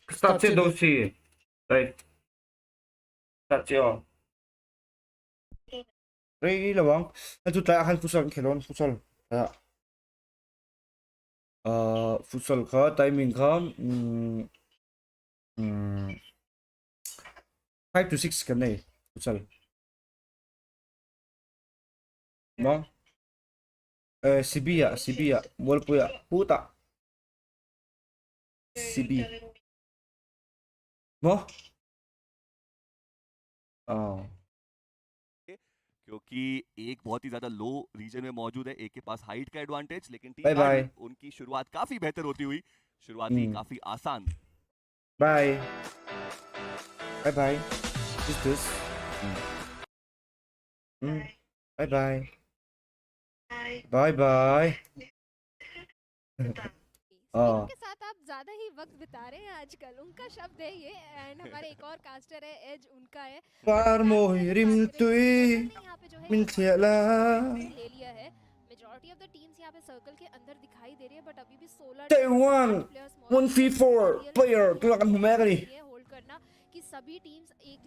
스타트 도시. Đây, start chưa? Đây là bóng. Anh chút lại anh futsal खेल on futsal. Dạ. Futsal có timing có 5 to 6 cái này futsal. Bóng. CB ya, mall po ya. Puta. CB. Bóng. क्योंकि एक बहुत ही ज्यादा लो reason में मौजूद है, एक के पास हाइट का एडवांटेज, लेकिन टीम Bye bye. उनकी शुरुआत काफी बेहतर होती हुई, शुरुआती काफी आसान। Bye. Bye bye. Who's this? Bye bye. Bye bye. Spain के साथ आप ज्यादा ही वक्त बिता रहे हैं आजकल, उनका शब्द है ये। एंड हमारे एक और कास्टर है एज, उनका है यहाँ पे जो है Mình thiệt là ले लिया है। मेजॉरिटी ऑफ द टीम्स यहाँ पे सर्कल के अंदर दिखाई दे रही है, बट अभी भी 16 Day 1v4 player tôi là con mẹ cái đi. Hold करना कि सभी टीम्स एक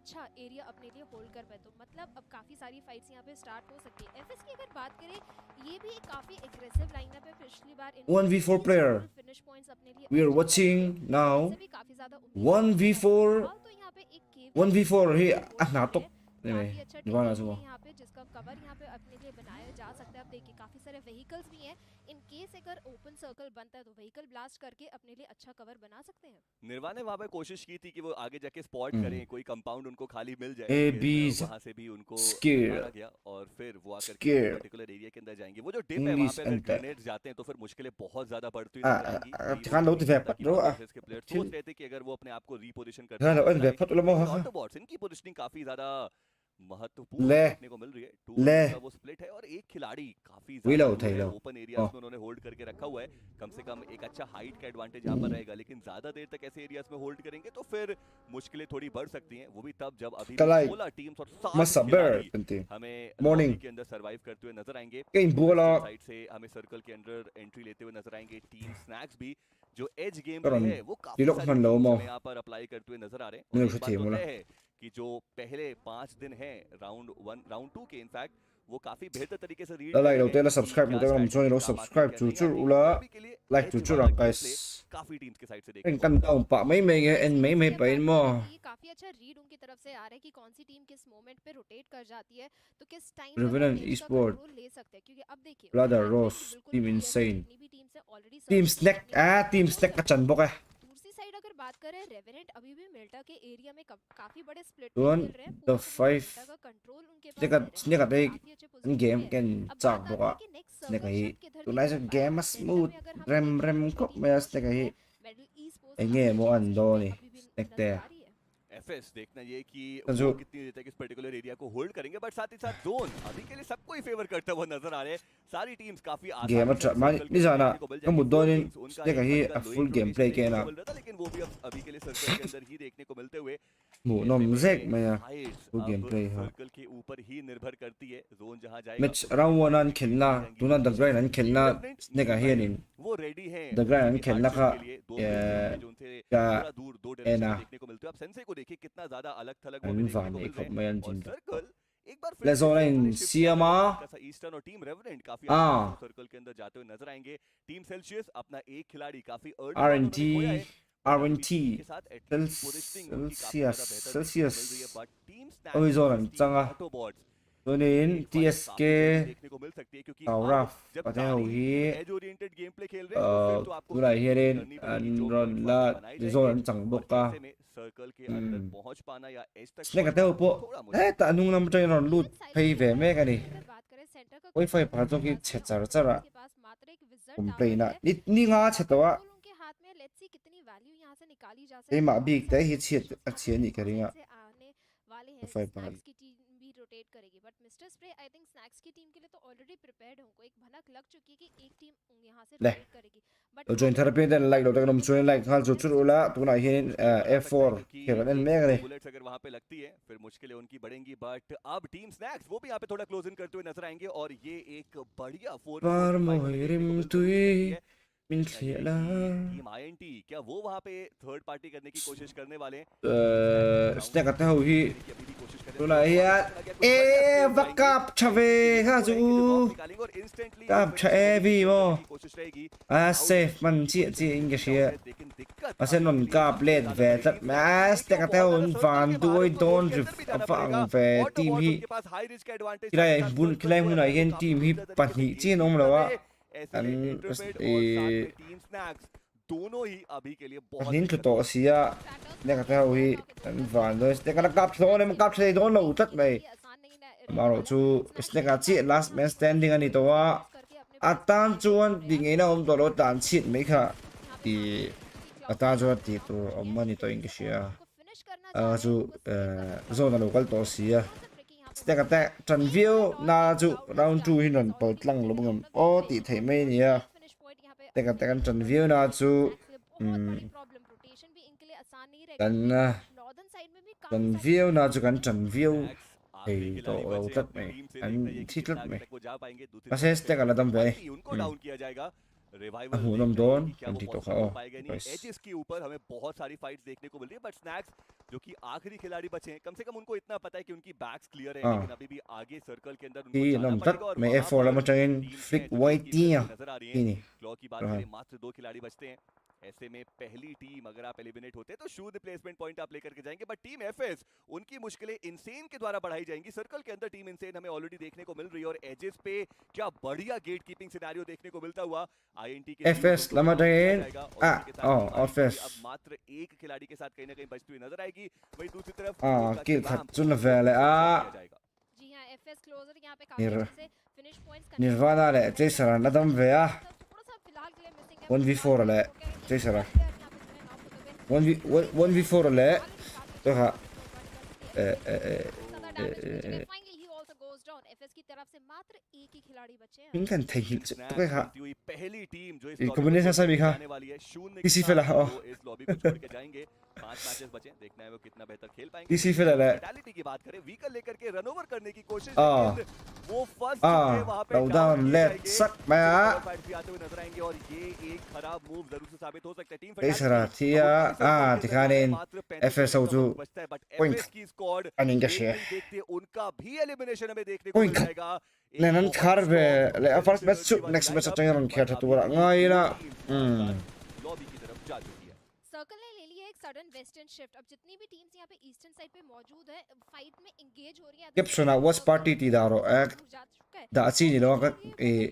अच्छा एरिया अपने लिए होल्ड कर पाए, तो मतलब अब काफी सारी फाइट्स यहाँ पे स्टार्ट हो सकती है। एफएस की अगर बात करें, ये भी एक काफी एग्रेसिव लाइनअप है। पिछली बार 1v4 player. फिनिश पॉइंट्स अपने लिए We are watching now. काफी ज्यादा 1v4. तो यहाँ पे एक केव 1v4 ही ना तो काफी अच्छा दोबारा टेक्निक से वो. है यहाँ पे, जिसका कवर यहाँ पे अपने लिए बनाया जा सकता है। अब देखिए काफी सारे व्हीकल्स भी हैं, इन केस अगर ओपन सर्कल बनता है तो व्हीकल ब्लास्ट करके अपने लिए अच्छा कवर बना सकते हैं। निर्वा ने वहां पे कोशिश की थी कि वो आगे जाके स्पॉट करें, कोई कंपाउंड उनको खाली मिल जाए, A, B, वहां से भी उनको scared. मारा गया और फिर वो आकर के Scared. पर्टिकुलर एरिया के अंदर जाएंगे। वो जो डिप है वहां English पे अगर and ग्रेनेड्स जाते हैं तो फिर मुश्किलें बहुत ज्यादा बढ़ती हुई नजर आएंगी। kan đâu thì vẹp bắt đâu à. इसके प्लेयर सोच रहे थे कि अगर वो अपने आप को रीपोजिशन करते Kan đâu anh vẹp phát lắm hả? Autobots, इनकी पोजीशनिंग काफी ज्यादा महत्वपूर्ण ले देखने को मिल रही है। टू ले का वो स्प्लिट है और एक खिलाड़ी काफी Willow ज्यादा था ओपन एरियाज में उन्होंने होल्ड करके रखा हुआ है। कम से कम एक अच्छा हाइट का एडवांटेज यहाँ पर रहेगा, लेकिन ज्यादा देर तक ऐसे एरियाज में होल्ड करेंगे तो फिर मुश्किलें थोड़ी बढ़ सकती हैं। वो भी तब जब अभी Kalay 16 टीम्स और 7 masa bear खिलाड़ी penting. हमें Morning. लॉबी के अंदर सरवाइव करते हुए नजर आएंगे। Game bola. साइड से हमें सर्कल के अंदर एंट्री लेते हुए नजर आएंगे। टीम स्नैक्स भी जो एज गेम Karon, है वो काफी dilok सारी man lo teams mo. हमें यहाँ पर अप्लाई करते हुए नजर आ रहे हैं। और Nilo एक sa बात team तो mo तय na. है कि जो पहले 5 दिन हैं राउंड 1 राउंड 2 के इनफैक्ट वो काफी बेहतर तरीके से read Da like lo tela subscribe mo tela mong lo subscribe chu chu ula like chu chu lang guys. काफी टीम्स के साइड से देखने Anh को căn मिलता है। đầu pa mấy mấy en mấy mấy pa mo. ये काफी अच्छा रीड उनकी तरफ से आ रहा है कि कौन सी टीम किस मोमेंट पे रोटेट कर जाती है, तो किस टाइम Revenant Esport. ले सकते हैं। क्योंकि अब देखिए Brother timeline Rose, भी बिल्कुल Team clear है, Insane. जितनी भी टीम्स है already Team सर्कल snack अपने आप team में snack ka chan bok ah. दूसरी साइड अगर बात करें, रेवेनेंट अभी भी मिल्टा के एरिया में काफी बड़े स्प्लिट Tuan खेल रहे हैं। the पूरा five मिल्टा का कंट्रोल उनके पास snack है। snack रेवेनेंट day काफी अच्छे पोजीशन game पे है। can अब chak बात bok आती है ah. कि next Snack server hi. Shift किधर Tunai sa game mas smooth. Rem ko may snack hi. Middle east post Ay nge mo ando ni. Snack te. FS देखना ये कि जो वो कितनी देर तक इस पर्टिकुलर एरिया को होल्ड करेंगे, बट साथ ही साथ जोन अभी के लिए सबको ही फेवर करता हुआ नजर आ रहे हैं। सारी टीम्स काफी Game at man ni sana kamu donin snack hi a full gameplay ke na. लेकिन वो भी अब अभी के लिए सर्कल के अंदर ही देखने को मिलते हुए Mo nom zek maya. Full अब gameplay ha. सर्कल के ऊपर ही निर्भर करती है जोन जहां जाएगा। Match round 1 an khelna. Tuna the grind an khelna snack hi nin. वो रेडी है The grind an khelna ka थोड़ा दूर दो डायरेक्शन ena. देखने को मिलते हैं। अब सेंसे को देखिए कितना ज्यादा अलग थलग An देखने को van मिल ik रहे op हैं। mayan और jin. सर्कल एक बार फिर Let's से all in shift CMA. Eastern और टीम रेवेनेंट काफी Ah. सर्कल के अंदर जाते हुए नजर आएंगे। टीम सेल्सियस अपना एक खिलाड़ी काफी RNT Horizon changa Tunin TSK Tauraf Pateo hi Tulai hirin an ron la Zon chang boka circle के अंदर पहुंच पाना या एज तक Snack ka teo po ta anung nam trai ron lut pay ve me ka ni Oi fai pa to ki chechar chara Complain na ni nga chetawa उनके हाथ में let's see कितनी वैल्यू यहां से निकाली जा सकती Ei है। ma big te hi chet achie ni ka ringa से आने वाले हैं। Five snacks ball. की टीम भी रोटेट करेगी, but mister spray I think snacks की टीम के लिए तो ऑलरेडी प्रिपेयर्ड है। उनको एक भनक लग चुकी है कि एक टीम यहां से ले. रोटेट करेगी, but Lo join therapy den like lo ta nom join like hal chu chu ula tuna hin F4 ke ban me ka ni bullets अगर वहां पे लगती है फिर मुश्किलें उनकी बढ़ेंगी। बट अब टीम स्नैक्स वो भी यहाँ पे थोड़ा क्लोज इन करते हुए नजर आएंगे और ये एक बढ़िया 4 Par mo hirim tui min khia la team INT क्या वो वहां पे थर्ड पार्टी करने की कोशिश करने वाले हैं? snack at ho hi कि अभी भी कोशिश करें tu la ya e vakap chave ha zu निकालेंगे और instantly kap cha e vi mo कोशिश रहेगी a safe man chi inge shia लेकिन दिक्कत a sen non kap let ve tat mas snack at ho van duoi don rif avang ve team hi के पास high risk advantage kilai mun ai hen team hi pani chi nom lawa ऐसे में इंटरफेट और साथ में team snacks दोनों ही अभी के लिए बहुत nin tu to sia snack at ho hi an van do snack at kap thlo ne kap chei don lo tat mai maro chu snack at chi last man standing ani to wa atan chuan ding ina to lo tan chit mai kha ti ata jo ti tu mani to inge sia chu zona local to sia snack at tran view na chu round 2 hinon pal tlang lo bangam o ti thei mai nia snack at kan tran view na chu kan tran view na chu kan tran view ei to lo tat mai an thi tat mai ase snack at dam ve उनको down किया जाएगा revival hunam don kan ti to kha o एजेस के ऊपर हमें बहुत सारी fights देखने को मिल रही है बट स्नैक्स जो कि आखिरी खिलाड़ी बचे हैं कम से कम उनको इतना पता है कि उनकी बैक्स क्लियर है लेकिन अभी भी आगे सर्कल के अंदर ti उनको nom जाना tat पड़ेगा और mai वहां f4 la ma पर changin team flick snacks white की tia नजर आ रही ini है क्लॉ की बात करें मात्र 2 खिलाड़ी बचते हैं ऐसे में पहली टीम अगर आप एलिमिनेट होते हैं तो शूज प्लेसमेंट पॉइंट आप लेकर के जाएंगे बट टीम एफएस उनकी मुश्किलें इनसेन के द्वारा बढ़ाई जाएंगी सर्कल के अंदर टीम इनसेन हमें ऑलरेडी देखने को मिल रही है और एजेस पे क्या बढ़िया गेट कीपिंग सिनेरियो देखने को मिलता हुआ आईएनटी के FS lama changin FS अब मात्र एक खिलाड़ी के साथ कहीं ना कहीं बचती हुई नजर आएगी वहीं दूसरी तरफ kill khat chun vele जी हां एफएस क्लोजर यहां पे काफी अच्छे से finish points nirvana le chesara la dam ve a थोड़ा सा फिलहाल के लिए मिसिंग है 1v4 le chesara 1v4 le to ha finally he also goes down FS की तरफ से मात्र एक ही खिलाड़ी बचे हैं min kan thai hil to ka ha पहली टीम जो इस combination sa bi kha आने वाली है शून्य किसी फेला वो इस लॉबी को छोड़ के जाएंगे 5 मैचेस बचे हैं देखना है वो कितना बेहतर खेल पाएंगे kisi fela le मेंटालिटी की बात करें व्हीकल लेकर के रन ओवर करने की कोशिश आ, लेकिन वो फर्स्ट वहां पे low down let sak ma fight भी आते हुए नजर आएंगे और ये एक खराब मूव जरूर से साबित हो सकता है team chesara tia tikhanin FS au chu point की स्क्वाड anin ga she देखते हैं उनका भी एलिमिनेशन हमें देखने को मिल जाएगा le nan khar ve le first match chu next match chang ron kha thatu ra ngai na lobby की तरफ जा चुकी है सर्कल ने ले लिया एक सडन वेस्टर्न शिफ्ट अब जितनी भी टीम्स यहाँ पे ईस्टर्न साइड पे मौजूद है फाइट में एंगेज हो रही है kep suna watch party ti da ro ek जा चुका है da chi ni lo ka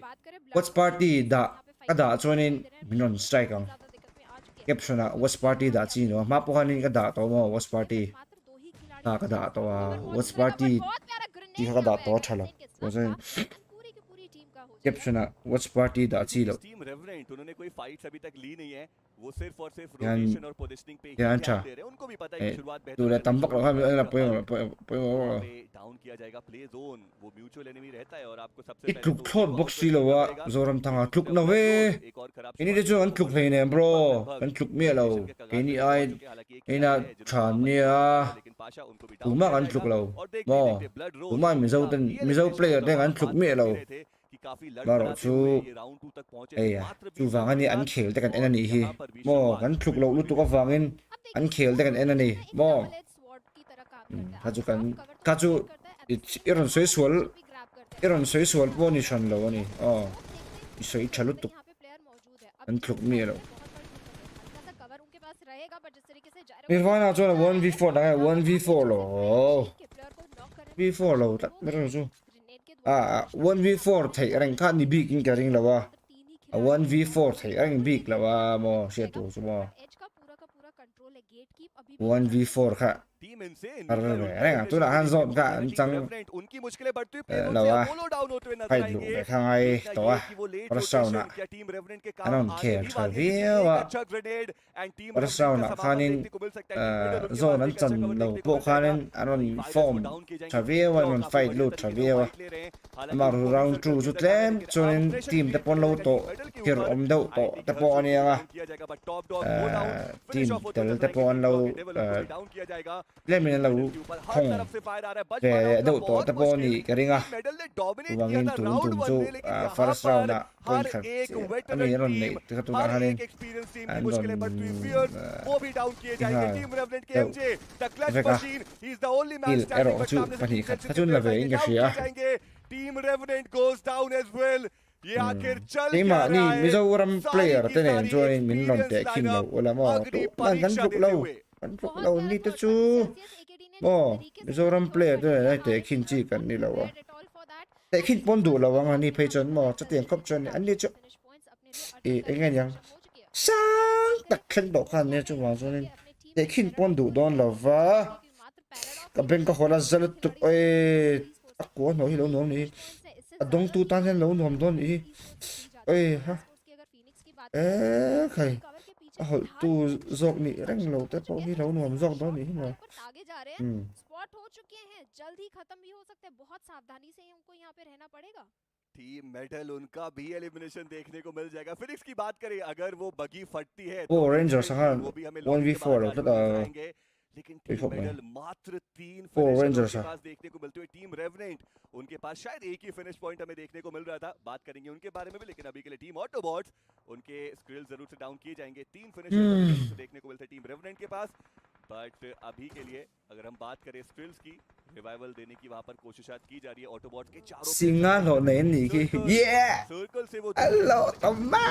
बात करें watch party da ka da chuanin minon strike ang ज्यादा दिक्कत में आ चुके हैं kep suna watch party da chi no ma po hanin ka da to mo watch party मात्र दो ही खिलाड़ी ta ka da to wa watch party बहुत प्यारा grenade ti ka da to thala wasen पूरी की पूरी टीम का हो kep suna watch party da chi lo team reverent उन्होंने कोई फाइट्स अभी तक ली नहीं है वो सिर्फ और सिर्फ यान- रोटेशन और पोजीशनिंग पे ही यान ध्यान चा। दे रहे हैं उनको भी पता है कि शुरुआत बेहतर tu le करनी tambak lo चाहिए। ha la po डाउन किया जाएगा प्ले जोन वो म्यूचुअल एनिमी रहता है और आपको सबसे i kluk thot box ti lo wa zoram tanga kluk no we एक और खराब ini de chu an kluk hlei ne bro an kluk me lo ini ai ina chan nia लेकिन पाशा उनको भी uma kan kluk lo mo uma mi zo player de kan kluk me lo कि काफी Baro, लड़खड़ाते chu- हुए ये round 2 तक पहुंचे ei chu wangani an khel te kan enani hi mo kan kluk lo lu tu ka wangin an khel te kan enani mo kaju iron soi sual iron soi sual po ni shan lo ani i soi chalu tu an kluk me lo nirvana chu 1v4 da 1v4 lo v4 lo ta mero chu 1v4 thai rang kha ni big in ka ring lawa 1v4 thai rang big lawa mo she tu chu mo 1v4 kha team insane अरे अरे tu la hands on ka an chang उनकी मुश्किलें बढ़ती हुई lawa बोलो down होते हुए नजर hai lu आएंगे le khang ai to a Barcelona क्या टीम रेवरेंट के anon काम kher आने tha भी वाली है? viwa एक अच्छा grenade and team Barcelona khanin zone an chan lo po khanin anon form tha viwa non fight lu tha viwa amar round 2 chu tlem chunin team te pon lo to kir om do to te po ani anga team tel te pon lo down किया जाएगा เล่นเป็นเรา के ऊपर ค हर ง तरफ से fire आ रहा है बच แต่ पाना เดี๋ยว उतना ตัว बहुत ตะโปนี่ मुश्किल กระดิ่งอ่ะ टीम मेडल ने डोमिनेट วาง किया เงิน था ถุง राउंड ถุง वन สู้ में लेकिन यहाँ ฟาร์สเรา पर น่ะปน हर ขัด एक อัน वेटरन นี้รอนนี่ टीम ที่เขาตัว हर นั้นเล่น एक एक्सपीरियंस टीम อั की น मुश्किलेंนั้น बढ़ती हुई फियर्स वो भी डाउन किए जाएंगे हाँ। टीम रेवलेंट के तो- एमजे द क्लच देखा। Machine he is the only man Kill, standing arrow, but chu, सामने से pani टीम khat, सेल्सियस khachun के la प्लेयर्स ve, आएंगे, inga डाउन shia. किए जाएंगे team Revenant goes down as well ये आखिर चल Ni क्या ma ni रहा है Mizoram सारी player की te ne सारी join min lon te experience king lo lineup wala mo अग्नि to man kan परीक्षा ruk देते lo हुए kan ruk बहुत lo प्यारा ni to thought chu था, Celsius AKD ने mo जिस तरीके से Mizoram control player कर te लिया, ne te हालांकि kin chi Mizoram kan ni lo wa prepared at all for that. te kin pon du lo wa ma ni phei chon mo cha tiang khop chon ni an ni chu Finish points अपने लिए e अर्जित engan करने yang में सक्षम हो चुकी है। sang tak khen do khan ne chu wa chon ni te kin pon du don lo wa ka ben ka hola zal tu e akko no hi lo no ni adong tu tan hen lo nom don ni ê ha ê khai hồi tu dọc nị răng lầu tới bao hi lâu nuông dọc đó nị mà आगे जा रहे ừ हैं, spot हो चुके हैं, जल्द ही खत्म भी हो सकते हैं, बहुत सावधानी से हमको यहाँ पे रहना पड़ेगा। टीम मेडल उनका भी एलिमिनेशन देखने को मिल जाएगा फिनिक्स की बात करें अगर वो बगी फटती है वो तो Rangers definitely हाँ, वो भी हमें 1v4 लॉस के बाद होता था। नजर आएंगे लेकिन कोई टीम खौफ नहीं। मेडल मात्र 3 वो फिनिशर Rangers उनके हाँ। पास देखने को मिलते हुए टीम रेवनेंट उनके पास शायद एक ही फिनिश पॉइंट हमें देखने को मिल रहा था बात करेंगे उनके बारे में भी लेकिन अभी के लिए टीम ऑटोबॉट्स उनके स्क्रिल जरूर से डाउन किए जाएंगे 3 फिनिशर देखने को मिलते हैं टीम रेवनेंट के पास बट अभी के लिए अगर हम बात करें स्क्रिल्स की रिवाइवल देने की वहां पर कोशिशात की जा रही है ऑटोबॉट्स के चारों singa lo nè nị ki yeah circle से वो hello tama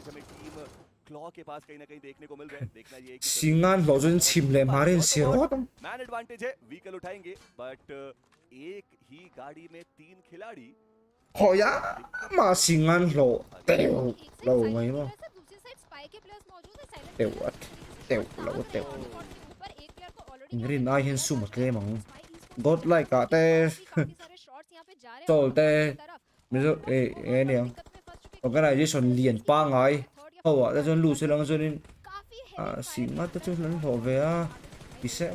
हमें टीम क्लॉ के पास कहीं ना कहीं देखने को मिल रहा है देखना ये है कि singa lo jun chim le marin siro tam man advantage है व्हीकल उठाएंगे बट एक ही गाड़ी में 3 खिलाड़ी hoya ma singa lo teo lo mai mo दूसरी साइड स्पाई के प्लेयर्स मौजूद है silent teo at teo lo teo ऊपर एक प्लेयर को already ingri na hin su mat le mang god like ka te काफी सारे शॉट्स यहां पे जा रहे हैं Tol te. तरफ mizo e e ni ang organization lien pa ngai ho wa ta chon lu se lang chon in काफी a singa ta chon lan ho ve a ise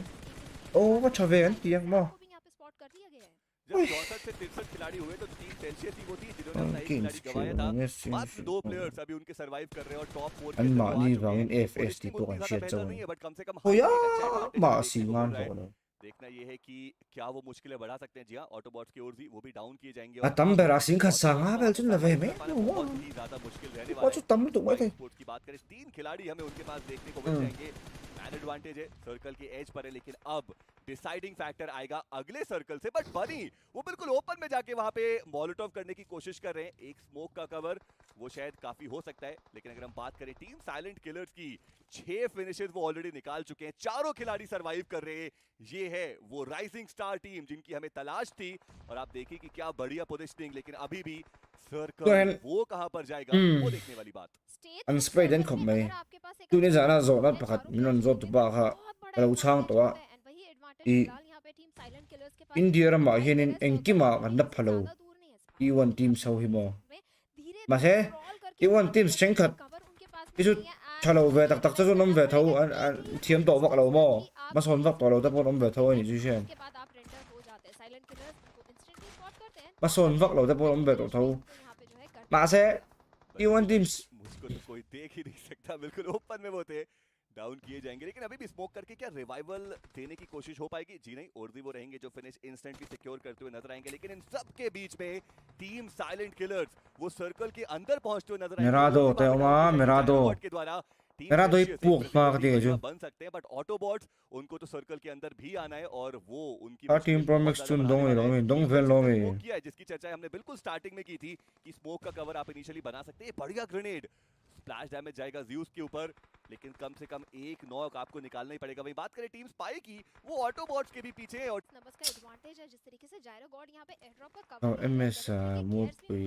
o wa chave an tiang mo को भी यहां पे spot कर लिया गया है जब 64 से 63 खिलाड़ी हुए तो टीम सेल्सियस ही वो थी जिन्होंने अपना एक Kings खिलाड़ी गवाया था Kings मात्र 2 प्लेयर्स अभी उनके सरवाइव कर रहे हैं और top 4 An ma ni wangin FST to kan shit नहीं chawin है बट कम से कम hoya advantage ma देखने को singa मिल रहा है। lo देखना ये है कि क्या वो मुश्किलें बढ़ा सकते हैं जी हाँ ऑटोबॉट्स की ओर से वो भी डाउन किए जाएंगे a tam bera sing kha sang a bel chun la ve me बहुत ही ज्यादा मुश्किल रहने वो वाला जो तम तो मैं थे स्पोर्ट्स की बात करें 3 खिलाड़ी हमें उनके पास देखने को मिल जाएंगे मैन एडवांटेज है सर्कल के एज पर है लेकिन अब डिसाइडिंग फैक्टर आएगा अगले सर्कल से बट बनी वो बिल्कुल ओपन में जाके वहां पे मॉलोटॉव करने की कोशिश कर रहे हैं एक स्मोक का कवर वो शायद काफी हो सकता है लेकिन अगर हम बात करें टीम साइलेंट किलर्स की 6 फिनिशेस वो ऑलरेडी निकाल चुके हैं चारों खिलाड़ी सरवाइव कर रहे हैं ये है वो राइजिंग स्टार टीम जिनकी हमें तलाश थी और आप देखिए कि क्या बढ़िया पोजीशनिंग लेकिन अभी भी सर्कल वो कहां पर जाएगा वो देखने वाली बात an spray den khop mai tu ne jana zo na pakhat minon zo tu ba kha lo chang to a i india ra ma hian in enkima kan na phalo i one team so hi mo ma se i one team strength khat i chu thalo ve tak tak chu nom ve tho an thiam to vak lo mo ma son vak to lo ta po nom ve tho ni chu shen के बाद आप render हो जाते हैं silent killers को instantly spot करते हैं ma son vak lo ta po nom ve to tho यहाँ पे जो है कर ma se i one team मुझको तो कोई देख ही नहीं सकता बिल्कुल ओपन में वो थे डाउन किए जाएंगे लेकिन अभी भी स्मोक करके क्या रिवाइवल देने की कोशिश हो पाएगी जी नहीं और भी वो रहेंगे जो फिनिश इंस्टेंटली सिक्योर करते हुए नजर आएंगे लेकिन इन सब के बीच में टीम साइलेंट किलर्स वो सर्कल के अंदर पहुंचते हुए नजर आएंगे मेरा दो ते मा मेरा दो के द्वारा मेरा दो ही पूख मार दिए जो बन सकते हैं बट ऑटोबॉट्स उनको तो सर्कल के अंदर भी आना है और वो उनकी a team promax chun dong ni lo mi dong vel lo mi smoke किया है जिसकी चर्चा हमने बिल्कुल स्टार्टिंग में की थी कि स्मोक का कवर आप इनिशियली बना सकते हैं बढ़िया ग्रेनेड स्प्लैश डैमेज जाएगा ज़्यूस के ऊपर लेकिन कम से कम एक नॉक आपको निकालना ही पड़ेगा वही बात करें टीम स्पाई की वो ऑटोबॉट्स के भी पीछे है और नंबर्स का एडवांटेज है जिस तरीके से जायरो गॉड यहाँ पे एयरड्रॉप का oh cover ms move pe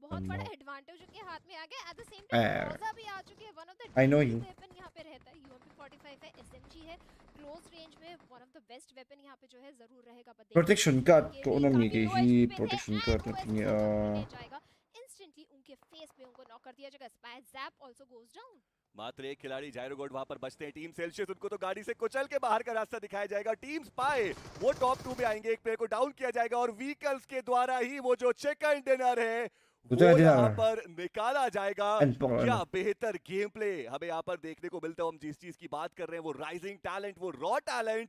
बहुत बड़ा एडवांटेज उनके हाथ में आ गया एट द सेम टाइम रोजा भी आ चुकी है one of the I know you. Weapon यहाँ पे रहता है यूएमपी 45 है एसएमजी है क्लोज रेंज में one of the best weapon यहाँ पे जो है जरूर रहेगा पर protection card to onan mi ke hi protection card ni जाएगा इंस्टेंटली उनके फेस पे उनको नॉक कर दिया जाएगा spy JAP also goes down मात्र एक खिलाड़ी जायरो गोड वहां पर बचते हैं टीम सेल्सियस उनको तो गाड़ी से कुचल के बाहर का रास्ता दिखाया जाएगा टीम स्पाई वो टॉप 2 में आएंगे एक प्लेयर को डाउन किया जाएगा और व्हीकल्स के द्वारा ही वो जो चिकन डिनर है Good वो idea. यहाँ पर निकाला जाएगा। And Paul, क्या बेहतर गेम प्ले हमें यहाँ पर देखने को मिलता है। हम जिस चीज की बात कर रहे हैं वो राइजिंग टैलेंट, वो रॉ टैलेंट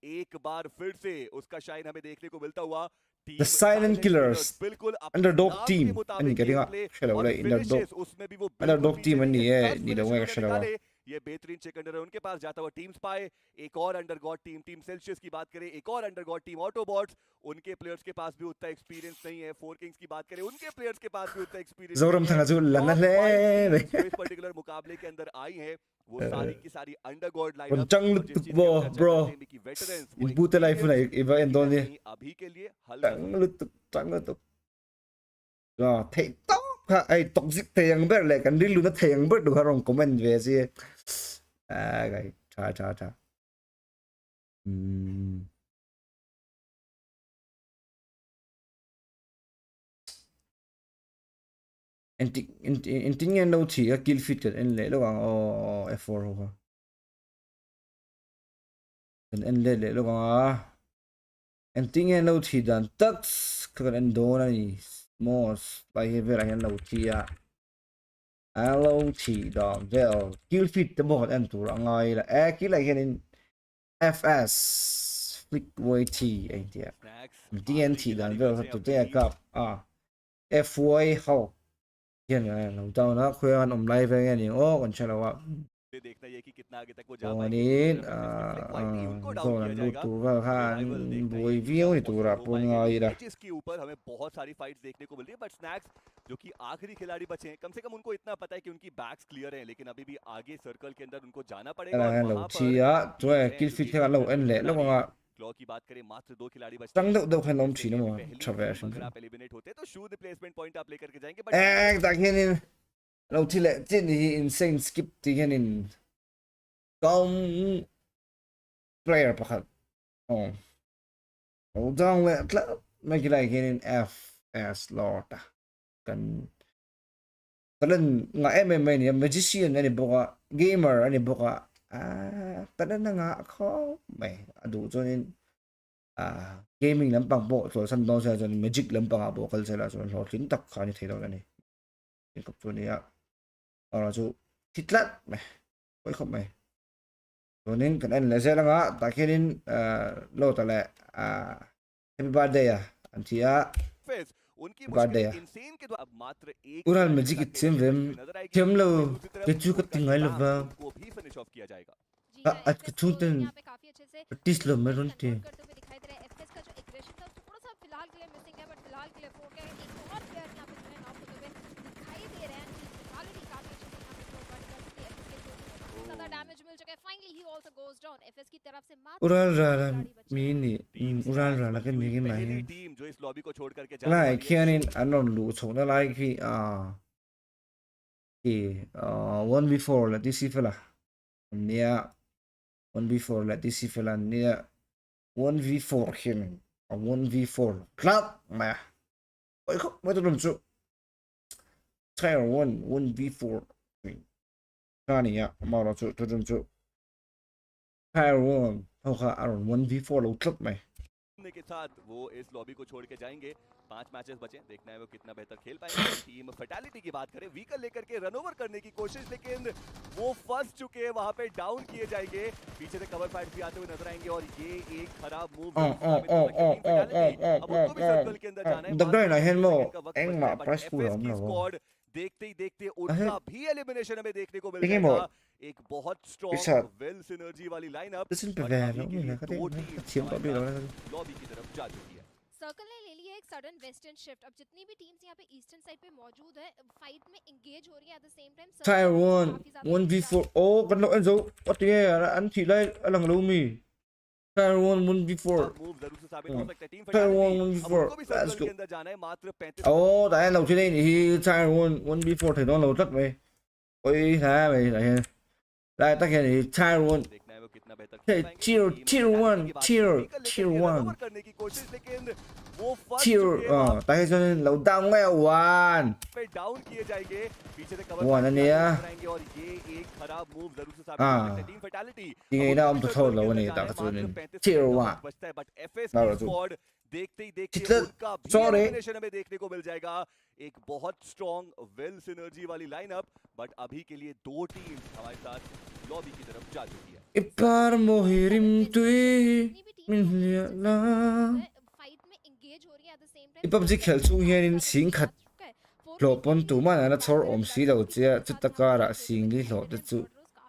एक बार फिर से उसका शाइन हमें देखने को मिलता हुआ। The Silent Killers, बिल्कुल underdog नाम team. के मुताबिक And getting game up. Play Shall I और play underdog? finishes उसमें भी वो बिल्कुल Underdog पीछे team नहीं नहीं है। है, 10 नीचे finish हुए उन्होंने shall I निकाले। ये बेहतरीन सेकंडर है उनके पास जाता हुआ टीम स्पाई। एक और अंडरगॉड टीम, टीम सेल्सियस की बात करें, एक और अंडरगॉड टीम ऑटोबॉट्स, उनके प्लेयर्स के पास भी उतना एक्सपीरियंस नहीं है। फोर किंग्स की बात करें, उनके प्लेयर्स के पास भी उतना एक्सपीरियंस Zoram नहीं है। tanga zul Top lana five teams le. जो इस पर्टिकुलर मुकाबले के अंदर आई हैं वो सारी की सारी अंडरगॉड लाइनअप। Kencang और lu जिस चीज की bro, हम चर्चा bro. करते हैं कि वेटरन्स वो Ibu te life na iba कहीं endon ना ni. कहीं अभी के लिए हल कर Tang lu tu. Rồi, thầy tóc ha, ai toxic thầy yang ber lại kan dilu na thầy yang ber du harong comment về gì. À cái, cha. Inting yang đâu chỉ kill fit cái anh lẽ lo ang F4 ho. Anh lẽ lo ang inting yang đâu chỉ dan tax cái anh do này most by về anh đâu chỉ alo chỉ đóvel kill fit the bot anh tu ra ngay là kill lại cái FS flick way T anh tiệt TNT dan vel tu te kap FY how hiện này nó tao nó khuyên ông live về nghe còn chưa đâu ạ देखना ये कि कितना आगे तक वो जा còn पाएंगे। đến उनको डाउन rồi किया là जाएगा। tụ vào hàng buổi view thì tụ ra buồn ngay đó matches के ऊपर हमें बहुत सारी फाइट्स देखने को मिल रही है, बट स्नैक्स जो कि आखिरी खिलाड़ी बचे हैं, कम से कम उनको इतना पता है कि उनकी बैक्स क्लियर हैं, लेकिन अभी भी आगे सर्कल के अंदर उनको जाना पड़ेगा। là और hàng वहां đầu पर chi á rồi kill fit theo lâu anh lẽ lúc mà Claw की बात करें, मात्र 2 खिलाड़ी बचे tăng हैं। độ đâu phải lông chỉ जैसे nó कि mà पहली traverse टीम अगर आप एलिमिनेट होते तो शूट प्लेसमेंट पॉइंट आप लेकर के जाएंगे, but tại cái này lâu thì lẽ trên thì insane skip thì cái này công player pa khat lâu down lẽ mấy cái này cái này FS lord kan talan nga MMA ni magician ani boka gamer ani boka talan na nga ako may adu chonin gaming lampang bo so san don sa chon magic lampang abo kal sela chon ho tin tak khani thei daw ani tin kap chon ya ara chu titlat me koi khop me chonin kan an le sela nga ta khenin lo ta le happy birthday ya antia उनकी birthday मुश्किल insane के द्वारा अब मात्र एक ural magic item vem kem lo ke chu ka tingai lo ba को भी finish off किया जाएगा। जी हाँ, at FS ke को chung ten यहाँ पे काफी अच्छे से tis lo meron control te करते हुए दिखाई दे रहा है। FS का जो एग्रेशन था थोड़ा सा फिलहाल के लिए मिसिंग है, बट फिलहाल के लिए फोर है। एक और प्लेयर यहाँ पे जो है नॉक होते हुए दिखाई दे रहे हैं। फिलहाली काफी अच्छे से यहाँ पे थ्रो पॉइंट कर सकते हैं। FS के थ्रो ज्यादा डैमेज मिल चुका है। Finally he also goes down. FS की तरफ से मात्र ural ra la खिलाड़ी बचे हैं। mi ni ural ra la ke mi gi mai पहली टीम जो इस लॉबी को छोड़ करके जाने lai वाली है। khianin anon lu chho na lai khi ki 1v4 la ti si fela nia 1v4 la ti si fela nia 1v4 hin 1v4 club ma oi khop ma tu dum chu tier 1v4 kani ya ma ro chu tu dum chu tier 1 ho kha aron 1v4 lo club mai के साथ वो इस lobby को छोड़ के जाएंगे। 5 matches बचे, देखना है वो कितना बेहतर खेल पाएंगे। टीम फैटालिटी की बात करें, व्हीकल लेकर के रन ओवर करने की कोशिश, लेकिन वो फंस चुके हैं, वहां पे डाउन किए जाएंगे। पीछे से कवर फाइट भी आते हुए नजर आएंगे और ये एक खराब मूव अब उनको भी सर्कल के अंदर जाना है। Dag dai na hen mo का वक्त eng बचता ma है, but price pool FS am की na wo स्क्वाड देखते ही देखते उनका भी एलिमिनेशन हमें देखने को मिल देखिए वो, जाएगा। एक बहुत इस स्ट्रॉन्ग साथ वेल सिनर्जी वाली lineup Listen pe ve no mi na ka de chim pa bi lo lobby की तरफ जा चुकी है। सर्कल ने ले लिया एक सडन वेस्टर्न शिफ्ट। अब जितनी भी टीम्स यहाँ पे ईस्टर्न साइड पे मौजूद है, फाइट में एंगेज हो रही है। At the same time Tier 1 1v4 oh kan lo enzo what ye an thi lai alang lo mi Tier 1 1v4 move जरूर से साबित हो सकता है। टीम Tier 1 फैटालिटी 1v4 अब उनको भी let's सर्कल go के अंदर जाना है। मात्र 35 oh tại lâu trên đây thì Tier 1 1v4 thì nó lâu rất mày ôi hả mày lại đây ta kia thì Tier 1 देखना है वो कितना बेहतर Hey, खेल पाएंगे। tier टीम 1 की बात tier करें, व्हीकल tier लेकर के रन 1 ओवर करने की कोशिश, लेकिन वो फंस tier चुके हैं। वहां tại cho nên lâu down nghe one पे डाउन किए जाएंगे। पीछे से कवर One फाइट anh आते à. हुए नजर आएंगे और ये एक खराब मूव जरूर से साबित हो सकता है। Team fatality thì ngày nào ông tôi thôi là này ta cho nên tier 1 बचता है, बट एफएस Nào की rồi, स्क्वाड देखते ही देखते Chitlet, उनका भी sorry. एलिमिनेशन हमें देखने को मिल जाएगा। एक बहुत स्ट्रॉन्ग वेल सिनर्जी वाली लाइनअप, बट अभी के लिए दो टीम हमारे साथ लॉबी की तरफ जा चुकी है। Ipar mohirim tui minliala. Fight में एंगेज हो रही है at the same time PUBG खेल chung hian in sing khat lo pon tu ma na chor om si lo che chu takara sing li lo de chu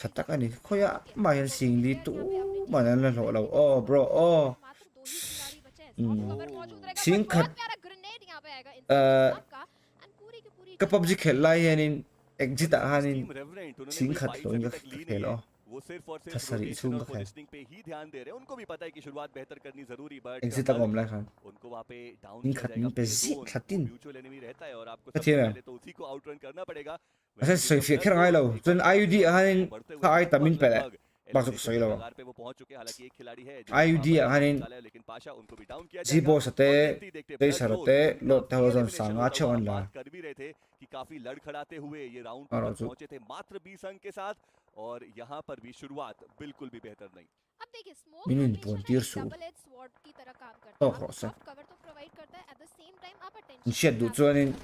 thatak ani khoya ma hian sing li tu ma na lo lo oh bro oh मात्र दो ही खिलाड़ी बचे हैं soft cover मौजूद रहेगा sing बहुत khat प्यारा grenade यहां पे आएगा इंसान का एंड पूरी की पूरी ka PUBG khel lai hian in exit a hanin team reverent उन्होंने sing कोई khat fights lo अभी nga तक ली नहीं khel है। oh वो सिर्फ और सिर्फ Tasari रोटेशन isung और ka khair. पोजीशनिंग पे ही ध्यान दे रहे हैं। उनको भी पता है कि शुरुआत बेहतर करनी जरूरी, but exit a gom lai khan उनको वहां पे डाउन sing किया khat जाएगा। min pe zi khatin mutual enemy रहता है और आपको Ka सबसे thiam. पहले तो उसी को आउटरन करना पड़ेगा। asa soi fi kher ngai lo chun IUD a hanin kha ai tamin pe la basuk soi lo लगार पे वो पहुंच चुके हैं। हालांकि एक खिलाड़ी है जो IUD वहां पर hanin निकाला है, लेकिन पाशा उनको भी डाउन किया ji जाएगा। bo sate और देखते dei Blood sarote Bowl lo काफी thawzon elimination sanga होता हुआ chon हम la बात कर भी रहे थे कि काफी लड़खड़ाते हुए ये राउंड और तक जो- पहुंचे थे मात्र 20 अंक के साथ, और यहाँ पर भी शुरुआत बिल्कुल भी बेहतर नहीं। अब देखिए स्मोक Minun हमेशा pon ना tir एक su. डबल एज स्वॉर्ड की तरह काम करता तो है। आपको cross है. सॉफ्ट कवर तो प्रोवाइड करता है एट द सेम टाइम आप attention Shit, dude, so in-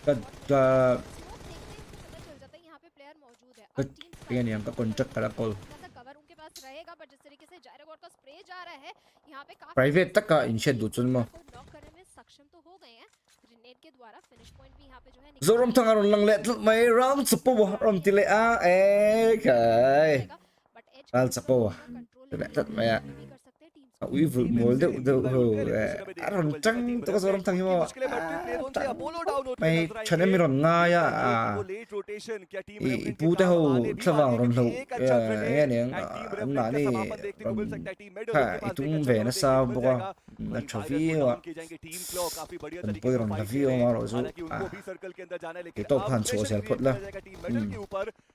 ka ka smoke देखते ही उनको पता चल जाता है यहाँ पे प्लेयर मौजूद है। ka अब team yan yang ka contract kala call cover उनके पास रहेगा, बट जिस तरीके से जायरोगॉड का स्प्रे जा रहा है यहाँ पे काफी private tak ka in shed du chun mo को नॉक करने में सक्षम तो हो गए हैं। ग्रेनेड के द्वारा फिनिश पॉइंट भी यहाँ पे जो है zorom thang aron lang let mai ram sapo ram tile a kai but as al sapo let tat mai a we will mold the ho aron tang to ka zorom thang mo mai chane mi ron nga ya i pu te ho thawang ron lo ya ne na ni ha itung ve na sa bo ka na trophy wa an poi ron la vi o ma ro zo ke to phan cho sel phot la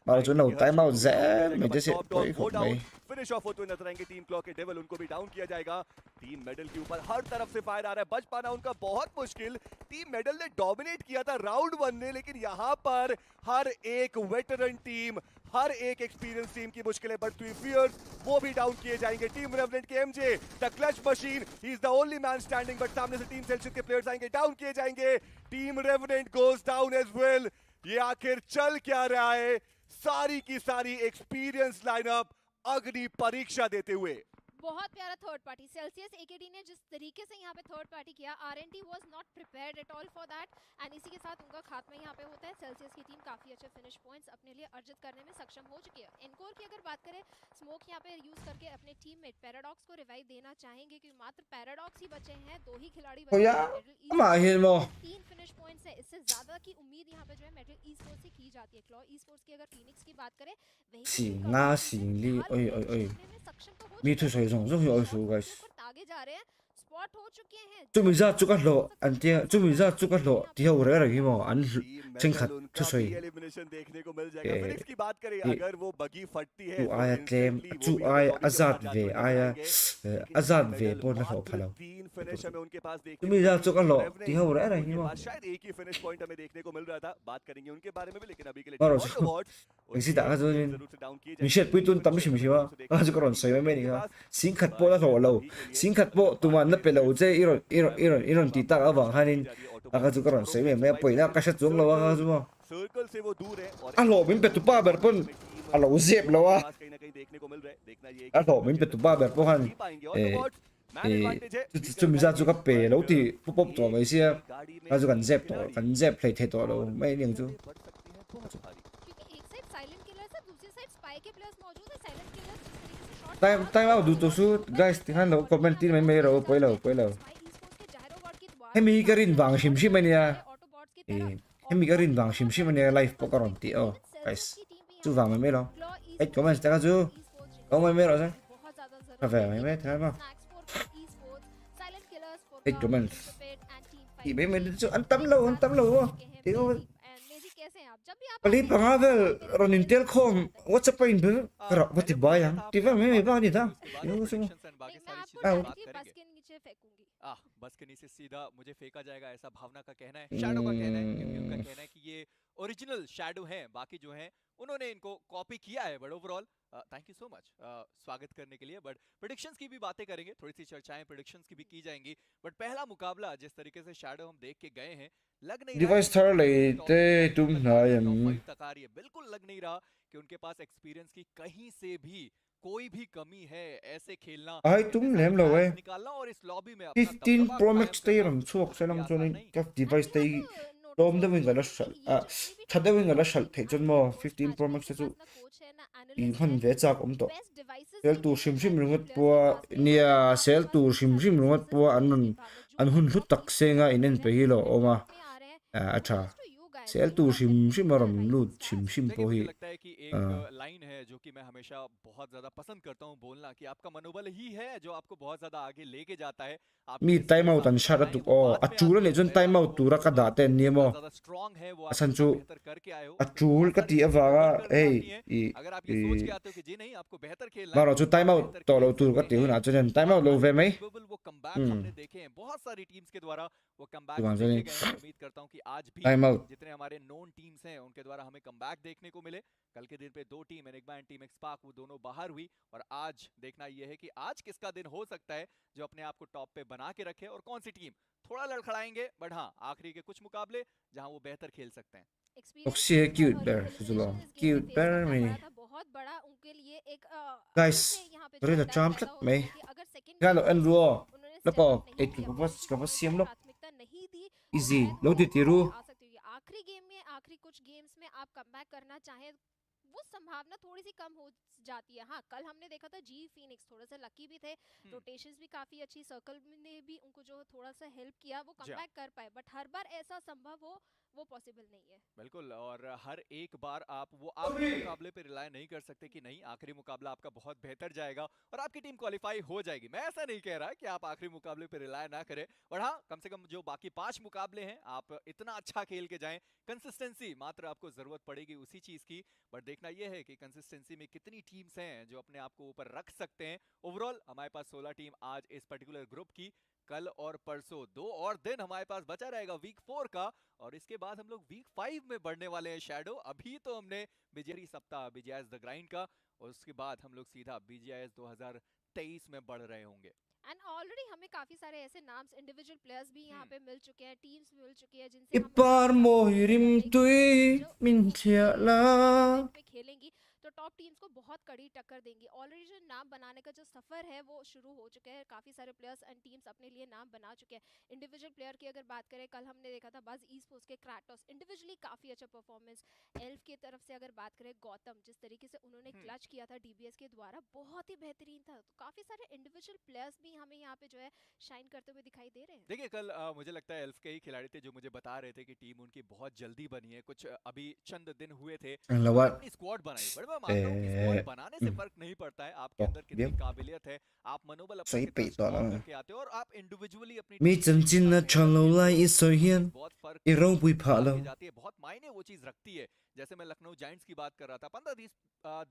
ma ro zo no time out ze me de se poi ko mai finish off होते हुए नजर आएंगे team clock के devil, उनको भी down किया जाएगा। Team medal के ऊपर हर तरफ से फायर आ रहा है, बच पाना उनका बहुत मुश्किल। टीम मेडल ने डोमिनेट किया था राउंड 1 में, लेकिन यहाँ पर हर एक वेटरन टीम, हर एक एक्सपीरियंस टीम की मुश्किलें बढ़ती हुई फियर्स, वो भी डाउन किए जाएंगे। टीम रेवरेंट के MJ the clutch machine, he is the only man standing, but सामने से टीम सेल्सियस के प्लेयर्स आएंगे, डाउन किए जाएंगे। Team Reverent goes down as well. ये आखिर चल क्या रहा है? सारी की सारी एक्सपीरियंस लाइनअप अग्नि परीक्षा देते हुए। बहुत प्यारा थर्ड पार्टी सेल्सियस एकेडी ने जिस तरीके से यहाँ पे थर्ड पार्टी किया, RNT was not prepared at all for that, and इसी के साथ उनका खात्मा यहाँ पे होता है। सेल्सियस की टीम काफी अच्छे फिनिश पॉइंट्स अपने लिए अर्जित करने में सक्षम हो चुकी है। एनकोर की अगर बात करें, स्मोक यहाँ पे यूज करके अपने टीममेट पैराडॉक्स को रिवाइव देना चाहेंगे, क्योंकि मात्र पैराडॉक्स ही बचे हैं, दो ही खिलाड़ी बचे Hoya, हैं। ma hin mo 3 finish points है, इससे ज्यादा की उम्मीद यहाँ पे जो है मेटल ई स्पोर्ट्स से की जाती है। क्लॉ ई स्पोर्ट्स की अगर फीनिक्स की बात करें, वही si nga si li oi oi oi mi thu soi zong zong oi su guys आगे जा रहे हैं, स्पॉट हो चुके हैं। chu mi za chu ka lo an tia chu mi za chu ka lo ti ho re ra gi mo an chen khat chu soi elimination देखने को मिल जाएगा। ए, फिनिक्स की बात करें, ए, अगर वो बगी फटती है chu तो aya tlem instantly chu वो भी ai लॉबी की azad तरफ ve जाकर aya जाएंगे। azad ve medal pon la ho मात्र phalo 3 फिनिश हमें उनके पास देखने chu mi za chu ka lo Revenant ti ho re ra gi उनके mo पास शायद एक ही फिनिश पॉइंट हमें देखने को मिल रहा था। बात करेंगे उनके बारे में भी, लेकिन अभी के लिए Baro, Default Awards, isi da ka zo उनके nin जरूर से डाउन किए mi shet pui tun tam जाएंगे। sim si wa ka ju ka ron soi me ni ga sing khat po la lo lo sing khat po tu man na pe lo je iron ti ta awang hanin ka ju ka ron soi me poi na ka sha chung lo wa ka ju mo circle से वो दूर है और a lo min pe tu pa ber pon a lo zep lo wa कहीं ना कहीं देखने को मिल रहा है। देखना ये a lo min pe tu pa ber po han नहीं पाएंगे। और awards, man advantage है। chu mi za chu ka pe lo ti pu pop to mai sia गाड़ी में ka ju kan zep to kan zep play the to lo mai ning chu बढ़ सकती है बहुत भारी। क्योंकि एक साइड साइलेंट किलर्स है, दूसरी साइड स्पाई के प्लेयर्स मौजूद है। साइलेंट किलर्स जिस तरीके से shot time out du to su guys ti han lo comment tin mai ro poi lo spy e sports के जायरोगॉड की द्वारा he mi ka rin bang sim sim mai nia Autobots की तरह he mi ka rin bang sim sim mai nia live po ka ron ti oh guys chu vang mai mai lo Claw ई hey comment ta ka chu ko mai mai ro sa बहुत ज्यादा जरूरी ka ve mai mai tha ma snacks for e sports, silent killers for hey comment and team ti mai mai chu an tam lo ti ko मेजी कैसे हैं आप? जब भी आप pali pangavel ron intel khom what's up in ber kra bati ba yang ti va mai ba ni ta yo su नहीं, मैं आपको out. डायरेक्टली बस के नीचे फेंकूंगी। बस के नीचे सीधा मुझे फेंका जाएगा, ऐसा भावना का कहना है, शैडो का कहना है, क्योंकि उनका कहना है कि ये ओरिजिनल शैडो हैं, बाकी जो हैं उन्होंने इनको कॉपी किया है। But overall thank you so much स्वागत करने के लिए। बट प्रेडिक्शंस की भी बातें करेंगे, थोड़ी सी चर्चाएं प्रेडिक्शंस की भी की जाएंगी। बट पहला मुकाबला जिस तरीके से शैडो हम देख के गए हैं, लग नहीं रहा Device है thar कि le top te three, tum top na five, yam. top five तक आ रही है। बिल्कुल लग नहीं रहा कि उनके पास एक्सपीरियंस की कहीं से भी कोई भी कमी है। ऐसे खेलना, Ai इतने tum सारे lem lo plans eh. निकालना और इस लॉबी में अपना 15 दबदबा Pro कायम Max te करना ram chuak कोई selam आसान chuan नहीं। ka device te notice dom de also wing la कि shal ये जितने भी chade wing la shal teams the हैं, chon mo coach 15 Pro Max management के chu पास ना coach है ना i analyst han है, ve chak om to best devices sel भी tu नहीं shim है shim शायद rungat किसी po players के पास में, nia और आपके sel पास tu बहुत shim सारे shim rungat resources po भी anun नहीं भावना जो an hun top hu tak teams se nga के inen अंदर pe है, hi lo top oma में आ रहे हैं। acha Kudos to you guys, sel you tu are shim definitely shim the ram rising lut stars. shim shim देखिए po मुझे hi लगता है कि एक लाइन है जो कि मैं हमेशा बहुत ज्यादा पसंद करता हूँ बोलना, कि आपका मनोबल ही है जो आपको बहुत ज्यादा आगे लेके जाता है। आपकी mi जो time skills out an आपने shara बनाई tu हैं, वो o बाद में achura आती le है। jon पहले time आप out tu ra ka da te ni जितना mo ज्यादा स्ट्रांग है वो आप asan जितना chu बेहतर करके आए हो, उसमें achul बहुत ka सारी ti चीजें awaga निकल कर hey आती हैं। i अगर आप ये सोच के आते हो कि जी नहीं आपको बेहतर खेलना है, Maro chu तो time आप out बेहतर to lo खेल tu ka सकते ti hun हैं। a chen time और out lo ve mai unbelievable वो कमबैक्स हमने देखे हैं, बहुत सारी टीम्स के द्वारा वो tu कमबैक्स kan देखे jani गए हैं। उम्मीद करता हूँ कि आज भी time out जितने हमारे नोन टीम्स हैं उनके द्वारा हमें कमबैक देखने को मिले। कल के दिन पे दो टीम एनिग्मा एंड टीम एक्सपार्क वो दोनों बाहर हुई, और आज देखना यह है कि आज किसका दिन हो सकता है जो अपने आप को टॉप पे बना के रखे, और कौन सी टीम थोड़ा लड़खड़ाएंगे। बट हाँ, आखिरी के कुछ मुकाबले जहां वो बेहतर खेल सकते हैं। Experience Oxy और cute bear elimination suzulo इस game में cute face bear करना mini पड़ा था, बहुत बड़ा उनके लिए एक guys फिर से यहाँ पे tori जो da डर cham पैदा chat होता mai है कि अगर second ga lo game en में ruo उन्होंने lo step po up नहीं et किया, ko वो pas चीज़ ko को pas उनको siam lo प्राथमिकता नहीं दी, easy शायद lo वो ti tiru आ सकती होगी आखिरी गेम में। आखिरी कुछ गेम्स में आप कमबैक करना चाहें, वो संभावना थोड़ी सी कम हो जाती है। हाँ, कल हमने देखा था जी फीनिक्स थोड़ा सा लकी भी थे, रोटेशंस भी काफी अच्छी, सर्कल ने भी उनको जो थोड़ा सा हेल्प किया, वो कमबैक कर पाए। बट हर बार ऐसा संभव हो वो पॉसिबल नहीं है। बिल्कुल, और हर एक बार आप वो आखिरी मुकाबले पे रिलाय नहीं कर सकते कि नहीं आखिरी मुकाबला आपका बहुत बेहतर जाएगा और आपकी टीम क्वालिफाई हो जाएगी। मैं ऐसा नहीं कह रहा कि आप आखिरी मुकाबले पे रिलाय ना करें, और हाँ, कम से कम जो बाकी 5 मुकाबले हैं आप इतना अच्छा खेल के जाएं। कंसिस्टेंसी मात्र आपको जरूरत पड़ेगी उसी चीज की, बट देखना यह है कि कंसिस्टेंसी में कितनी टीम्स हैं जो अपने आप को ऊपर रख सकते हैं। ओवरऑल हमारे पास 16 टीम आज इस पर्टिकुलर ग्रुप की। कल और परसों 2 और दिन हमारे पास बचा रहेगा वीक 4 का, और इसके बाद हम लोग वीक 5 में बढ़ने वाले हैं। शैडो अभी तो हमने बीजीआई सप्ताह बीजीआईएस द ग्राइंड का, और उसके बाद हम लोग सीधा बीजीआईएस 2023 में बढ़ रहे होंगे। एंड ऑलरेडी हमें काफी सारे ऐसे नाम्स इंडिविजुअल प्लेयर्स भी यहाँ पे मिल चुके हैं, टीम्स मिल चुकी है जिनसे हम ipar mo hirim tui min thia la में खेलेंगी तो टॉप टीम्स को बहुत कड़ी टक्कर देंगी। ऑलरेडी जो नाम बनाने का जो सफर है वो शुरू हो चुका है, काफी सारे प्लेयर्स एंड टीम्स अपने लिए नाम बना चुके हैं। इंडिविजुअल प्लेयर की अगर बात करें, कल हमने देखा था बज ई स्पोर्ट्स के क्राटोस इंडिविजुअली काफी अच्छा परफॉर्मेंस। एल्फ की तरफ से अगर बात करें, गौतम जिस तरीके से उन्होंने क्लच किया था डीबीएस के द्वारा बहुत ही बेहतरीन था। तो काफी सारे इंडिविजुअल प्लेयर्स भी हमें यहाँ पे जो है शाइन करते हुए दिखाई दे रहे हैं। देखिए कल मुझे लगता है एल्फ के ही खिलाड़ी थे जो मुझे बता रहे थे कि टीम उनकी बहुत जल्दी बनी है, कुछ अभी चंद दिन हुए थे lawat अपनी स्क्वाड बनाई। बट मैं मानता हूँ कि स्क्वाड बनाने से फर्क नहीं पड़ता है, आपके अंदर कितनी काबिलियत है, आप मनोबल अपना सही कितना पे तो स्ट्रॉन्ग ना। करके आते हो, और आप इंडिविजुअली अपनी mi टीम chen को chin कितना na बेहतर chan lo खेलते lai हो, i so hian बहुत फर्क i rong pui pha डाल lo के जाती है, बहुत मायने वो चीज रखती है। जैसे मैं लखनऊ जायंट्स की बात कर रहा था, 15-20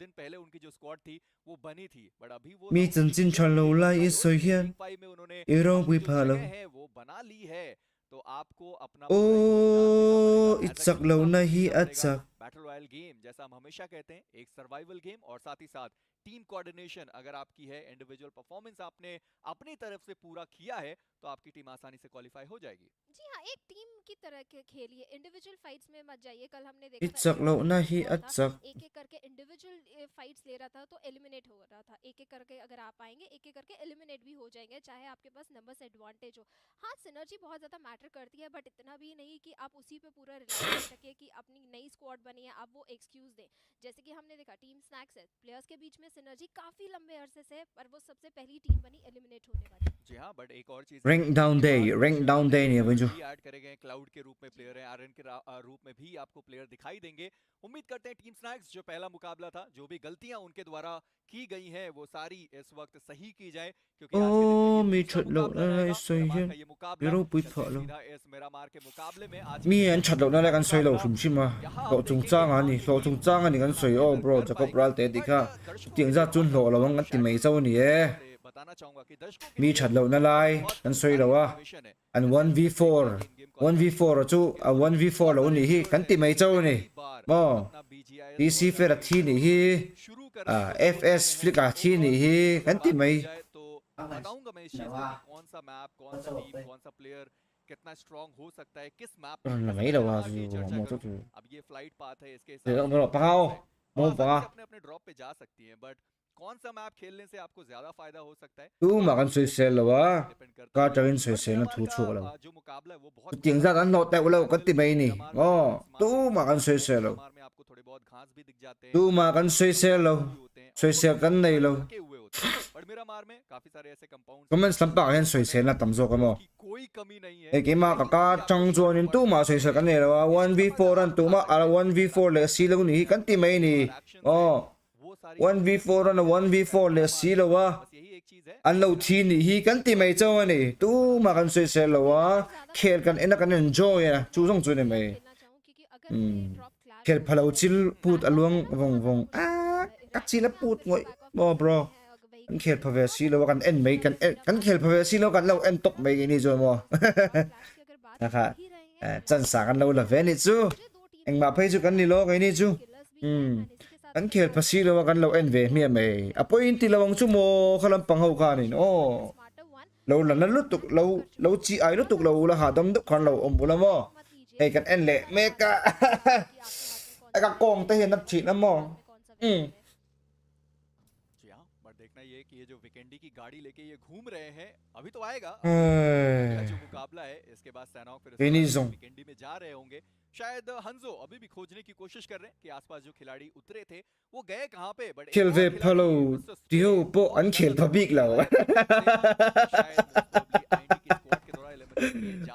दिन पहले उनकी जो स्क्वाड थी वो बनी थी, बट अभी वो mi chen chin chan lo lai i so hian week 5 में उन्होंने i rong अपनी pui जो pha lo जगह है वो बना ली है। तो आपको अपना oh itzak lo na hi atsak battle royal game जैसा हम हमेशा कहते हैं, एक सर्वाइवल गेम और साथ ही साथ टीम कोऑर्डिनेशन अगर आपकी है, इंडिविजुअल परफॉर्मेंस आपने अपनी तरफ से पूरा किया है, तो आपकी टीम आसानी से क्वालिफाई हो जाएगी। जी हाँ, एक टीम की तरह के खेलिए, इंडिविजुअल फाइट्स में मत जाइए। कल हमने देखा itzak lo na hi atsak एक एक करके इंडिविजुअल फाइट्स ले रहा था तो एलिमिनेट हो रहा था। एक एक करके अगर आप आएंगे एक एक करके एलिमिनेट भी हो जाएंगे, चाहे आपके पास नंबर्स एडवांटेज हो। हाँ, सिनर्जी बहुत ज़्यादा मैटर करती है, बट इतना भी नहीं कि आप उसी पे पूरा रिलाई कर सके कि अपनी नई स्क्वाड बनी है आप वो एक्सक्यूज़ दें। जैसे कि हमने देखा टीम स्नैक्स है, प्लेयर्स के बीच में सिनर्जी काफ़ी लंबे अरसे से, पर वो सबसे पहली टीम बनी एलिमिनेट होने वाली। जी हाँ, बट एक और चीज rank down day ni ban jo add करेंगे, क्लाउड के रूप में प्लेयर है, आरएन के रूप में भी आपको प्लेयर दिखाई देंगे। उम्मीद करते हैं टीम स्नैक्स जो पहला मुकाबला था, जो भी गलतियां उनके द्वारा की गई हैं वो सारी इस वक्त सही की जाए, क्योंकि आज के दिन में oh ये mi दूसरा chat lo मुकाबला na रहेगा। lai so मिरामार hian का ये मुकाबला i rong pui चलते pha हैं lo सीधा इस मिरामार के मुकाबले में। आज mi के an chat lo na lai kan soi lo shim shim ma lo chung chang ani lo chung chang ani kan soi oh bro jacob ral te dikha ting za chun lo lo wang ti mai zau ni e बताना चाहूंगा कि दर्शकों के มี लिए ฉัดเหล่านั่นลาย बहुत อันสวย सारी เหรอวะ information है อัน 1v4 1v4 จู1v4 เหล่านี้ฮีกันติไม่เจ้านี่บ่ PC เฟรทีนี่ฮี शुरू करने FS ฟลิกาทีนี่ฮีกันติไม่ तो बताऊंगा मैं इस चीज में कि कौन सा मैप कौन सा टीम कौन सा प्लेयर कितना स्ट्रांग हो सकता है किस मैप อะไรเหรอวะ आगे จู चर्चा มองตัว करूं। अब ये फ्लाइट पाथ है इसके เดี๋ยว हिसाब ต้องรอเปล่า से มอง आसानी เปล่า से अपने अपने ड्रॉप पे जा सकती हैं बट कौन सा मैप खेलने से आपको ज्यादा फायदा हो सकता है ตู้มากันสวยเซลเหรอวะ डिपेंड करता ก็ है จะเป็นสวย बट เซล मेरा นั่น बार ถูกชัวร์ का แล้ว जो मुकाबला है वो बहुत เตียงซะกันโนแต่ว่าเรากันติไม่นี่อ๋อตู้มากันสวยเซล मार में आपको थोड़े बहुत घास भी दिख जाते हैं ตู้มากันสวยเซล होते हैं สวยเซลกันในเรา के हुए होते हैं बट मेरा मार में काफी सारे ऐसे कंपाउंड ก็มันสัมปะกันสวยเซลนะต่ำโซกันมั้ง की कोई कमी नहीं है ไอ้เกมมากะจังจวนนินตู้มาสวยเซลกันเนี่ยแล้ว 1v4 รันตู้มาอะไร 1v4 เลยสีแล้วนี่กันติไม่นี่อ๋อ वो सारी 1v4 รัน 1v4 เลยสีแล้ววะ बस यही एक चीज है อันเราทีนี่ฮีกันติไม่เจ้านี่ตู้มากันสวยเซลแล้ววะเคลกันเอ็นกัน enjoy นะจูซ่งจูนี่ไม่ เคลพะเราจิลพูดอลวงวงกัดจิลพูดงอยบ่บรอกันเคลพะเวซีแล้วกันเอ็นไม่กันกันเคลพะเวซีแล้วกันเราเอ็นตกไม่นี่จวนบ่ นะครับจันสากันเราละเวนี่จูเอ็งมาเพ่จูกันนี่โลกไอ้นี่จูกันเคลพะซีแล้วกันเราเอ็นเวเมียไม่อะพอยน์ที่เราวังจูโมขลังปังเฮาคานี่โอ้เราละนั่นลุตุกเราจีไอลุตุกเราละหาดำดุกันเราอมบุละบ่ไอ้กันเอ็นเละเมกะ ไอ้กะกงแต่เห็นนับฉีดน้ำมอง जी हाँ बट देखना ये कि ये जो विकेंडी की गाड़ी लेके ये घूम रहे हैं अभी तो आएगा เฮ้ย जो मुकाबला है इसके बाद सैनॉक फिर Benizon. विकेंडी में जा रहे होंगे शायद हंजो अभी भी खोजने की कोशिश कर रहे हैं कि आसपास जो खिलाड़ी उतरे थे वो गए कहाँ पे बट เคลเวพะโลเดียวโปอันเคลพะบิกแล้ว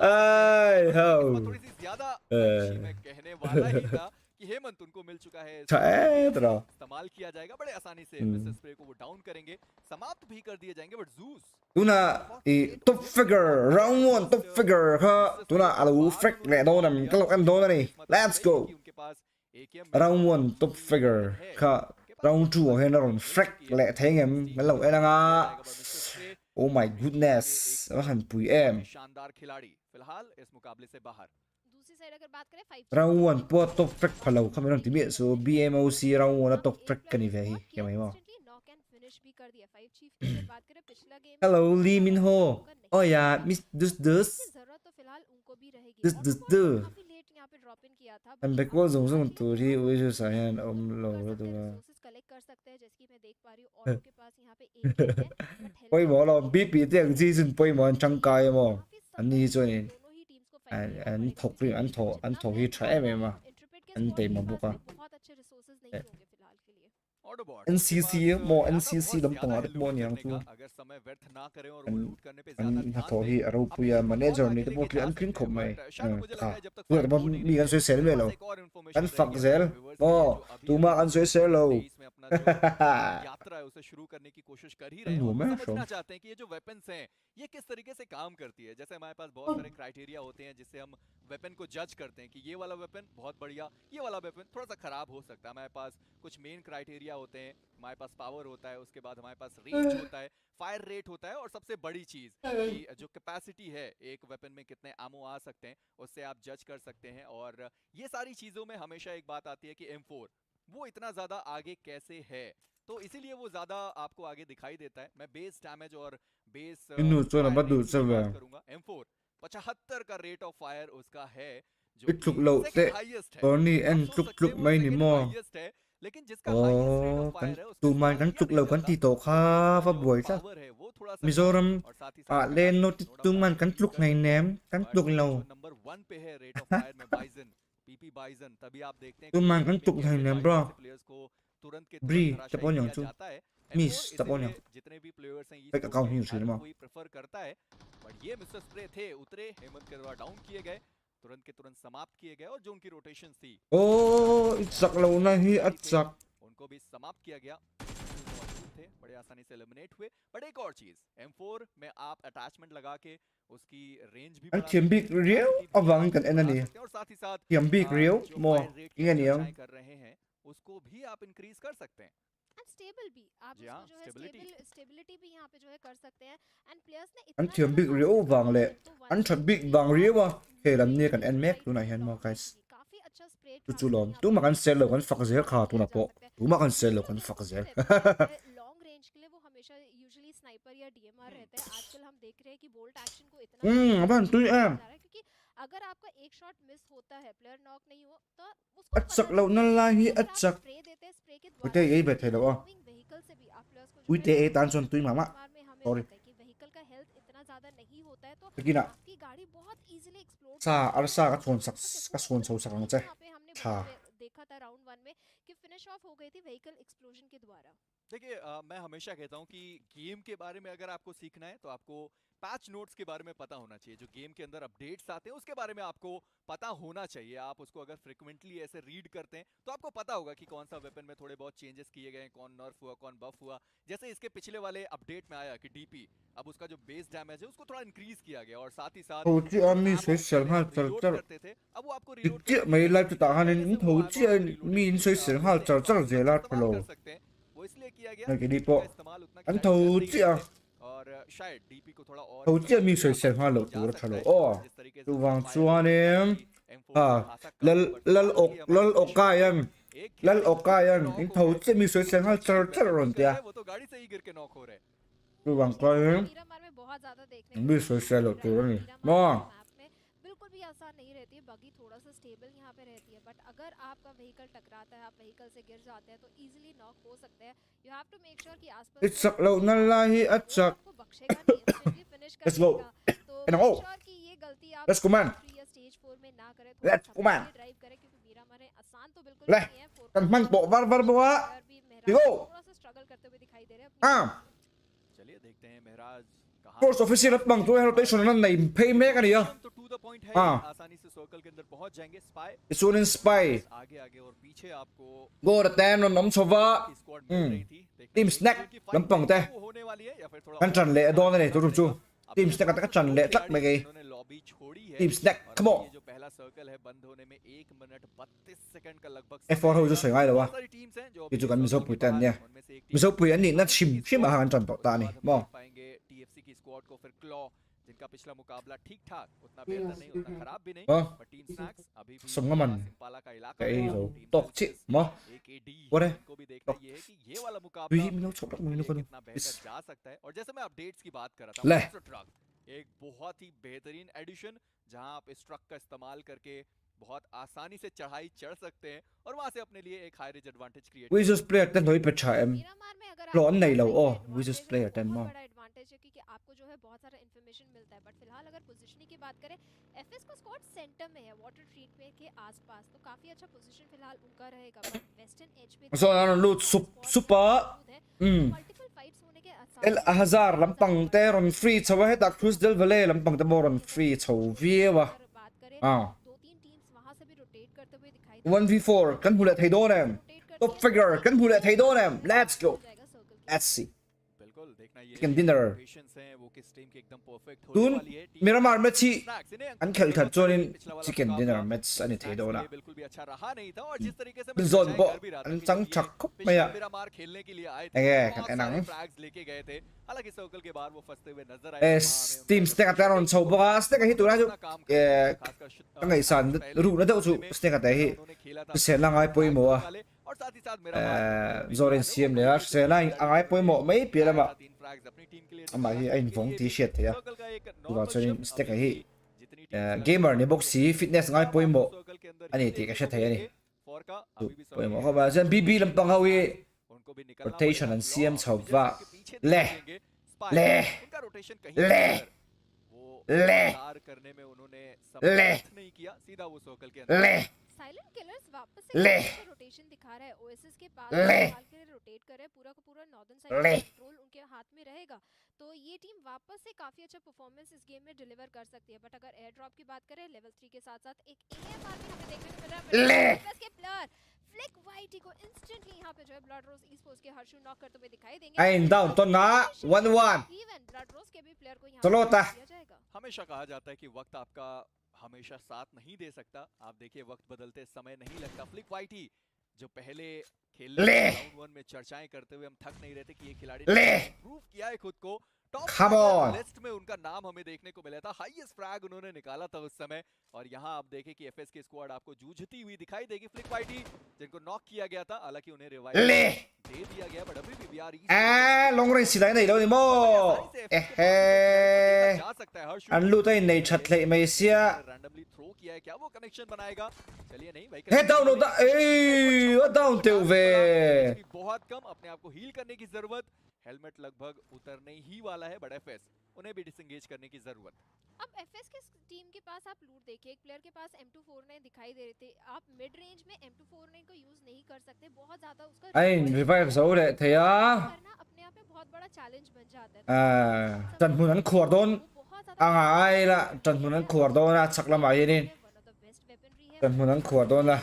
เอ้ยเฮ้า थोड़ी सी ज्यादा अच्छी मैं कहने वाला ही था कि हेमंत उनको मिल चुका है ใช่ตรอ इस्तेमाल किया जाएगा बड़े आसानी से मिस्टर स्प्रे को वो डाउन करेंगे समाप्त भी कर दिए जाएंगे but juice ตุน่ะอีท็อปฟิกเกอร์ round 1 ท็อปฟิกเกอร์ค่ะตุน่ะอาลูเฟกแน่โดนมันก็ลงกันโดนนี่ let's go round 1 ท็อปฟิกเกอร์ค่ะ round 2 เห็นแล้วเฟกแหละแทงมันงั้นเราเอ็นงะ oh my goodness ว่าหันปุยแอม शानदार खिलाड़ी फिलहाल इस मुकाबले से बाहर दूसरी साइड अगर बात करें 5G round 1 ปัวท็อปฟิกพะโลเข้าไปนั่งที่มีso BMOC round 1แล้วท็อปฟิกกันนี่เว้ยยังไงวะ knock and finish भी कर दिया 5G की अगर बात करें पिछला game hello Lee Min Ho oh yeah miss this जरूरत तो फिलहाल उनको भी रहेगी this और उन्होंने काफी लेट यहाँ पे ड्रॉप इन किया था อันไปก็ส่งส่งตัวที่อุ้ยจะสายอันอมโลตัว रिसोर्सेज कलेक्ट कर सकते हैं जैसे कि मैं देख पा रही हूँ और उनके पास यहाँ पे एक है बट ปอยหมอเราบีปีเตียงจีซุนปอยหมอนจังกายมอ อันนี้ส่วนนี้ दोनों ही टीम्स को fight อันถกหรืออันถกที่ใช้ไหมมา इंटरप्रेट के อันเต็มมาบุกอ่ะ बहुत अच्छे रिसोर्सेज नहीं होंगे फिलहाल के लिए ऑटोबॉट NCC มอ NCC ลำตังอะไรมอเนี่ยตัว अगर समय व्यर्थ ना करें और อัน वो लूट करने पे อัน ज्यादा ถ้า ध्यान ถอที่เราปุยมาเนจอร์นี่ตัวที่อันขึ้นขบไหมค่ะเพื่อมันมีกันสวยเสร็จเลยเหรอ एक और information อันฝัก रहेगी เสร็จ viewers โอ้ के लिए, जो ตัว अभी มาอันสวยเสร็จแล้ว 23 में अपना जो यात्रा है उसे शुरू करने की कोशिश कर ही रहे हैं वो और मैं वो समझना शौक। चाहते हैं कि ये जो वेपन्स हैं ये किस तरीके से काम करती है जैसे हमारे पास बहुत सारे क्राइटेरिया होते हैं जिससे हम वेपन को जज करते हैं कि ये वाला वेपन बहुत बढ़िया ये वाला वेपन थोड़ा सा खराब हो सकता है हमारे पास कुछ मेन क्राइटेरिया होते हैं हमारे पास पावर होता है उसके बाद हमारे पास रेंज होता है फायर रेट होता है और सबसे बड़ी चीज कि जो कैपेसिटी है एक वेपन में कितने आमो आ सकते हैं उससे आप जज कर सकते हैं और ये सारी चीजों में हमेशा एक बात आती है कि M4 वो इतना ज्यादा आगे कैसे है तो इसीलिए वो ज्यादा आपको आगे दिखाई देता है मैं बेस डैमेज और बेस इन्हों चोरा बदू सब है। करूंगा M4 75 का रेट ऑफ फायर उसका है जो इट्लुक कि लो second ते highest है।ตอนนี้แอน आप सोच จุก सकते ๆ हो ไม่ वो นี่ second มอ highest है, लेकिन जिसका อ๋อ highest rate of กัน fire है ตู उसमें มันกัน सारियां จุกเรากัน मिल ตี जाती โตค่า हैं। ฟ้า जो บวยจ้ะ power है, वो थोड़ा सा มิโซรัม और साथ ही อ่ะ साथ เลนโนติตูมันกันจุกในแหนมกันจุกเรา नंबर 1 पे है रेट ऑफ फायर में बाइजन पीपी बाइजन तभी आप देखते हैं तुम मान कन चुक है ने ब्रो प्लेयर्स को तुरंत के ब्री तुरंत तपोन धराशायी yang किया chu जाता है मिस M4 तपोन इसीलिए yang जितने भी प्लेयर्स हैं एक account नहीं हर उसी में कोई प्रेफर करता है बट ये मिस्टर स्प्रे थे उतरे हेमंत के द्वारा डाउन किए गए तुरंत के तुरंत समाप्त किए गए और जो उनकी रोटेशन थी โอ้จักเรานะฮีอัดจัก उनको भी समाप्त किया गया मौजूद थे बड़े आसानी से एलिमिनेट हुए बट एक और चीज M4 में आप अटैचमेंट लगा के उसकी रेंज भी อัน बढ़ा เทียมบิ๊กเรียวเอาวังกันไอ้นั่นนี่ सकते हैं और साथ ही साथ เทียมบิ๊กเรียว जो มอ fire rate की อีกอันเดียว चर्चाएं कर रहे हैं उसको भी आप इंक्रीज कर सकते हैं एंड स्टेबल भी आप जी हाँ, उसको जो है stability। स्टेबिलिटी भी यहाँ पे जो है कर सकते हैं एंड प्लेयर्स ने Anh इतना thiểm ज़्यादा bị riếu मास्टर कर vàng लिया lệ. है तो Anh 1v1 thật bị भी vàng riếu à. आप Kể làm moving như cần left en mec right tu này पे hen mà dominance guys. भी काफी अच्छा spray Tu transfer chu lom. यहाँ Tu पे mà cần देखने xe को lầu मिला cần है phật dễ khá tu किया là जा bộ. सकता है Tu mà cần xe lầu बिल्कुल cần ये phật वो dễ. वेपन रहता है लॉन्ग रेंज के लिए वो हमेशा यूजुअली स्नाइपर या डीएमआर रहता है आजकल हम देख रहे हैं कि बोल्ट एक्शन को इतना Bạn tôi ज़्यादा em. जा रहा है क्योंकि अगर आपका एक शॉट मिस होता है प्लेयर नॉक नहीं हो तो उसको Ít पता sặc lầu रहता nó है la hi कि अगर ít आप sặc. स्प्रे देते हैं स्प्रे के Ui द्वारा tê ấy về thầy đâu à. Moving vehicle से भी आप प्लेयर्स को जो Ui है tê ấy knock tan कर xuân सकते tuy हैं। mà mạ. DMR में हमें Sorry. पता है कि व्हीकल का हेल्थ इतना ज़्यादा नहीं होता है तो Cái kia nào. आपकी गाड़ी बहुत easily explode Xa ở xa các xuân sặc các xuân sâu sặc lắm chứ. यहाँ पे हमने Thà. देखा था राउंड 1 में कि फिनिश ऑफ हो गई थी व्हीकल एक्सप्लोजन के द्वारा देखिए मैं हमेशा कहता हूँ कि गेम के बारे में अगर आपको सीखना है तो आपको पैच नोट्स के बारे में पता होना चाहिए जो गेम के अंदर अपडेट्स आते हैं उसके बारे में आपको पता होना चाहिए आप उसको अगर फ्रिक्वेंटली ऐसे रीड करते हैं तो आपको पता होगा कि कौन सा वेपन में थोड़े बहुत चेंजेस किए गए हैं कौन नर्फ हुआ कौन बफ हुआ जैसे इसके पिछले वाले अपडेट में आया कि डीपी अब उसका जो बेस डैमेज है उसको थोड़ा इंक्रीज किया गया और साथ ही साथ Thầu chị जो em mi ammo sấy sướng पहले ha आप chở reload chở. करते थे अब वो आपको Trực reload tiếp करने mấy की live जरूरत cho नहीं ta है। nên पहले से thầu वो chị armor em reloading mi की, sấy sướng ha बोलते chở हैं chở function dễ का là इस्तेमाल lầu. कर सकते हैं वो इसलिए किया गया Này cái đi क्योंकि bộ. इसका इस्तेमाल उतना Anh खिलाड़ी thầu कर नहीं chị रहे à. थे और शायद डीपी को थोड़ा और Thầu chị em mi efficiently sấy sướng ha अपना lầu जा tu ra सकता lầu. है Ồ. और जिस तरीके से Tu उसका vàng fire chua rate em. हालांकि M4 Ha. से खासा कम Lal है, but lal फिलहाल ok की हमारी lal position ok em. एक Lal खिलाड़ी ok जो em. knock Anh हो thầu गया, chị em mi sấy sướng ha जो chở weapon chở rồi use कर tia. रहा है, वो तो गाड़ी से ही गिर के knock हो रहा है। Tu vàng coi em. Miramar में बहुत ज्यादा देखने को Mi मिला sấy है sấy कि lầu tu ra nè. Miramar Mo. Map में बिल्कुल भी आसान नहीं रहती है बगी थोड़ा सा स्टेबल यहाँ पे रहती है बट अगर आपका व्हीकल टकराता है आप व्हीकल से गिर जाते हैं तो इजीली नॉक हो सकते हैं you have to make sure कि आसपास Ít sặc lầu nó la hi ít वो sặc. आपको बख्शेगा नहीं इंस्टेंटली फिनिश कर Let's go. देगा तो And मेक go. श्योर कि ये गलती आप Let's go, man. स्टेज 3 या स्टेज 4 में ना करें थोड़ा Let's go, man. समझ के ड्राइव करें क्योंकि मीरामार है आसान तो बिल्कुल Lẹ. नहीं है Cần mang bộ var var bộ á. भी Đi मेहराज go. थोड़ा सा स्ट्रगल करते हुए दिखाई दे रहे हैं À. चलिए देखते हैं महराज कहाँ Force official up bằng tôi rotation nó này pay mấy cái này à. तो टू द पॉइंट है हाँ। ये, आसानी से सर्कल के अंदर पहुंच जाएंगे spy It's all in spy. आगे आगे और पीछे आपको Go the ten nó nắm sova. की स्क्वाड मिल रही थी देखना Team चाहिए snack, कि lắm fight bằng tay. वो होने वाली है या फिर थोड़ा Anh trần lệ đo này tôi chụp chu. Team snack cái trần lệ chắc mày cái. उन्होंने लॉबी छोड़ी है Team snack, और come अभी on. ये जो पहला सर्कल है बंद होने में 1 मिनट 32 सेकंड का लगभग F4 thôi cho sửa ngay đâu à. बहुत सारी टीम्स हैं जो Thì अपनी chú cần mình circle dốc bụi के tên बाहर nha. हैं, उनमें से एक Mình team dốc bụi anh nhìn nó TFC chìm की chìm mà squad, hàng trần tỏ ta उसके này. बाद हम Mo. देख पाएंगे TFC की स्क्वाड को फिर क्लॉ जिनका पिछला मुकाबला ठीक ठाक उतना बेहतर नहीं उतना खराब भी नहीं Vâng. पर टीम स्नैक्स अभी भी Súng của mình. सिंपाला का इलाका Cái है, rồi Team tọt chị. Celsius, Mo. AKD Qua đây. इनको भी देखना Tọt. ये है कि ये वाला Vì मुकाबला mình nó chọc mình nó लिए con. कितना बेहतर जा सकता है और जैसे मैं अपडेट्स की बात कर रहा था ले। Monster Truck, एक बहुत ही बेहतरीन एडिशन जहां आप इस ट्रक का इस्तेमाल करके बहुत आसानी से चढ़ाई चढ़ सकते हैं और वहां से अपने लिए एक high range advantage create We just play tên đối bật em. Miramar में अगर Lon आपको này lầu. सही Oh, we advantage just है, play तो at ten बहुत more. बड़ा एडवांटेज है क्योंकि आपको जो है बहुत सारा इंफॉर्मेशन मिलता है बट फिलहाल अगर पोजीशनिंग की बात करें एफएस का स्क्वाड सेंटर में है वाटर ट्रीटमेंट के आसपास तो काफी अच्छा पोजीशन फिलहाल उनका रहेगा बट वेस्टर्न एज पे Rồi nó lụt super. Multiple fights होने के आसार El Hazar lampang te ron free chawa he tak Cruz del Valle lampang te boron free chaw viewa. अगर बात करें À. दो तीन टीम्स वहां से भी रोटेट करते हुए दिखाई दे 1v4 kan hule thai don em. Top figure kan hule thai don em. Let's go. जाएगा सर्कल के Let's see. बिल्कुल देखना ये Chicken dinner. लोकेशंस हैं वो किस टीम के एकदम परफेक्ट होने Tun वाली है Team mera mar me chi Snacks, इन्हें an khel that join पिछला वाला chicken मुकाबला dinner match ani thai Snacks don के na. लिए बिल्कुल भी अच्छा रहा नहीं था और जिस तरीके से Bin zone मैं bo कर भी रहा था an कि chang जब chak ये khop पिछला maya. मेरा मार खेलने के लिए आए Ê, थे cái बहुत này सारे nắng. फ्रैग्स लेके गए थे हालांकि सर्कल के बाहर वो फंसते हुए नजर आए Es team snack at ron chaw ba snack hi tu ra ju. Cái ngày sàn ru na deu chu snack at hi. Se lang ai poi mo a. और साथ ही साथ मेरा Zoren CM le a se lang ai poi mo mai pi la ma. तीन फ्रैग्स अपनी team के लिए Ama hi ai vong t-shirt ya. Circle का एक Tu ba chuan snack hi. जितनी team Gamer ni box si fitness ngai poi mo. Circle के अंदर Ani ti ka sha thai ani. For का अभी भी Poi mo ka ba jan BB lampang hawi. उनको भी निकलना Rotation पड़ेगा। and CM Law Chhaava. के पीछे ले। देखेंगे, Spy, ले। उनका रोटेशन कहीं ले। अंदर, वो ले। पार करने में उन्होंने ले। समर्थ नहीं किया सीधा वो सर्कल के अंदर Le. साइलेंट किलर्स वापस ले। से रोटेशन दिखा रहा है ओएसएस के पास ले। फिलहाल के लिए रोटेट कर रहे हैं पूरा का पूरा नॉर्दर्न साइड ले। का कंट्रोल उनके हाथ में रहेगा तो ये टीम वापस से काफी अच्छा परफॉर्मेंस इस गेम में डिलीवर कर सकती है बट अगर एयर ड्रॉप की बात करें लेवल 3 के साथ साथ एक एएमआर भी हमें देखने को मिल रहा है ले। एफएस के प्लेयर फ्लिक वाइटी को इंस्टेंटली यहां पे जो है ब्लड रोज ई-स्पोर्ट्स के हर्षु नॉक करते हुए दिखाई देंगे Ain down to na 1-1. Even blood rose के भी प्लेयर को यहां चलो पे ता। दिया जाएगा हमेशा कहा जाता है कि वक्त आपका हमेशा साथ नहीं दे सकता आप देखिए वक्त बदलते समय नहीं लगता फ्लिक वाइटी जो पहले खेलने ले। राउंड 1 में चर्चाएं करते हुए हम थक नहीं रहे थे कि ये खिलाड़ी ले। प्रूव किया है खुद को। Top Come on. लिस्ट में उनका नाम हमें देखने को मिला था, हाईएस्ट फ्रैग उन्होंने निकाला था उस समय। और यहाँ आप देखें कि एफएस की स्क्वाड आपको जूझती हुई दिखाई देगी। फ्लिक वाइटी जिनको नॉक किया गया था, हालांकि उन्हें रिवाइव ले। दे दिया गया, बट अभी भी Bihar Long range si này đâu đi mô. जा सकता है हर shoot Anh lưu tay này chặt lại mày xia. Randomly throw किया है, क्या वो कनेक्शन बनाएगा? चलिए नहीं भाई, Hết down đâu ta. Ê, hết down tiêu về. बहुत कम, अपने आप को हील करने की जरूरत। हेलमेट लगभग उतरने ही वाला है, बट एफएस उन्हें भी डिसएंगेज करने की जरूरत। अब एफएस के टीम के पास आप लूट देखिए, एक प्लेयर के पास M249 दिखाई दे रहे थे। आप मिड रेंज में M249 को यूज नहीं कर सकते, बहुत ज्यादा उसका Anh revive xấu đấy thấy á. करना अपने आप में बहुत बड़ा चैलेंज बन जाता है। Trần Hùng hắn khủa đôn. Ai là Trần Hùng hắn khủa đôn là chắc là mày đi. Trần Hùng hắn khủa đôn là.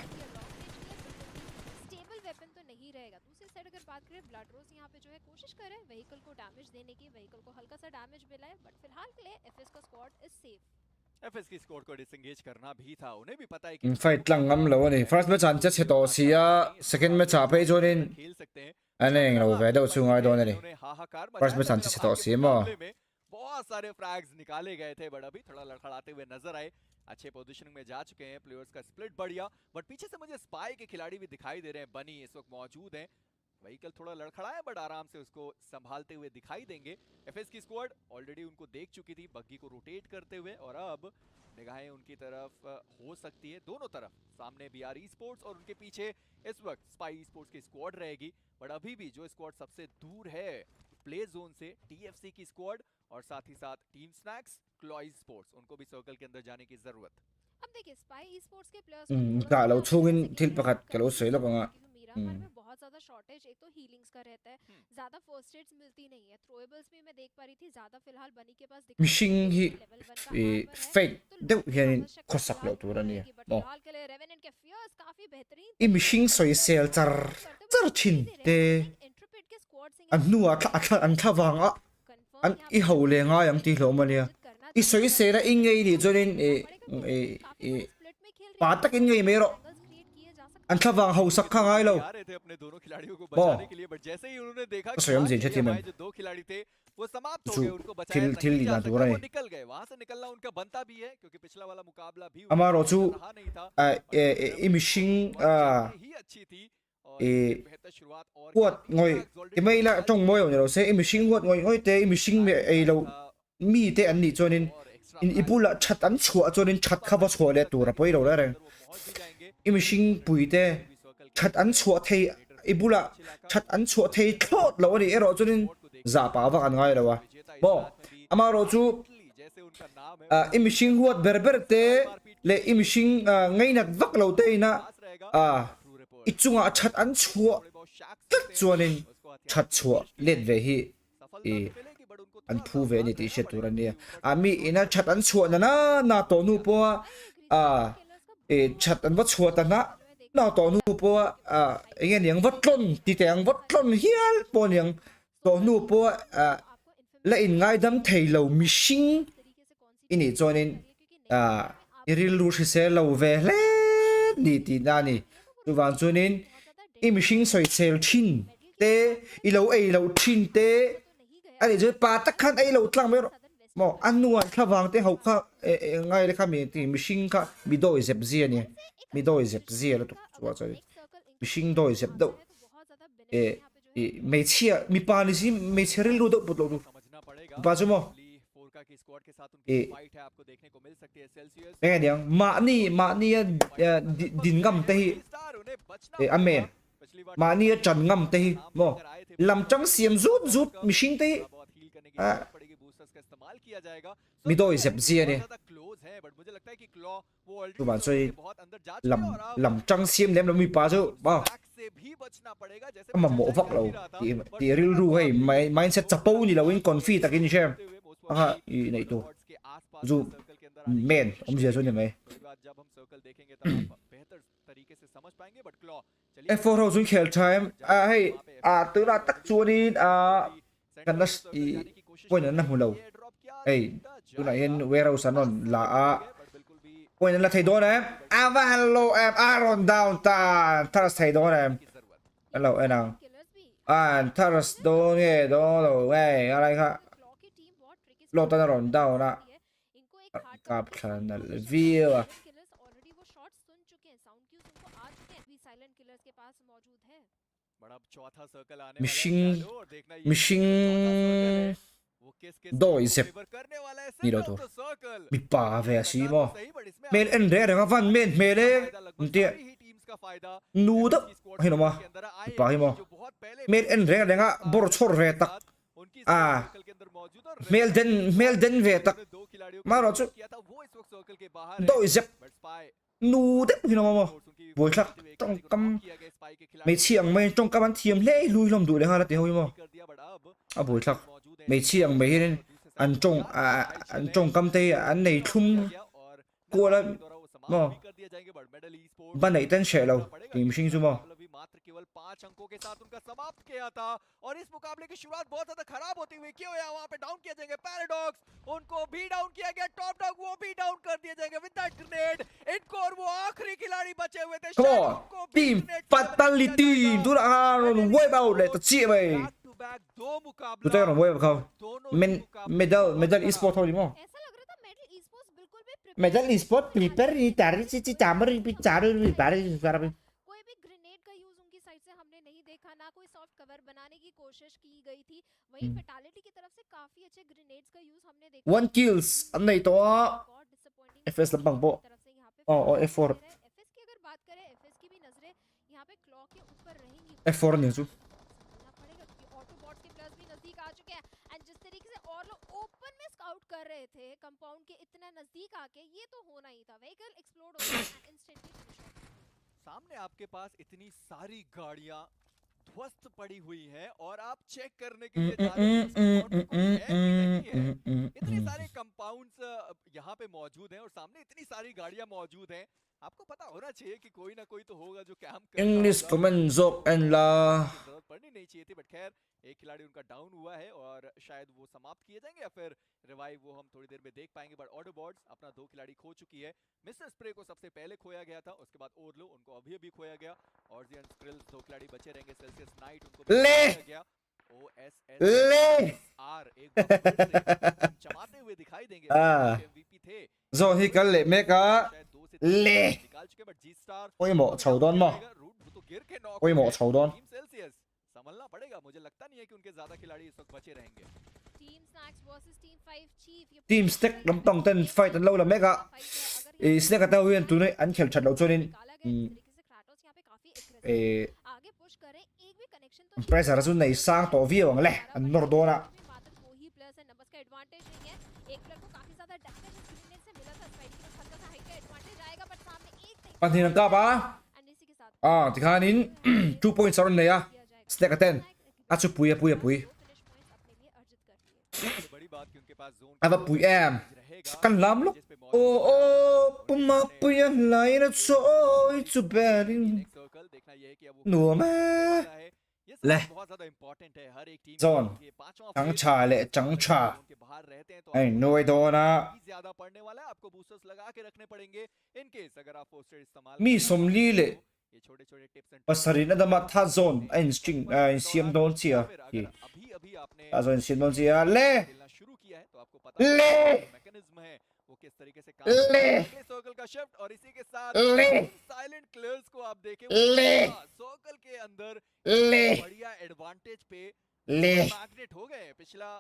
Stable weapon तो नहीं रहेगा। दूसरी साइड अगर बात करें, ब्लडरोज यहाँ पे जो है कोशिश करे व्हीकल को डैमेज देने की, व्हीकल को हल्का सा डैमेज मिला है, बट फिलहाल के लिए एफएस का स्क्वाड इज सेफ। एफएस की स्क्वाड को डिसएंगेज करना भी था, उन्हें भी पता है कि Fight lang ngam lo ni. First match an chết to sia. Second match apa cho nên खेल सकते हैं। anh em lo về đâu chung ai đó này. उन्होंने हाहाकार First मचाया match an था, chết जब to आगे sia mà. मुकाबले में बहुत सारे फ्रैग्स निकाले गए थे, बट अभी थोड़ा लड़खड़ाते हुए नजर आए। अच्छे पोजीशनिंग में जा चुके हैं, प्लेयर्स का स्प्लिट बढ़िया, बट पीछे से मुझे स्पाई के खिलाड़ी भी दिखाई दे रहे हैं। बनी इस वक्त मौजूद हैं, व्हीकल थोड़ा लड़खड़ा है, बट आराम से उसको संभालते हुए दिखाई देंगे। एफएस की स्क्वाड ऑलरेडी उनको देख चुकी थी बग्गी को रोटेट करते हुए, और अब निगाहें उनकी तरफ हो सकती है दोनों तरफ। सामने बीआर ई स्पोर्ट्स और उनके पीछे इस वक्त स्पाई ई स्पोर्ट्स की स्क्वाड रहेगी, बट अभी भी जो स्क्वाड सबसे दूर है प्ले जोन से, टीएफसी की स्क्वाड, और साथ ही साथ टीम स्नैक्स, क्लॉइज स्पोर्ट्स, उनको भी सर्कल के अंदर जाने की जरूरत। अब देखिए स्पाई ई स्पोर्ट्स के players Cả lâu chung in thil pakat cả lâu sấy lo bang. में बहुत ज्यादा शॉर्टेज, एक तो हीलिंग्स का रहता है, ज्यादा फर्स्ट एड्स मिलती नहीं है। थ्रोएबल्स भी मैं देख पा रही थी ज्यादा फिलहाल बनी के पास दिखाई Mishing hi लेवल 1 का fake deu hian khosak lo tu rani. Mo. फिलहाल के लिए रेवेनेंट के फियर्स काफी बेहतरीन I mishing soi sel char chin te. इंट्रपिड के स्क्वाड से An nuwa an tha wang a. An I ho le nga yang ti lo ma nia. I soi se la in ngai ni cho nên pa tak in ngai me ro. An tha wang ho sak kha ngai lo. आ रहे थे अपने दोनों खिलाड़ियों को बचाने के लिए, but जैसे ही उन्होंने देखा कि स्वयं हाँ, से ये जति में। हमारे जो दो खिलाड़ी थे वो समाप्त हो जो गए, उनको बचाया थिल नहीं जा ना सका, तो रहे। वो निकल गए। वहां से निकलना उनका बनता भी है, क्योंकि पिछला वाला मुकाबला भी Amaro उनका chu रहा नहीं था। I mishing ही अच्छी थी और बेहतर शुरुआत और huat ngoi I mai la trong moi lo se I mishing huat ngoi te I mishing me ai lo mi te an ni cho nên in ibula chat an chua cho nên chat kha ba chua le tu ra poi lo la re I mishing pui te chat an chua thei ibula chat an chua thei thot lo ni ero cho nên za pa wa an ngai lo wa bo amaro chu जैसे उनका नाम है I mishing huat berber te le I mishing ngai nak vak lo te na ichunga chat an chua tat cho nên chat chua let ve hi an thu ve ni ti she tu ran ni mi ina chat an chua na to nu po chat an va chua ta na to nu po nge niang vat tlon ti teng vat tlon hial po niang to nu po la in ngai dam thei lo mishing ini cho nên iril lu shi se lo ve le ni ti na ni tu van cho nên I mishing soi sel thin te I lo ai lo thin te ani je pa tak khan ai lo tlang me mo anuan kha wang te ho kha ngai le kha mi ti mishing kha mi do zep zia ni mi do zep zia lo tu wa cha mishing do zep do me chia mi pa ni si me cheril lu do put lo tu समझना पड़ेगा। ba chu mo फोरका की squad के साथ उनकी fight है, आपको देखने को मिल सकती है। Celsius nge diang ma ni din ngam te hi star उन्हें बचना amen पिछली बार ma ni chan ngam te hi mo lam chang siam zut mishing te hi बहुत हील करने की जरूरत पड़ेगी, बूस्टर्स का इस्तेमाल किया जाएगा। mi do zep zia ni ज्यादा क्लोज है, बट मुझे लगता है कि क्लॉ वो tu ban ऑलरेडी soi बहुत अंदर जा चुके हैं, और अब lam chang siam lem lo mi pa chu ba back से भी बचना पड़ेगा। जैसे mà mổ vắc lâu thì riu ru hay mindset chập bao như là win confi ta kinh xem ha ý này tu dù men ông giờ số này mày जब हम circle देखेंगे तब आप बेहतर तरीके से समझ पाएंगे। But Claw em for how chúng khel time hay từ là tắc chua đi gần đó quên là năm hồi lâu hey tu này hen warehouse non là Ôi là thầy đố này. Avalo em Aaron downtown. Thật là thầy đố này. की जरूरत Hello em nào. Killers भी Thật là đố nghe đố đồ nghe. Ở đây ha. Claw की team बहुत tricky Lột ta Aaron down đó. इनको एक heart Cặp thần là view à. Killers already वो shot सुन चुके हैं साउंड क्यूज उनको आ चुके हैं भी साइलेंट किलर्स के पास मौजूद है बड़ा चौथा सर्कल आने Machine- वाला है और देखना ये Machine- चौथा circle है, वो किस Đôi dẹp. करने वाला है Đi đâu center thôi. of the circle. Bị bà về xí करना mò. तो सही, but इसमें Mên en rẻ rằng văn mên mê lê. फायदा लगभग Tiện. सारी ही teams का फायदा Nú đó. की squad Hay nó mà. के अंदर आए Bà hay mà. जो बहुत पहले Mên en rẻ rằng á. Bồ chốt về tắc. उनकी À. circle के अंदर मौजूद और Mel den về tắc. उन्होंने दो खिलाड़ियों को Mà nó chứ. किया था वो इस वक्त circle के बाहर है Đôi dẹp. but spy Nú đấy. Hay nó mà. उनकी Vui chắc. positive एक Trong खिलाड़ी को căm. knock किया गया spy के खिलाड़ी Mấy chiang mấy trong các bạn thiềm lê lui lòng đủ để hai là tiếng hôi mà. कर दिया but अब À vui chắc. मौजूद है Mấy chiang mấy nên anh trong anh trong cam tây anh này chung cô là mà ban nãy tên trẻ lâu tìm sinh chứ mà. मात्र केवल 5 अंकों के साथ उनका समाप्त किया था और इस मुकाबले की शुरुआत बहुत ज्यादा खराब होती हुई क्यों है वहां पे डाउन किया जाएंगे पैराडॉक्स उनको भी डाउन किया गया टॉप डॉग वो भी डाउन कर दिए जाएंगे विद दैट ग्रेनेड इनको और वो आखिरी खिलाड़ी बचे हुए थे Come शायद on, उनको भी team grenade से fatality बचाया tôi đã rồi quay bao để tôi chia mày. back to back दो Tôi thấy मुकाबला nó quay vào không? दोनों Men medal esports thôi đúng không? ऐसा लग रहा था मेडल esports बिल्कुल भी prepare Medal esports prepare đi tari chỉ chamber đi charo đi tari tari. कोई भी ग्रेनेड का यूज उनकी साइड से हमने नहीं देखा ना कोई सॉफ्ट कवर बनाने की कोशिश की गई थी वहीं फेटालिटी की तरफ से काफी अच्छे ग्रेनेड्स का यूज हमने देखा One kills anh này to God, disappointing FS là bằng bộ. तरफ से यहाँ पे F4 FS की अगर बात करें FS की भी नजरें यहाँ पे क्लॉ के ऊपर रहेंगी F4 नहीं chú. समझना पड़ेगा क्योंकि ऑटोबॉट्स के प्लस भी नजदीक आ चुके हैं एंड जिस तरीके से और लोग ओपन में स्काउट कर रहे थे कंपाउंड के इतना नजदीक आके ये तो होना ही था व्हीकल एक्सप्लोड हो गया इंस्टेंटली फिनिश हो गया सामने आपके पास इतनी सारी गाड़ियां ध्वस्त पड़ी हुई हैं और आप चेक करने के लिए जा रहे हैं कि उस compound में कोई है कि नहीं है। इतने सारे कंपाउंड्स यहाँ पे मौजूद हैं और सामने इतनी सारी गाड़ियां मौजूद हैं आपको पता होना चाहिए कि कोई ना कोई तो होगा जो कैंप कर रहा English होगा। comment joke and la. जरूरत पड़नी नहीं चाहिए थी बट खैर एक खिलाड़ी उनका डाउन हुआ है और शायद वो समाप्त किए जाएंगे या फिर रिवाइव वो हम थोड़ी देर में देख पाएंगे बट ऑटोबॉट्स अपना दो खिलाड़ी खो चुकी है मिस्टर स्प्रे को सबसे पहले खोया गया था उसके बाद ओरलो उनको अभी अभी खोया गया और स्क्रिल्स दो खिलाड़ी बचे रहेंगे सेल्सियस नाइट उनको भी ले! खोया गया ले! OSSR एक बार फिर से चमाते हुए दिखाई देंगे À. MVP थे Do hi kan le me ka शायद 2 से 3 ले! निकाल चुके but ji star Ôi mộ chầu đón mà. Root तो गिर के नॉक Ôi हो mộ गए। chầu đón. टीम सेल्सियस संभलना पड़ेगा मुझे लगता नहीं है कि उनके ज्यादा खिलाड़ी इस वक्त बचे रहेंगे team snacks versus team 5 chief ये Team stack lắm tòng tên fight tận lâu là me ka. Snack ka tao huyên tụi nó anh khel chặt đầu cho nên आगे पुश करें एक भी कनेक्शन तो pressure sun này sang to vi ang le an nor do na. मात्र दो ही players है numbers का advantage नहीं है एक प्लेयर को काफी ज्यादा डैमेज इस ग्रेनेड से मिला था स्पाइडी को हल्का सा हाइट का एडवांटेज आएगा बट सामने एक नहीं Pan hin ka ba? And इसी के साथ À thì khan in 2 points rồi này à. Snack ka ten. À chú pui pui pui. Finish points अपने लिए अर्जित कर लिए सबसे बड़ी बात कि उनके पास जोन À và pui em. रहेगा Căn lắm lúc. Oh oh, puma pui lại nó trôi chú bé đi. Next circle देखना ये है कि अब वो Nùa ma. है ये ले. सब बहुत ज्यादा इंपॉर्टेंट है हर एक टीम Zone. के पांचवां Trắng phase trà lệ trắng trà. उनके बाहर रहते हैं तो Ai nuôi đồ na. भी ज्यादा पड़ने वाला है आपको बूस्टर्स लगा के रखने पड़ेंगे इन केस अगर आप पोस्टर इस्तेमाल Mi करते som हैं, li le. ये छोटे-छोटे tips and Pasari na dama tha zone. Ai string ai siam don chia. अगर अभी अभी आपने À zone siam don chia. Le. खेलना शुरू किया है तो आपको पता ले! मैकेनिज्म है वो किस तरीके से काम करता ले! है अगले सर्कल का शिफ्ट और इसी के साथ ले! साइलेंट क्लियर्स को आप देखें ले! सर्कल के अंदर ले! बढ़िया एडवांटेज पे Le. मैग्नेट हो गए पिछला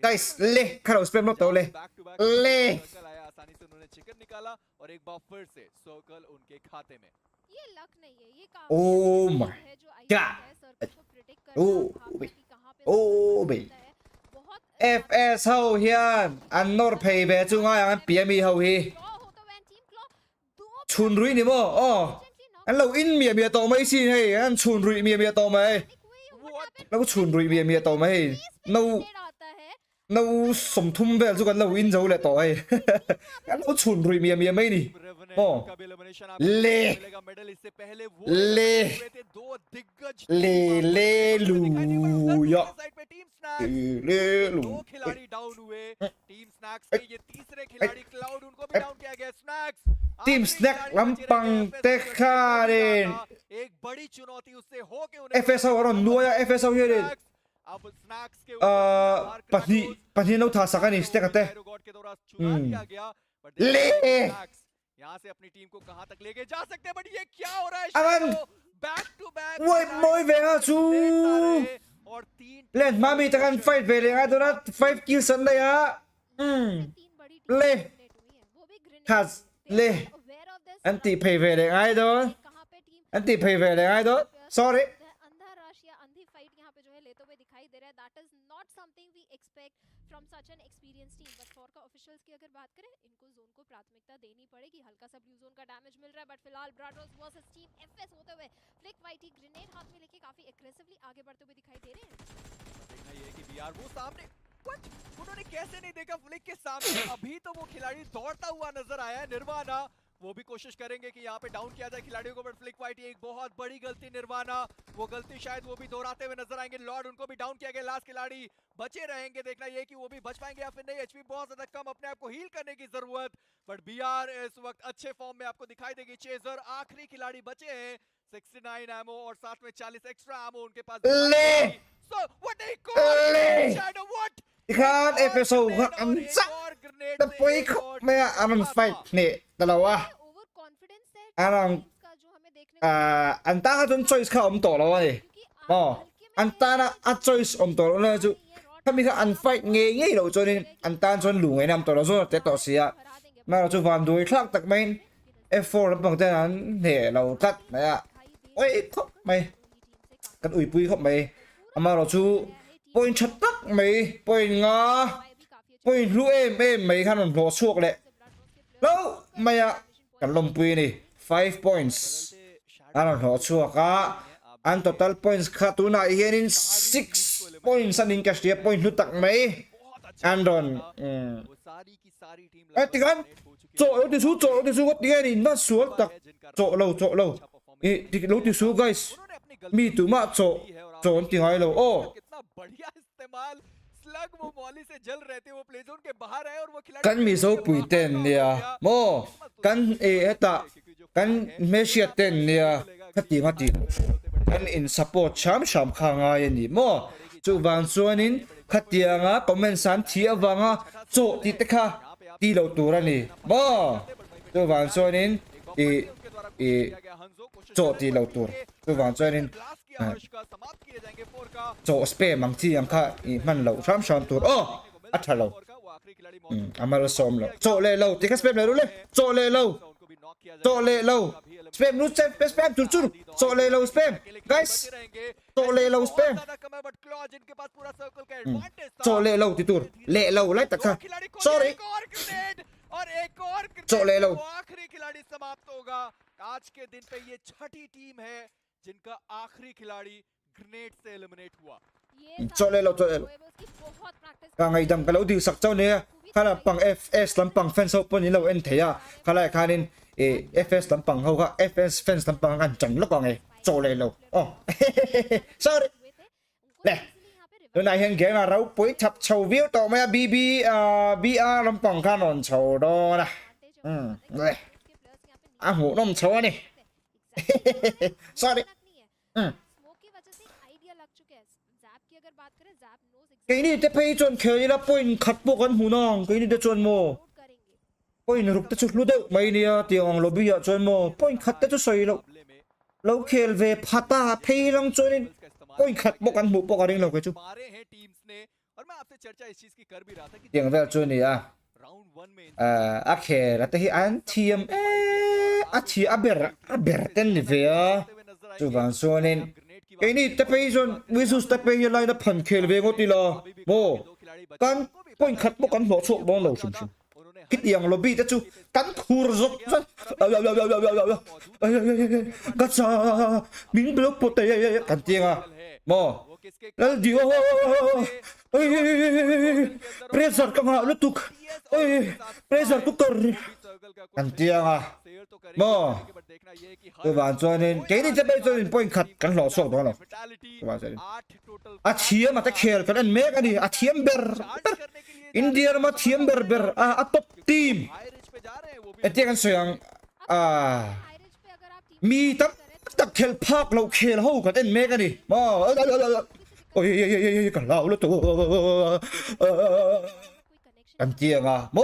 Guys, le. Kharo spam nó to le. Back to back ले! सर्कल आया आसानी से उन्होंने चिकन निकाला और एक बार फिर से सर्कल उनके खाते में ये लक नहीं है ये काम Oh my है जो आई God. है सर्कल को प्रेडिक्ट करना Oh, भागना wait. कि कहां पे Oh, wait. होता है बहुत FS hậu hiền. Anh nor pay về chung ai anh bia mi hậu hi. Claw होता हुआ एंड टीम क्लॉ दो Chun rui ni mo. Oh. Anh lâu in mía mía to mấy xin hay. Anh chun rui mía mía to mấy. Nó có chun rui mía mía to mấy. Nâu आता है nâu sum thum về chứ còn lâu in dấu lại to hay. Anh lâu chun rui mía mía mấy đi. Revenant Oh. का भी elimination आपको ले. मिलेगा medal इससे पहले वो ले. हुए थे दो दिग्गज ले ले दिखाई दिए, but उधर लू या. साइड पे टीम स्नैक्स เล่ลุง दो खिलाड़ी डाउन हुए टीम स्नैक्स के ये तीसरे खिलाड़ी क्लाउड उनको भी डाउन किया गया स्नैक्स टीम स्नैक लंपंग टेखारेन एक बड़ी चुनौती उससे हो के उन्हें FSO อรอนนัว FSO เฮียดิ अब स्नैक्स के ปะนี่เราถ่าสักอันนี้สเต็กเต้ गॉड के द्वारा चुना दिया गया बट ले यहाँ से अपनी टीम को कहां तक लेके जा सकते हैं बट ये क्या हो रहा है अगन बैक टू बैक โว้ยมอยเวงาจู और तीन เล่นมามีตะกันไฟเวเลยอ่ะตัวนั้น5 kills สันเลยอ่ะ तीन बड़ी टीम ले eliminate हुई है वो भी grenade ทัสเล่ aware of this อันตีเพย์เวเลยไอ้ตัว कहां पे टीम อันตีเพย์เวเลยไอ้ตัว sorry अंधा रश या अंधी फाइट यहाँ पे जो है लेते हुए दिखाई दे रहा है that is not something we expect from such an experience team but for का ऑफिशियल्स की अगर बात करें इनको जोन को प्राथमिकता देनी पड़ेगी हल्का सा ब्लू जोन का डैमेज मिल रहा है बट फिलहाल ब्राडोस वर्सेस टीम एफएस होते हुए फ्लिक वाइटी ग्रेनेड हाथ में लेके काफी एग्रेसिवली आगे बढ़ते हुए दिखाई दे रहे हैं देखना ये है कि बीआर वो सामने What? उन्होंने कैसे नहीं देखा फ्लिक के सामने अभी तो वो खिलाड़ी दौड़ता हुआ नजर आया है निर्वाणा वो भी कोशिश करेंगे कि यहाँ पे डाउन किया जाए खिलाड़ियों को बट फ्लिक वाइट एक बहुत बड़ी गलती निर्वाणा वो गलती शायद वो भी दोहराते हुए नजर आएंगे लॉर्ड उनको भी डाउन किया गया लास्ट खिलाड़ी बचे रहेंगे देखना ये कि वो भी बच पाएंगे या फिर नहीं एचपी बहुत ज्यादा कम अपने आप को हील करने की जरूरत बट बीआर इस वक्त अच्छे फॉर्म में आपको दिखाई देगी चेजर आखिरी खिलाड़ी बचे हैं 69 एमो और साथ में 40 एक्स्ट्रा एमो उनके पास ले So what a call! ले 'Shadow what? อีกครั้ง FSO ครับอันซัก और grenade แต่ से ปุ้ย एक เขา और ไม่อันนั้นไฟนี่แต่ละว่า ओवर कॉन्फिडेंस हैอันนั้น का जो हमें देखने อันตาจน choice เขาอมต่อแล้ววะนี่ क्योंकि อ๋ออันตานะอัด choice อมต่อแล้วนะจูถ้ามีอันไฟเงี้ยเงี้ยเราจนอันตาจนหลงไอ้นำต่อแล้วส่วนแต่ต่อเสีย हरा देंगे มาเราจะฟันดูอีกครั้งแต่ไม่ F4 แล้วบางแต่นั้นเนี่ยเราตัดนะอ่ะโอ้ยเข้าไปกันอุ่ยปุ้ยเข้าไปเอามาเราชูปอยชัดตักไม่ปอยงาปอยรู้เอ็มไม่ขนาดหัวช่วงเลยแล้วไม่อะกันลมปุยนี่5 points อันนั้นหัวช่วงอ่ะอัน total points ขาดตัวไหนเห็น6 points อันนี้แค่เสีย point รู้ตักไหม อันโดน वो सारी की सारी टीम ไอ้ติกันโจเราติสูโจเราติสูก็ตีนี่น่าสวยตักโจเราอีติเราติสู guys มีตัวมาโจตีไงเราโอ้ कितना बढ़िया इस्तेमाल स्लग वो मॉली से जल रहे थे वो प्ले जोन के बाहर आए और वो खिलाड़ी กันมีโซปุยเต้นเนี่ยโมกันตากันเมเชียเต้นเนี่ยขัดตีมาตีกันอินซัพพอร์ตชามข้างไงนี่โมจูวันส่วนนี้ขัดตีงะคอมเมนต์สันทีอวังะโจตีตะค่ะตีเราตัวนี่โมจูวันส่วนนี้โจตีเราตัวจูวันส่วนนี้ ब्लास्ट किया हर्ष का समाप्त किए जाएंगे फोर का โจสเปรย์บางทียังค่ะมันเราชามตัวโอ้อัฐเรา फोर का वो आखिरी खिलाड़ी मौजूद อามาเราซ้อมเราโจเลยเราตีกันสเปรย์เลยรู้เลยโจเลยเรา उनको भी नॉक किया โจเลยเราสเปมนู้นสเปมจุดโจเลยเราสเปม guys โจเลยเราสเปม ज्यादा कम है बट क्लॉ जिनके पास पूरा सर्कल का एडवांटेज โจเลยเราติดตัวเละเราไล่ตะค่ะ खिलाड़ी को sorry एक और ग्रेनेड और एक और grenade, चो ले लो। वो आखिरी खिलाड़ी समाप्त होगा आज के दिन पे ये छठी टीम है जिनका आखिरी खिलाड़ी ग्रेनेड से एलिमिनेट हुआ येโจเลยเราโจเลย उसकी बहुत practice กางไงดำกันเราดีสักเจ้าเนี่ยข้าละปัง FS ลำปังแฟนเซาปนนี้เราเอ็นเทียข้าละข้านินFS ลำปังเขาค่ะ FS แฟนลำปังกันจังแล้วก็ไงโจเลยเราอ๋อ sorry हुए थे उनको ले ตัวนายเห็นเกมเราปุ๋ยทับเฉาวิวต่อมา BR ลำปังข้านอนเฉาดอนะเลยอ่ะหูน้มเฉานี่ sorry स्मोक की वजह से आइडिया लग चुके हैं जैप की अगर बात करें जैप नोज ไอ้นี่จะไปจนเคยแล้วปุ๋ยขัดพวกกันหูน้องไอ้นี่จะจนโม करेंगेปุ๋ยนรุกจะชุดรู้ได้ไหมเนี่ยเตียงเราบิยจนโมปุ๋ยขัดจะใส่เราเราเคลเวพัตตาเพยลังจนปุ๋ยขัดพวกกันหูพวกกันเองเราไปจุ मारे हैं टीम्स ने और मैं आपसे चर्चा इस चीज की कर भी रहा था कि เตียงเวลจนนี่อ่ะ राउंड 1 में อาเคแล้วแต่ที่อันทีมอาชีอาเบร์เต้นนี่เวียจูบันส่วนนี้ไอ้นี่จะไปจนวิสุสจะไปยังไงนะพันเคลเวงตีละโมกันปุ๋ยขัดพวกกันหัวโฉบบ้องเราชุมคิดอย่างเราบีจะจูกันคูรจกกัจจามิงเบลปเตกันเตียงอ่ะโมแล้วเดี๋ยว Ôi pressure ka nga lutuk. Ôi pressure ku tor. Kan tiang à. Mo. Tôi bạn cho nên cái đi cho bây giờ nên point cut kan lo sok đó lo. Tôi bạn cho nên. À thiếm mà ta khel kan anh make anh đi. À thiếm ber. India mà thiếm ber ber. À top team. Etiang kan soyang. À. Mi tap tap khel park lo khel ho kan anh make anh đi. Mo. Ôi kan lo lutuk. Kan tiang à. Mo.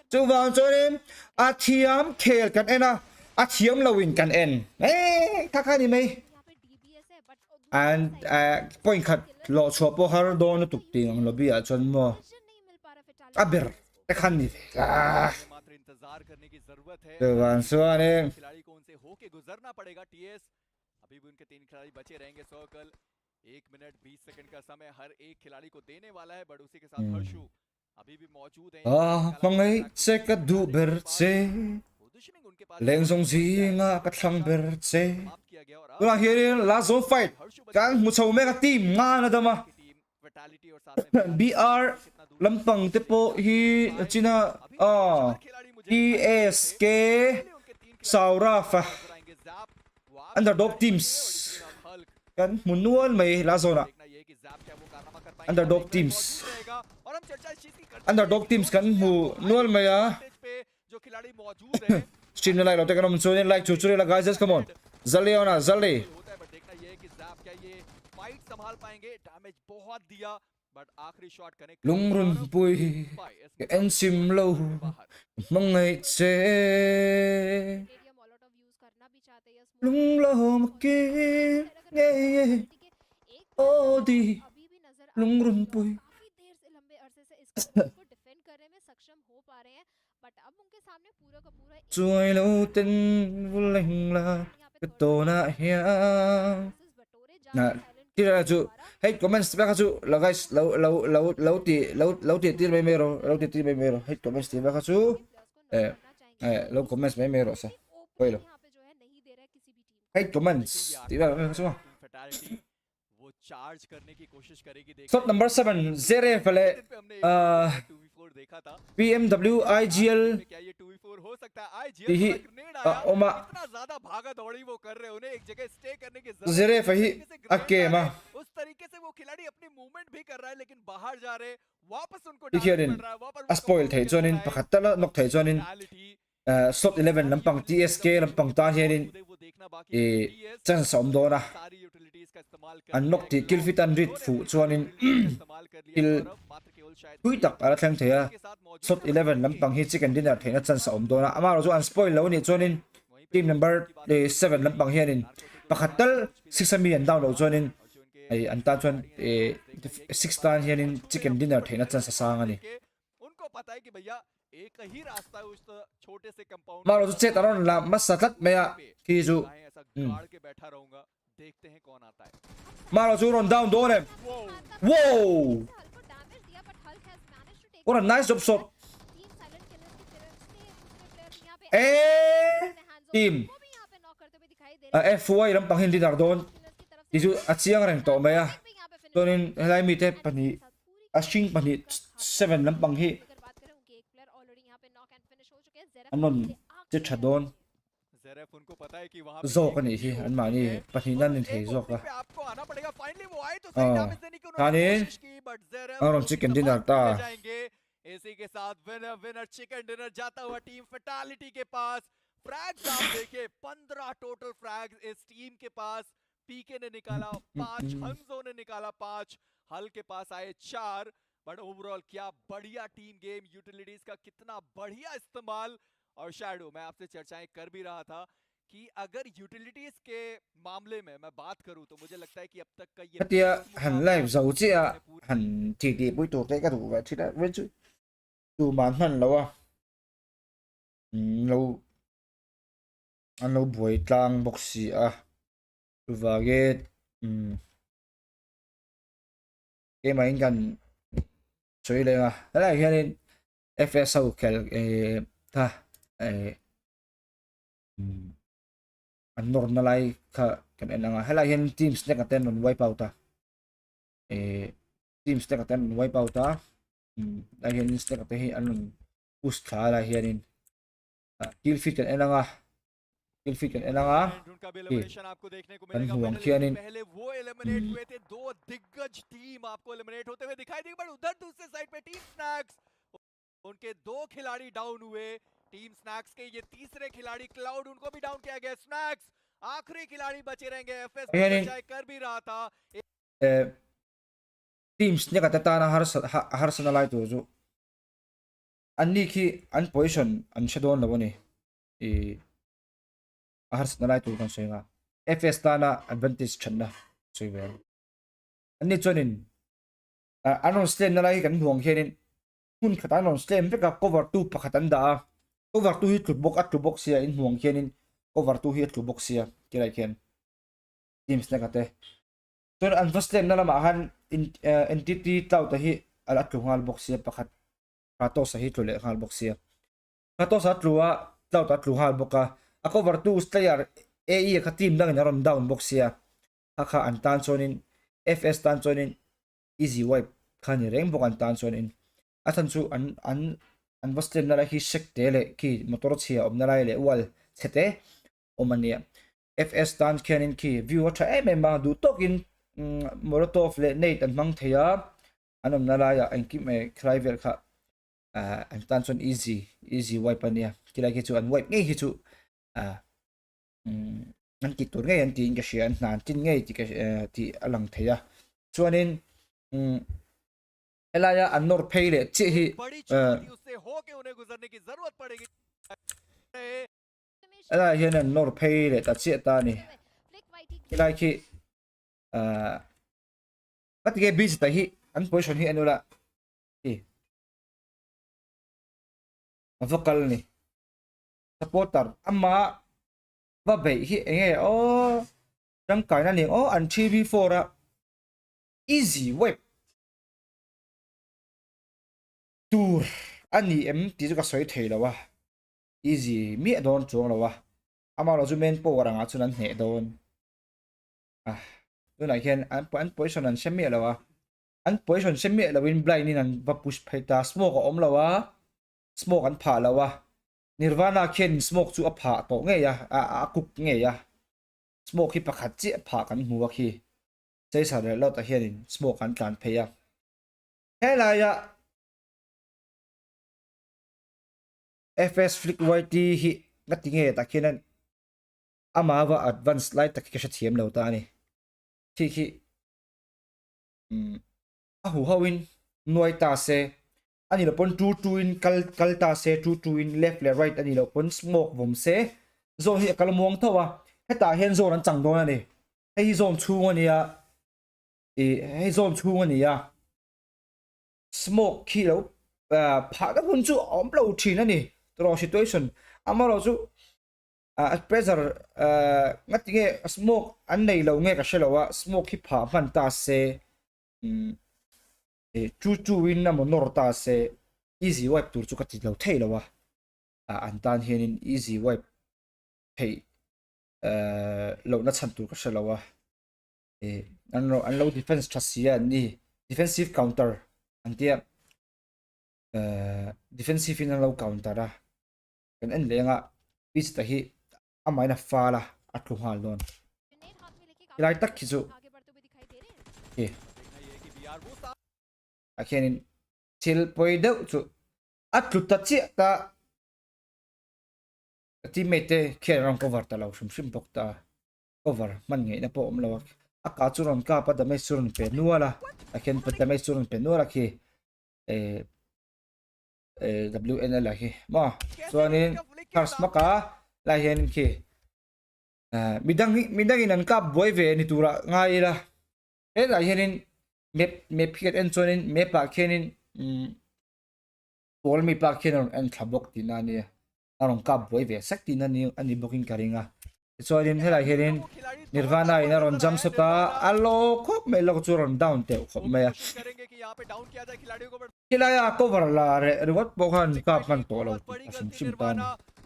Tôi bạn cho nên à thiếm khel kan anh à. À thiếm lo win kan anh. Kakak ni mày. And point cut lo chopo har don tuk ting ang lobby a chon mo aber te khan ni मात्र इंतजार करने की जरूरत है the one so ane खिलाड़ी को उनसे होके गुजरना पड़ेगा टीएस अभी भी उनके 3 खिलाड़ी बचे रहेंगे सर्कल 1 मिनट 20 सेकंड का समय हर एक खिलाड़ी को देने वाला है बट उसी के साथ हर्षु अभी भी मौजूद है mangai se ka du ber se positioning उनके पास leng song ji nga ka thlang ber se समाप्त किया गया और अब ula here last zone fight kan mu chau me ka team nga na dama की टीम फैटालिटी और साथ में br lampang te po hi china खिलाड़ी मुझे tsk उनके 3 saurafa खिलाड़ी आएंगे JAP underdog teams Hulk kan munuan mai la zona देखना ये कि जैप क्या वो कारनामा कर पाएंगे underdog teams रहेगा और हम चर्चा इस चीज की करते underdog teams kan mu nual mai a हैं पे जो खिलाड़ी मौजूद हैं stream na like lo te kan so ne like chu chu la guys just come on zali ona zali होता है बट देखना ये है कि जैप क्या ये फाइट संभाल पाएंगे डैमेज बहुत दिया बट आखिरी shot connect lungrun pui ke en sim lo mangai che stadium molotov use करना भी चाहते हैं smoke lung lo ke ye ye एक odi अभी भी नजर आ lungrun pui काफी देर से लंबे अरसे से इस को डिफेंड करने में सक्षम हो पा रहे हैं बट अब उनके सामने पूरा का पूरा एक chuai lo ten vuleng la ke to na hia बटोरे जा na tira chu hey comments ba ka chu la guys lo ti mai mero lo ti mai mero hey comments ti ba ka chu lo comments mai mero sa कोई लो यहाँ पे जो है नहीं दे रहा है किसी भी team hey comments ti ba ka chu fatality वो चार्ज करने की कोशिश करेगी देख stop number 7 zere pale पे हमने 2v4 देखा था BMW IGL क्या ये 2v4 हो सकता है आईजीएल Tihi, ग्रेनेड आया Oma. इतना ज्यादा भागा दौड़ी वो कर रहे हैं उन्हें एक जगह स्टे करने की जरूरत Zere है। fahi जिस तरीके से grenade akke आ ma रहे हैं, उस तरीके से वो खिलाड़ी अपनी मूवमेंट भी कर रहा है लेकिन बाहर जा रहे वापस उनको Ikhianin डालना पड़ रहा है वापस वो spoil thei chuanin pakhatta la nok thei chuanin Fatality, slot 11 lampang TSK lampang ta hianin वो देखना बाकी e है। TS chan som do na सारी utilities का इस्तेमाल कर an nok ti kill fit an rit fu chuanin इस्तेमाल कर लिया kill और अब मात्र केवल शायद hui tak ala thlang theya के साथ मौजूद slot 11 lampang hi chicken dinner theina chan som do na amaro chu an spoil lo ni chuanin team number 7 lampang hianin pakhatal 6 million down lo chuanin ai an ta chuan 6 tan hianin chicken dinner theina chan sa sang ani के उनको पता है कि भैया एक ही रास्ता है उस छोटे से compound maro chu chet aron la masatlat meya ki chu ऐसा गाड़ के बैठा रहूंगा देखते हैं कौन आता है maro chu ron down do ne wow Hulk को डैमेज दिया but Hulk has managed to take what a nice job shot तीन साइलेंट किलर्स की तरफ से दूसरे प्लेयर यहाँ पे team को भी यहाँ पे नॉक करते हुए दिखाई दे रहे FY lampang hindi dar don killers की तरफ ti chu achiang reng to meya से यहाँ पे finish tonin helai mi te pani ashing pani 7 lampang hi अगर बात करें उनके एक प्लेयर ऑलरेडी यहाँ पे नॉक एंड फिनिश हो चुके हैं ज़ेरा anon che thadon ज़ेरेफ उनको पता है कि वहां zo ka ni hi an ma ni pani nan ni thei zo ka पे आपको आना पड़ेगा फाइनली वो आए तो सही डैमेज देने की उन्होंने Kani? कोशिश की but ज़ेरेफ Aron chicken dinner ta. जाएंगे इसी के साथ विनर विनर चिकन डिनर जाता हुआ टीम फैटालिटी के पास फ्रैग्स आप देखिए 15 टोटल फ्रैग्स इस टीम के पास पीके ने निकाला 5 हंजो ने निकाला 5 हल के पास आए 4 बट ओवरऑल क्या बढ़िया टीम गेम यूटिलिटीज का कितना बढ़िया इस्तेमाल और शैडो मैं आपसे चर्चाएं कर भी रहा था कि अगर यूटिलिटीज के मामले में मैं बात करूं तो मुझे लगता है कि अब तक का ये katia han live zo chi a han ti pui tu te ka tu ba chi da wen chu tu man han lo a lo an lo buai tlang boxi a tu va get ke mai kan choi le a la hianin FS au kel ta an normalai ka kan enanga hala hian teams ne ka ten non wipe out a team stack atan wipe out ta la hian stack ate hi an push thla la hian in kill feed kan enanga kill feed kan enanga उनका भी elimination आपको देखने को kan मिलेगा huang पहले, khianin पहले वो eliminate हुए थे, दो दिग्गज टीम आपको एलिमिनेट होते हुए दिखाई देगी, पर उधर दूसरे साइड पे टीम स्नैक्स, उनके दो खिलाड़ी डाउन हुए। टीम स्नैक्स के ये तीसरे खिलाड़ी क्लाउड, उनको भी डाउन किया गया। स्नैक्स आखिरी खिलाड़ी बचे रहेंगे, एफएस बचाए कर भी रहा था। team snack ata na har sanalai tu chu anni khi an position an shadon lawani e har sanalai tu kan soinga fs ta na advantage channa soiwe anni chonin anon stem na lai kan huang hianin hun khata non stem pe ka cover 2 pakhatan da cover 2 hi tlubok at tlubok sia in huang hianin cover 2 hi tlubok sia kilai khian team snack ate ton an first stem na lama han entity tau ta hi ala tlungal box sia pakhat rato sa hi tlule ngal box sia rato sa tluwa tau ta tluhal boka a cover 2 player AE ka team dang na ron down box sia akha an tan chonin fs tan chonin easy wipe khani reng bok an tan chonin athan chu an vastlem na la hi sek tele ki motor chhia om na lai le wal chete omania fs tan khianin ki view tha em ma du tokin Molotov le Nate an mang theya anom na la ya an ki me Cliver kha an tan chon easy wipe ania kila ki chu an wipe nge hi chu an ki tur nge an ti nga shian nan tin nge ti ka ti alang theya chuanin elaya an nor phaile chi hi बड़ी चुनौती उससे हो के उन्हें गुजरने की जरूरत पड़ेगी। elaya hian an nor phaile ta chi ta ni kila ki bắt game busy tại hi anh position hi anh là hi vocal ni supporter amma và bảy hi nghe ô trong cái này ô anh chi before ra easy web tour anh em tí cho cái sợi thề là wa easy mi don chuang là wa amma lo chu men po ra nga chu nan he don tôi nói hiện anh position anh xem mẹ là wa anh position xem mẹ là win blind nên anh va push phải ta smoke om là wa smoke anh phá là wa nirvana khen smoke chu a phá to nghe ya a cook nghe ya smoke hi pakhat chi phá kan huwa khi sei sa le lo ta hian smoke an tlan phei ya hela ya fs flick yt hi ngati nge ta khian ama wa advanced light ta ki sha thiam lo ta ni khi hu hawin noi ta se ani lo pon tu in kal ta se tu in left le right ani lo pon smoke vom se zone hi kal muang thawa heta hen zone an chang do ani hei zone chu ani ya hei zone chu ani ya smoke khi lo pha ka hun chu om lo thin ani tro situation amaro chu pressure ngati nge smoke an nei lo nge ka shelawa smoke hi pha man ta se chu win na monor ta se easy wipe tur chu ka ti lo thei lo wa an tan hianin easy wipe thei lo na chan tur ka shelawa an lo defense trasia ni defensive counter an tia defensive in lo counter a kan en lenga pitch ta hi amai na fala atlu hal don ilai tak ki chu akhenin chil poi deuh chu atlu ta chi ta teammate khen ram cover ta lo shim bok ta cover man nge na po om lo aka chu ron ka pa da mai surun pe nuala akhen pa da mai surun pe nuala ki WNL hi ma chuanin cars maka la hian ki midang in an kap boy ve ni tura ngai la la hianin map hit en chonin map pa khenin pol mi pa khenon an thabok tinani arong kap boy ve sak tinani ani booking karinga chonin hela hianin nirvana ina ron jump sota allo khop me lo chu ron down te khop me करेंगे कि यहाँ पे down किया जाए खिलाड़ियों को, kilaya cover la reward bohan kap man to lo sim tan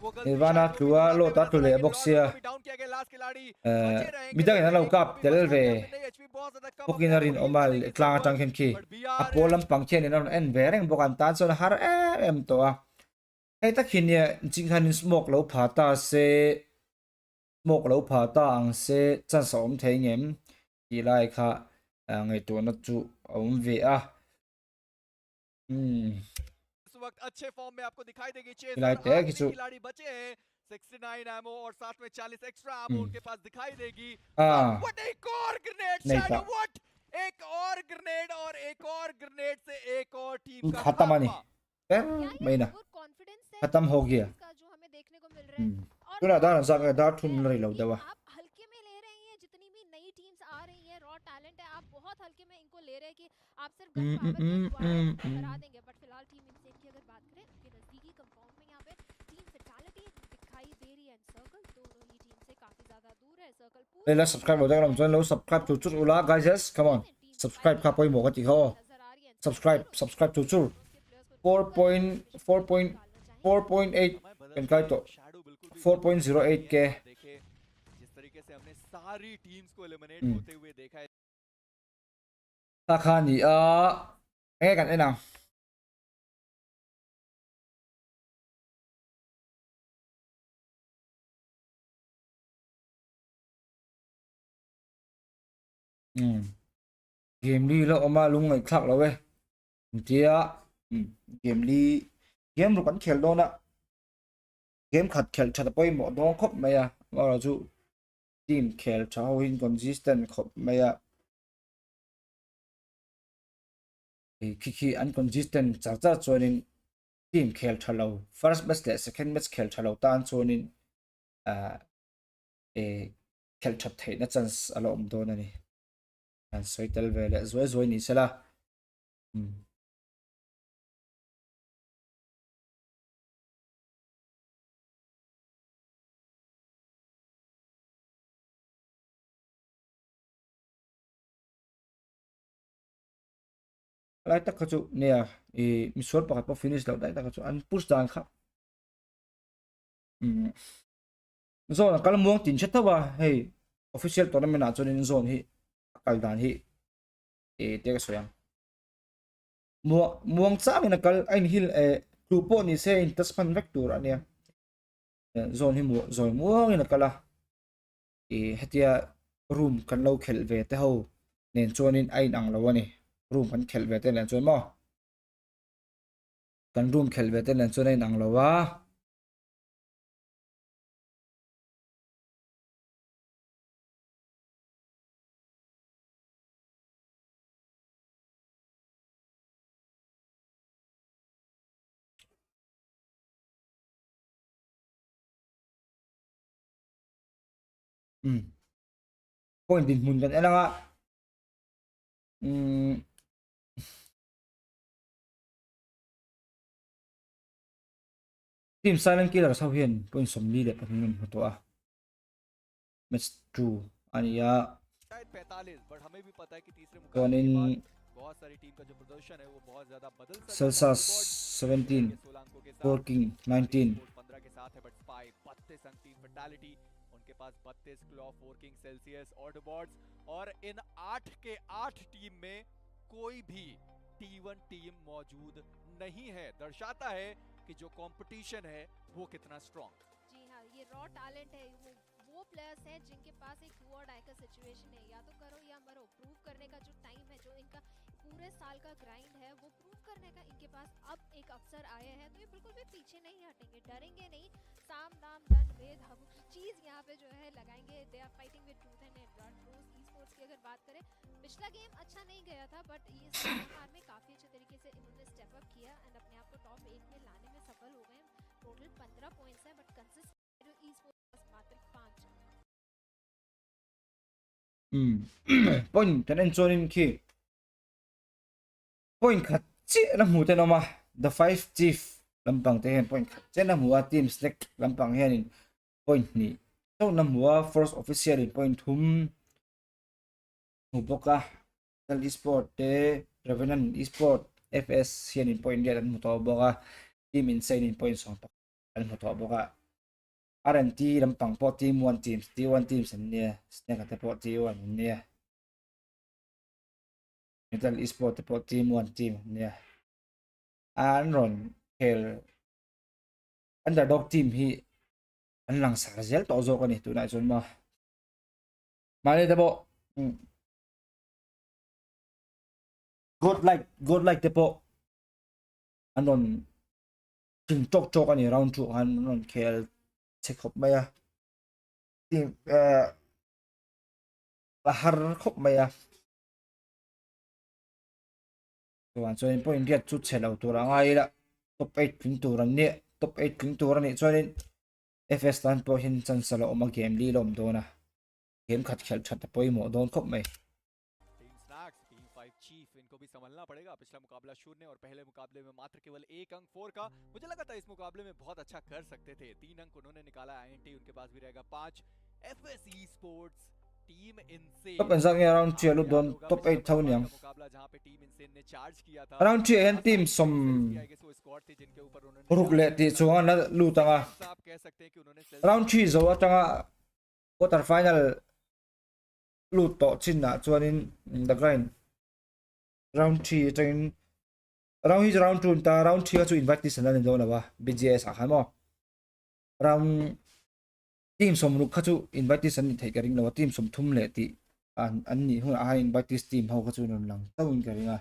वो गलती Nirvana शायद tlua वो lo भी ta नजर tlule आएगी। boxia लॉर्ड को भी डाउन किया गया, लास्ट खिलाड़ी बचे रहेंगे, midang na lo लेकिन kap अभी telel बचना ve चाहते हैं, HP बहुत ज्यादा कम अपने pokinarin आप को heal omal करेंगे klang Circle, tang khen ki but BR apolam pangchen in en vereng bokan tan son har em to a ai ta khin ya jinghan smoke lo phata se smoke lo phata ang se chan som theingem ki lai kha ngai to na chu om ve a इस वक्त अच्छे form में आपको दिखाई देगी। Like chaser that, आखिरी किसी- खिलाड़ी बचे हैं, 69 एमओ और साथ में 40 एक्स्ट्रा एमो उनके पास दिखाई देगी। Ah. व्हाट एक और ग्रेनेड नहीं शैडो, था। व्हाट एक और ग्रेनेड और एक और ग्रेनेड से एक और टीम का खत्म आनी खात्मा। मैं ना कॉन्फिडेंस खत्म हो गया। का जो हमें देखने को मिल रहा है। और तूने दार सा का दार है ठुम रही लो कि दवा आप हल्के में ले रहे हैं, जितनी भी नई टीम्स आ रही हैं, रॉ टैलेंट है, आप बहुत हल्के में इनको ले रहे हैं कि आप सिर्फ गन पावर के द्वारा हरा देंगे। बट फिलहाल टीम इनसेन की अगर बात करें, उनके नजदीकी कंपाउंड में यहाँ पे टीम फैटालिटी दिखाई दे रही है। सर्कल दोनों ही टीम से काफी ज्यादा दूर है। सर्कल ले ला सब्सक्राइब हो जाएगा हम चैनल लो सब्सक्राइब चुचु उला गाइस कम ऑन सब्सक्राइब का कोई मौका दिखाओ सब्सक्राइब चुचु 4.8 इनका तो 4.08 के देखे जिस तरीके से हमने सारी टीम्स को एलिमिनेट होते हुए देखा है। ताखानी ngheกันไอ้นางเกมนี้แล้วออกมาลุงไอ้คลักแล้วเว้ยเจียเกมนี้เกมรุกันเขลโดนอะเกมขัดเขลชัดไปหมดดองครบไหมอะว่าเราจูทีมเขลชาวหินคอนสิสเทนต์ครบไหมอะคีอันคอนสิสเทนต์จากส่วนนึงทีมเขลชาเรา first match และ second match เขลชาเราตานส่วนนึงเขลชัดเทนนะจันส์อารมณ์โดนนี่อันสวยเตลเวลสวยนี่เสละอะไรตักกระจุเนี่ยมีส่วนประกอบพอ finish แล้วได้ตักกระจุอัน push down ครับโซนกัลม่วงตินเช็ดว่าเฮ้ย official ตัวนั้นไม่น่าจะในโซนที่กัลดานที่เด็กสวยม่วงจ้ามันกัลไอ้นี่กลุ่มพวกนี้เซนตัสพันเวกตัวอันเนี้ยโซนที่ม่วงนี่กัลละเฮติยารูมกันเราเขลเวทเขาเน้นโซนินไอ้นังเราวะนี่รูมกันเขลเวทเน้นโซนมั้งกันรูมเขลเวทเน้นโซนไอ้นังเราวะpoint din mun kan ela nga team silent killer sao hiền point somli le panin to a match 2 ania शायद 45, बट हमें भी पता है कि तीसरे तो मुकाबले के इन बाद बहुत सारी टीम का जो प्रदर्शन है वो बहुत ज्यादा बदल सकता है। Celsius 17 16 अंकों के साथ, Working 19 15 के साथ है, बट स्पाई 32 अंक टीम फैटालिटी उनके पास 32 क्लॉ, फोर्किंग, सेल्सियस, ऑटोबॉट्स और इन 8 के 8 टीम में कोई भी T1 टीम मौजूद नहीं है। दर्शाता है कि जो कंपटीशन है वो कितना स्ट्रॉन्ग। जी हाँ, ये रॉ टैलेंट है। वो प्लेयर्स हैं जिनके पास एक डू और डाई का सिचुएशन है, या तो करो या मरो। प्रूव करने का जो टाइम है, जो इनका पूरे साल का ग्राइंड है, वो प्रूव करने का इनके पास अब एक अवसर आया है। तो ये बिल्कुल भी पीछे नहीं हटेंगे, डरेंगे नहीं। साम दाम दंड भेद हब चीज यहाँ पे जो है लगाएंगे। They are fighting with truth and blood. Rose esports की अगर बात करें, पिछला गेम अच्छा नहीं गया था, बट ये हार में काफी अच्छे तरीके से इन्होंने स्टेप अप किया एंड अपने आप को टॉप 8 में लाने में सफल हो गए। टोटल 15 पॉइंट्स है, बट कंसिस्टेंट जो ई स्पोर्ट्स मात्र 5 point tenen zonin ki point khat chi la mu te no ma the 5 chief lampang te hen point khat chen na mu team select lampang hen in point ni so na mu first official in point hum mu boka tal esport te revenant esport fs hen in point dia mu to boka team insane in point song an mu to boka RNT lampang po team 1 teams T1 teams ania snake te po T1 ania metal esport te po team 1 team ania an ron khel underdog team hi an lang sa result to zo ka ni tu na chon ma mali te po good like te po anon ching chok ani round 2 han non khel check up maya team har khop maya tuan choin point get chu chelo tura ngai la top 8 king turan ni top 8 king turan ni choin FS tan po hin chan salo ma game li lom do na game khat khel that poi mo don khop mai team snacks team 5 chief इनको भी संभलना पड़ेगा पिछला मुकाबला 0 और पहले मुकाबले में मात्र केवल 1 अंक 4 का मुझे लगा था इस मुकाबले में बहुत अच्छा कर सकते थे 3 अंक उन्होंने निकाला INT उनके पास भी रहेगा 5 FSE sports team insane top en sang around 3 lu don top 8 thau niang मुकाबला जहां पे टीम इनसेन ने चार्ज किया था around 3 en team som squad थी जिनके ऊपर उन्होंने ruk le ti chunga na lu tanga आप कह सकते हैं कि उन्होंने round 3 zo atanga quarter final lu to chin na chuanin the grind round 3 train round 2 ta round 3 chu invite ti sanan do na ba BGS a khamo round team som ruk kha chu invitation ni thei karing lo team som thum le ti an ni hu a invite team ho kha chu non lang tawin karinga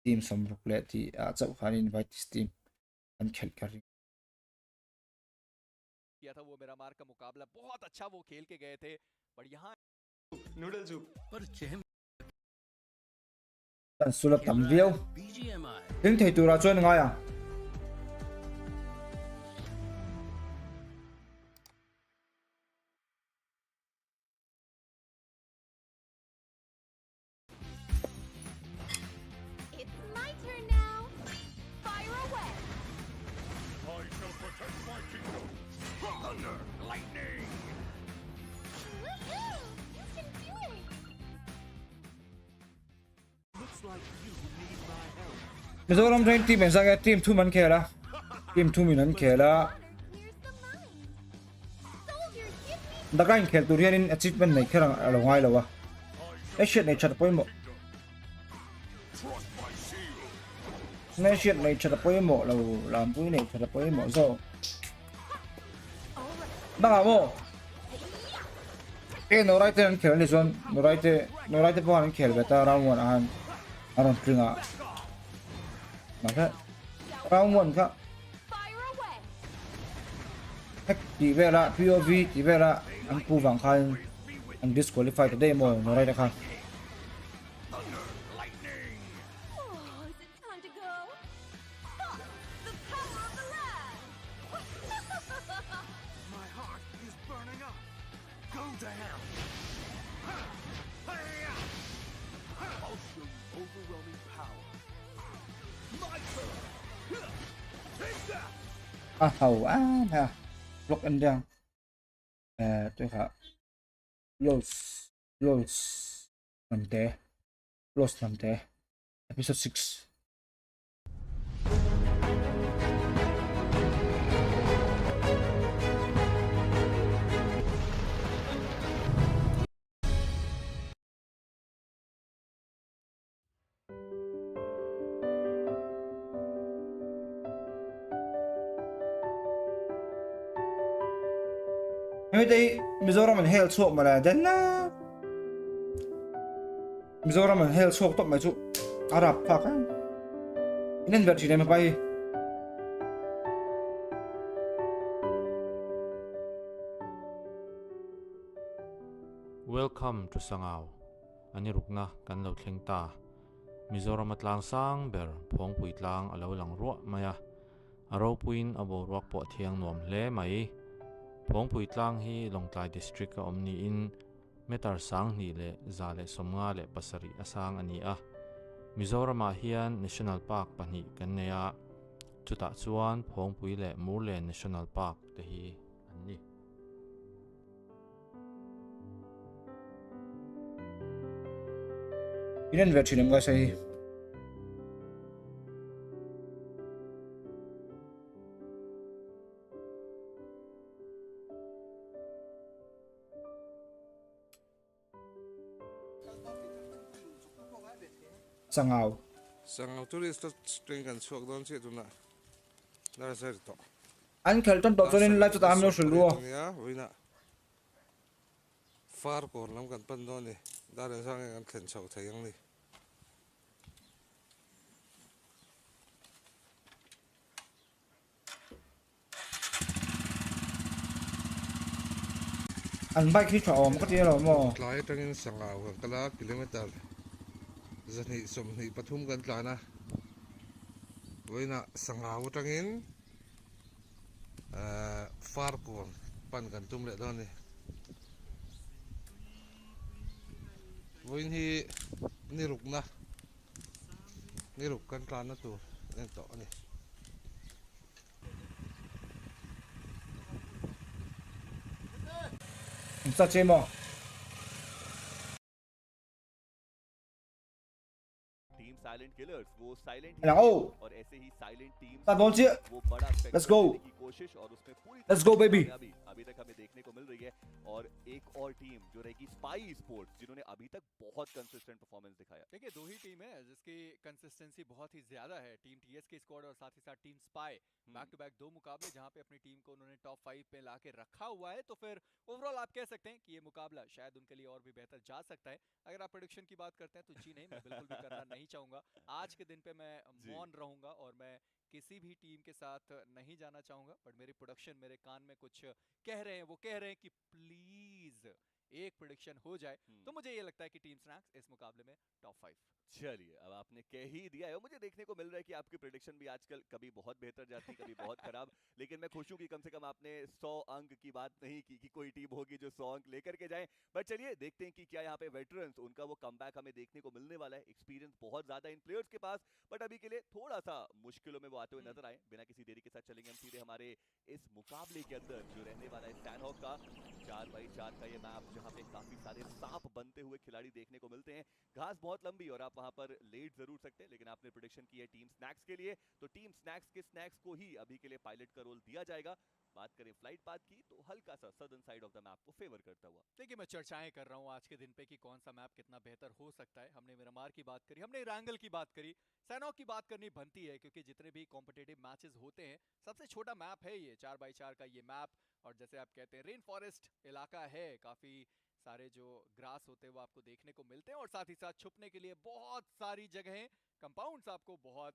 team som ruk le ti a chau khan invite team an khel karing किया था वो मेरा मार का मुकाबला बहुत अच्छा वो खेल के गए थे पर यहाँ नूडल सूप पर चेहम tan sula tam viau BGMI ding thei tu ra chuan nga ya It's my turn now. Fire away. I shall protect my kingdom. Thunder, lightning. Woohoo! You can do it. Looks like you need my help. Mizoram train team en sang team 2 man khela team 2 min an khela Clears the mind. Soldiers, give me da kain khel tur hianin achievement nei kherang alo ngai lo wa e shit nei chat poi mo Trust my shield. nei shit nei chat poi mo lo lam pui nei chat poi mo zo da mo e no right an khel ni zon no right po an khel beta round 1 an aron tringa ma ka round 1 ka fire away. hack ti vera POV ti vera an pu wang khan an disqualify today mo no right ka Thunder, lightning. Oh, is it time to go? Ha! The power of the land. My heart is burning up. Go to hell. I'll show you overwhelming power. My turn. Take that. hầu ha block anh đang tôi khá los nằm té los nằm té episode 6 Ngay đây Mizoram and Hell swap mà là đến na Mizoram and Hell swap top mày chú Arab fuck á nên vật chỉ này mà bay Welcome to Sangao. Ani rukna kan lo thleng ta. Mizoram atlang sang ber phong pui tlang alo lang ro maya. Aro puin abo ruak po thiang nom hle mai. Phong pui tlang hi Longtlai district ka omni in metar sang ni le za le somnga le pasari asang ani a. Mizoram a hian National Park pani kan neya. Chuta chuan phong pui le Murlen National Park te hi ani. nên vật chỉ này mà say Sangao. Sang tourist string and swag don't see to na. That's it. An Kelton Dotson live to Tamil Shulu. Yeah, we na. Far ko lam kan pandoni. That is something I can show to youngly. An bike hit from what you know. Fly tangin sangao kala kilometer. Zani som ni pathum kan tlana. We na sangao tangin. Far ko pan kan tum le doni. Voin hi niruk na. Niruk kan tlana tu. Ento ni. Such a more. Team silent killers वो silent Hello. और ऐसे ही silent team Don't you? वो बड़ा Let's go. spectacle की कोशिश और उसमें पूरी Let's go, baby. कामयाबी अभी तक हमें देखने को मिल रही है और एक और टीम जो रहेगी स्पाई स्पोर्ट्स जिन्होंने अभी तक बहुत कंसिस्टेंट परफॉर्मेंस दिखाया। देखिए दो ही टीम है जिसकी कंसिस्टेंसी बहुत ही ज्यादा है, टीम टीएस के स्क्वाड और साथ ही साथ team spy. Back to back दो मुकाबले जहां पे अपनी टीम को उन्होंने टॉप 5 पे लाके रखा हुआ है, तो फिर ओवरऑल आप कह सकते हैं कि ये मुकाबला शायद उनके लिए और भी बेहतर जा सकता है। अगर आप प्रेडिक्शन की बात करते हैं तो जी नहीं, मैं बिल्कुल भी करना नहीं चाहूंगा। आज के दिन पे मैं मौन रहूंगा और मैं किसी भी टीम के साथ नहीं जाना चाहूंगा, बट मेरी प्रोडक्शन मेरे कान में कुछ कह रहे हैं, वो कह रहे हैं कि प्लीज एक प्रेडिक्शन हो जाए। तो मुझे ये लगता है कि टीम स्नैक्स इस मुकाबले में टॉप 5। चलिए अब आपने कह ही दिया है, मुझे देखने को मिल रहा है कि आपकी प्रेडिक्शन भी आजकल कभी बहुत बेहतर जाती कभी बहुत खराब, लेकिन मैं खुश हूं कि कम से कम आपने 100 अंक की बात नहीं की कि कोई टीम होगी जो 100 अंक लेकर के जाए। बट चलिए देखते हैं कि क्या यहाँ पे वेटरन्स उनका वो कमबैक हमें देखने को मिलने वाला है। एक्सपीरियंस बहुत ज्यादा इन प्लेयर्स के पास, बट अभी के लिए थोड़ा सा मुश्किलों में वो आते हुए नजर आए। बिना किसी देरी के साथ चलेंगे हम सीधे हमारे इस मुकाबले के अंदर जो रहने वाला है सैनहॉक का 4x4 का ये मैप, जहाँ पे काफी सारे सांप बनते हुए खिलाड़ी देखने को मिलते हैं। घास बहुत लंबी और आप वहां पर लेट जरूर सकते हैं, लेकिन आपने प्रेडिक्शन की है टीम स्नैक्स के लिए, तो टीम स्नैक्स के स्नैक्स को ही अभी के लिए पायलट का रोल दिया जाएगा। बात करें फ्लाइट पाथ की तो हल्का सा southern side of the map को फेवर करता हुआ। देखिए मैं चर्चाएं कर रहा हूं आज के दिन पे कि कौन सा मैप कितना बेहतर हो सकता है। हमने मिरामार की बात करी, हमने रैंगल की बात करी, सैनॉक की बात करनी बनती है क्योंकि जितने भी कॉम्पिटिटिव मैचेस होते हैं सबसे छोटा मैप है ये 4x4 का ये मैप। और जैसे आप कहते हैं रेन फॉरेस्ट इलाका है, काफी सारे जो ग्रास होते हैं वो आपको देखने को मिलते हैं और साथ ही साथ छुपने के लिए बहुत सारी जगहें, कंपाउंड्स आपको बहुत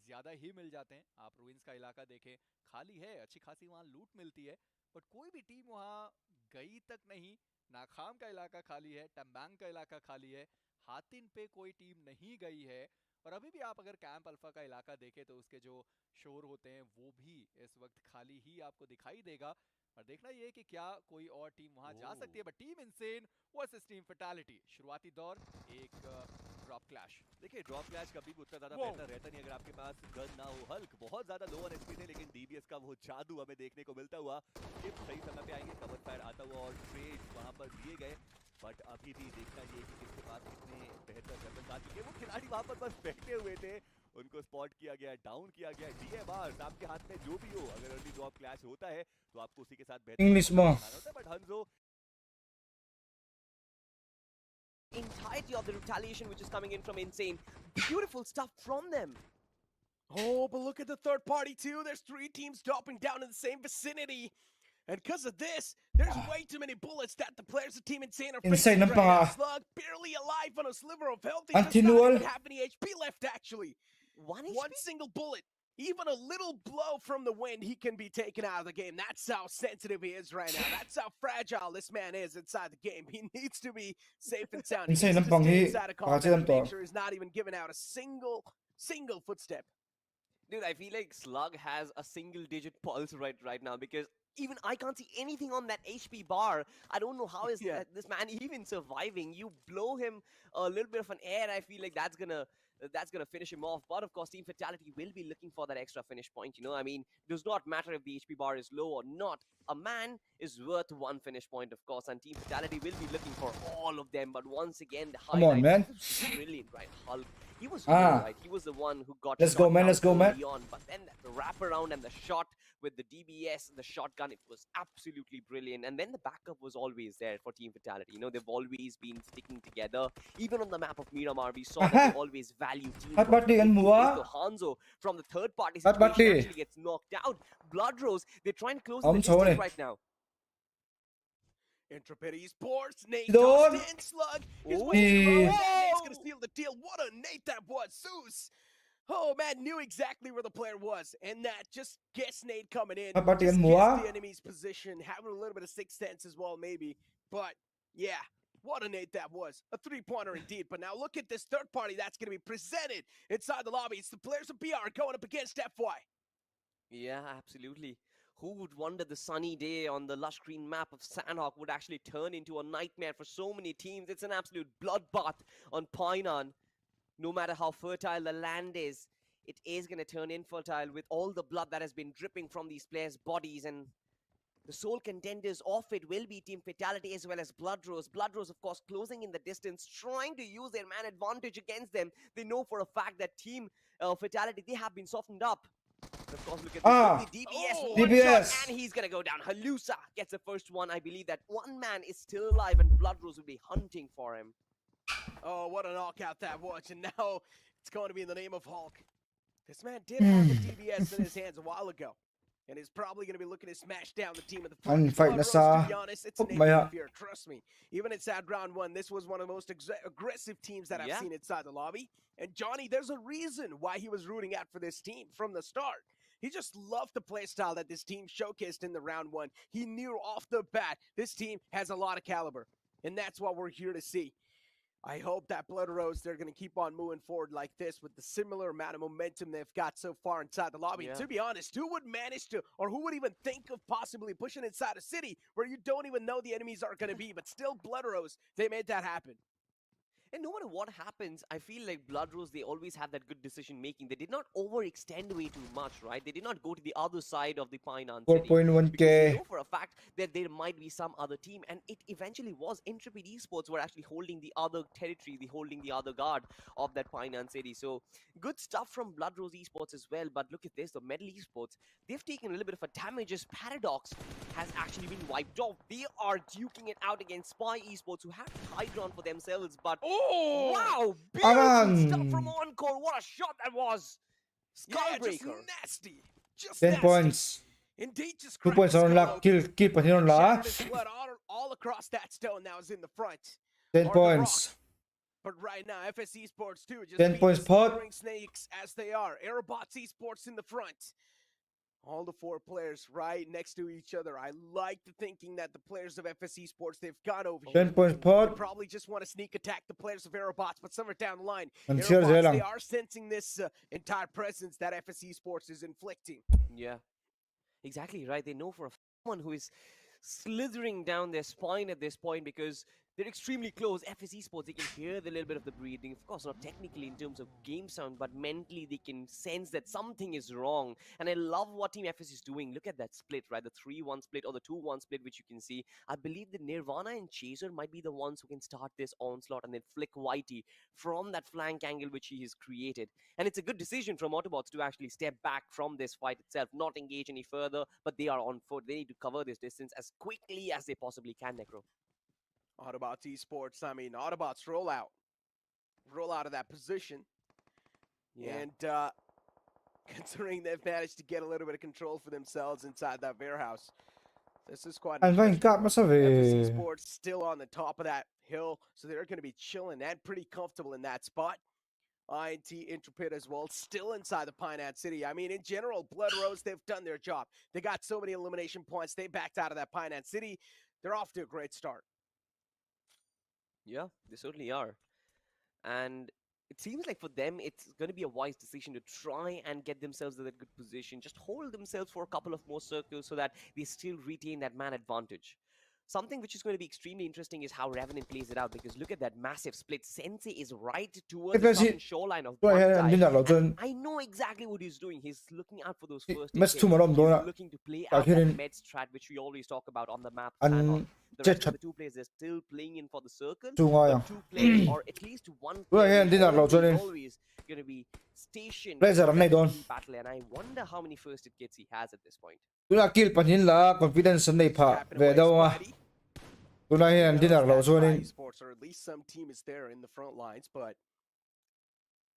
ज्यादा ही मिल जाते हैं। आप रूइंस का इलाका देखें, खाली है, अच्छी खासी वहां लूट मिलती है, बट कोई भी टीम वहां गई तक नहीं। नाखाम का इलाका खाली है, टम्बांग का इलाका खाली है, हातिन पे कोई टीम नहीं गई है। और अभी भी आप अगर कैंप अल्फा का इलाका देखें तो उसके जो शोर होते हैं वो भी इस वक्त खाली ही आपको दिखाई देगा। और देखना ये कि क्या कोई और टीम वहां जा सकती है। But team insane versus team fatality, शुरुआती दौर एक ड्रॉप क्लैश। देखिए ड्रॉप क्लैश कभी भी उतना ज्यादा बेहतर रहता नहीं अगर आपके पास गन ना हो। हल्क बहुत ज्यादा लो ऑन एचपी थे, लेकिन डीबीएस का वो जादू हमें देखने को मिलता हुआ। चिप सही समय पे आएंगे, कवर फायर आता हुआ और ट्रेड वहां पर दिए गए। बट अभी भी देखना ये कि किसके पास कितने बेहतर वेपन्स आ चुके हैं। वो खिलाड़ी वहां पर बस बैठे हुए थे, उनको स्पॉट किया गया, डाउन किया गया। डीएमआर आपके हाथ में जो भी हो, अगर अर्ली ड्रॉप क्लैश होता है तो आपको उसी के साथ बेहतर English more. होता है। But Hanzo entirety of the retaliation which is coming in from Insane. Beautiful stuff from them. Oh, but look at the third party too. There's 3 teams dropping down in the same vicinity. And because of this, there's way too many bullets that the players of Team Insane are Insane facing right now. napaka. Slug barely alive on a sliver of health. He does not Antinual. even have any HP left actually. One single bullet. Even a little blow from the wind, he can be taken out of the game. That's how sensitive he is right now. That's how fragile this man is inside the game. He needs to be safe and sound. He Insane needs to napang stay hi. inside of Pakati combat and lang to. make sure he's not even giving out a single footstep. Dude, I feel like Slug has a single-digit pulse right now because even I can't see anything on that HP bar. I don't know how is this man even surviving. You blow him a little bit of an air, I feel like that's gonna finish him off. But of course, Team Fatality will be looking for that extra finish point. You know, I mean, it does not matter if the HP bar is low or not. A man is worth 1 finish point, of course, and Team Fatality will be looking for all of them. But once again, the Come on, highlight man. is brilliant, right? Hulk He was Ah. right. He was the one who got Let's go, shot man, down let's go, man. early on, but then the wraparound and the shot with the DBS, the shotgun, it was absolutely brilliant. And then the backup was always there for Team Vitality. You know, they've always been sticking together. Even on the map of Miramar, we saw that they always value teamwork. Hot kan mua. So Hanzo from the third party Hot situation butty. actually gets knocked out. Blood Rose, they're trying to close Ông the xấu distance này. right now. Intrepid Esports, Nate Don't. tossed in, Slug is Oh. way too low. Yeah. Nate's gonna steal the deal. What a Nate that was, Zeus. Oh man, knew exactly where the player was, and that just gets Nate coming in. Hot butty Just kan gets mua. the enemy's position, having a little bit of sixth sense as well, maybe. But yeah, what a Nate that was. A three-pointer indeed. But now look at this third party that's gonna be presented inside the lobby. It's the players of BR going up against FY. Yeah, absolutely. Who would wonder the sunny day on the lush green map of Sandhawk would actually turn into a nightmare for so many teams? It's an absolute bloodbath on Painan. No matter how fertile the land is, it is going to turn infertile with all the blood that has been dripping from these players' bodies. And the sole contenders of it will be Team Vitality as well as Blood Rose. Blood Rose, of course, closing in the distance, trying to use their man advantage against them. They know for a fact that Team Vitality, they have been softened up. And of course, look at this. Ah. with the DBS, Oh. one DBS. shot, and he's gonna go down. Halusa gets the first one. I believe that one man is still alive, and Blood Rose will be hunting for him. Oh, what a knockout that was. And now it's going to be in the name of Hulk. This man did have the DBS in his hands a while ago. And is probably going to be looking to smash down the team of the front. Anh fight Blood na Rose, sa to be honest, it's hốc an mày alien ạ. fear, trust me. Even inside round one, this was one of the most aggressive teams that I've Yeah. seen inside the lobby. And Johnny, there's a reason why he was rooting out for this team from the start. He just loved the play style that this team showcased in the round one. He knew off the bat this team has a lot of caliber. And that's what we're here to see. I hope that Blood Rose, they're going to keep on moving forward like this with the similar amount of momentum they've got so far inside the lobby. Yeah. To be honest, who would manage to, or who would even think of possibly pushing inside a city where you don't even know the enemies are going to be, but still Blood Rose, they made that happen. And no matter what happens, I feel like Blood Rose, they always have that good decision making. They did not overextend way too much, right? They did not go to the other side of the Painan City. 4.1k. Because they know for a fact that there might be some other team, and it eventually was Intrepid Esports were actually holding the other territory, holding the other guard of that Painan City. So good stuff from Blood Rose Esports as well. But look at this, the Metal Esports, they've taken a little bit of a damage as Paradox has actually been wiped off. They are duking it out against Spy Esports, who have high ground for themselves, but Oh! wow, beautiful stuff Aman. from Encore. What a shot that was. Yeah, just Skullbreaker. nasty. Just 10 nasty. points. Indeed, just 2 cracked points the on skull luck. open. Kill pa hinon la. Shattered his blood all across that stone that was in the front. 10 Or the points. But right now, FS Esports too, just 10 beat points the pot. Slithering Snakes as they are. Aerobots Esports in the front. All the four players right next to each other. I like the thinking that the players of FS Esports, they've got over here. 10 points They pot. probably just want to sneak attack the players of Aerobots, but somewhere down the line, Until Aerobots, lang. they are sensing this entire presence that FS Esports is inflicting. Yeah, exactly right. They know for a someone who is slithering down their spine at this point because they're extremely close. FS Esports, they can hear the little bit of the breathing. Of course, not technically in terms of game sound, but mentally they can sense that something is wrong. And I love what Team FS is doing. Look at that split, right? The 3-1 split or the 2-1 split, which you can see. I believe that Nirvana and Chaser might be the ones who can start this onslaught and then flick Whitey from that flank angle which he has created. And it's a good decision from Autobots to actually step back from this fight itself, not engage any further, but they are on foot. They need to cover this distance as quickly as they possibly can, Necro. Autobots Esports, I mean, Autobots roll out of that position. Yeah. And considering they've managed to get a little bit of control for themselves inside that warehouse, this is quite Anh phải cắt mà sao FS về. Esports still on the top of that hill, so they're going to be chilling and pretty comfortable in that spot. INT Intrepid as well, still inside the Painan City. I mean, in general, Blood Rose, they've done their job. They got so many elimination points. They backed out of that Painan City. They're off to a great start. Yeah, they certainly are. And it seems like for them, it's going to be a wise decision to try and get themselves in a good position. Just hold themselves for a couple of more circles so that they still retain that man advantage. Something which is going to be extremely interesting is how Revenant plays it out, because look at that massive split. Sensei is right towards the Because he- southern shoreline of Tôi hay Bantai. đi nào trên And I know exactly what he's doing. He's looking out for those first Mess hits. too mà He's đông đó. looking to play Tại out khi that nên- med strat which we always talk about on the map. Anh Sandhawk. the Chết rest thật. of the two players, they're still playing in for the circle. Chu ngai à. But two players, or at least one Ui, player, hên is đi nào lộ cho nên. always going to be stationed Bây giờ for làm này that đồn. team battle, and I wonder how many first aid kits he has at this point. Tôi là kill panin là confidence này phá về đâu à. Tôi là hên đi nào lộ cho nên. Esports, or at least some team is there in the front lines, but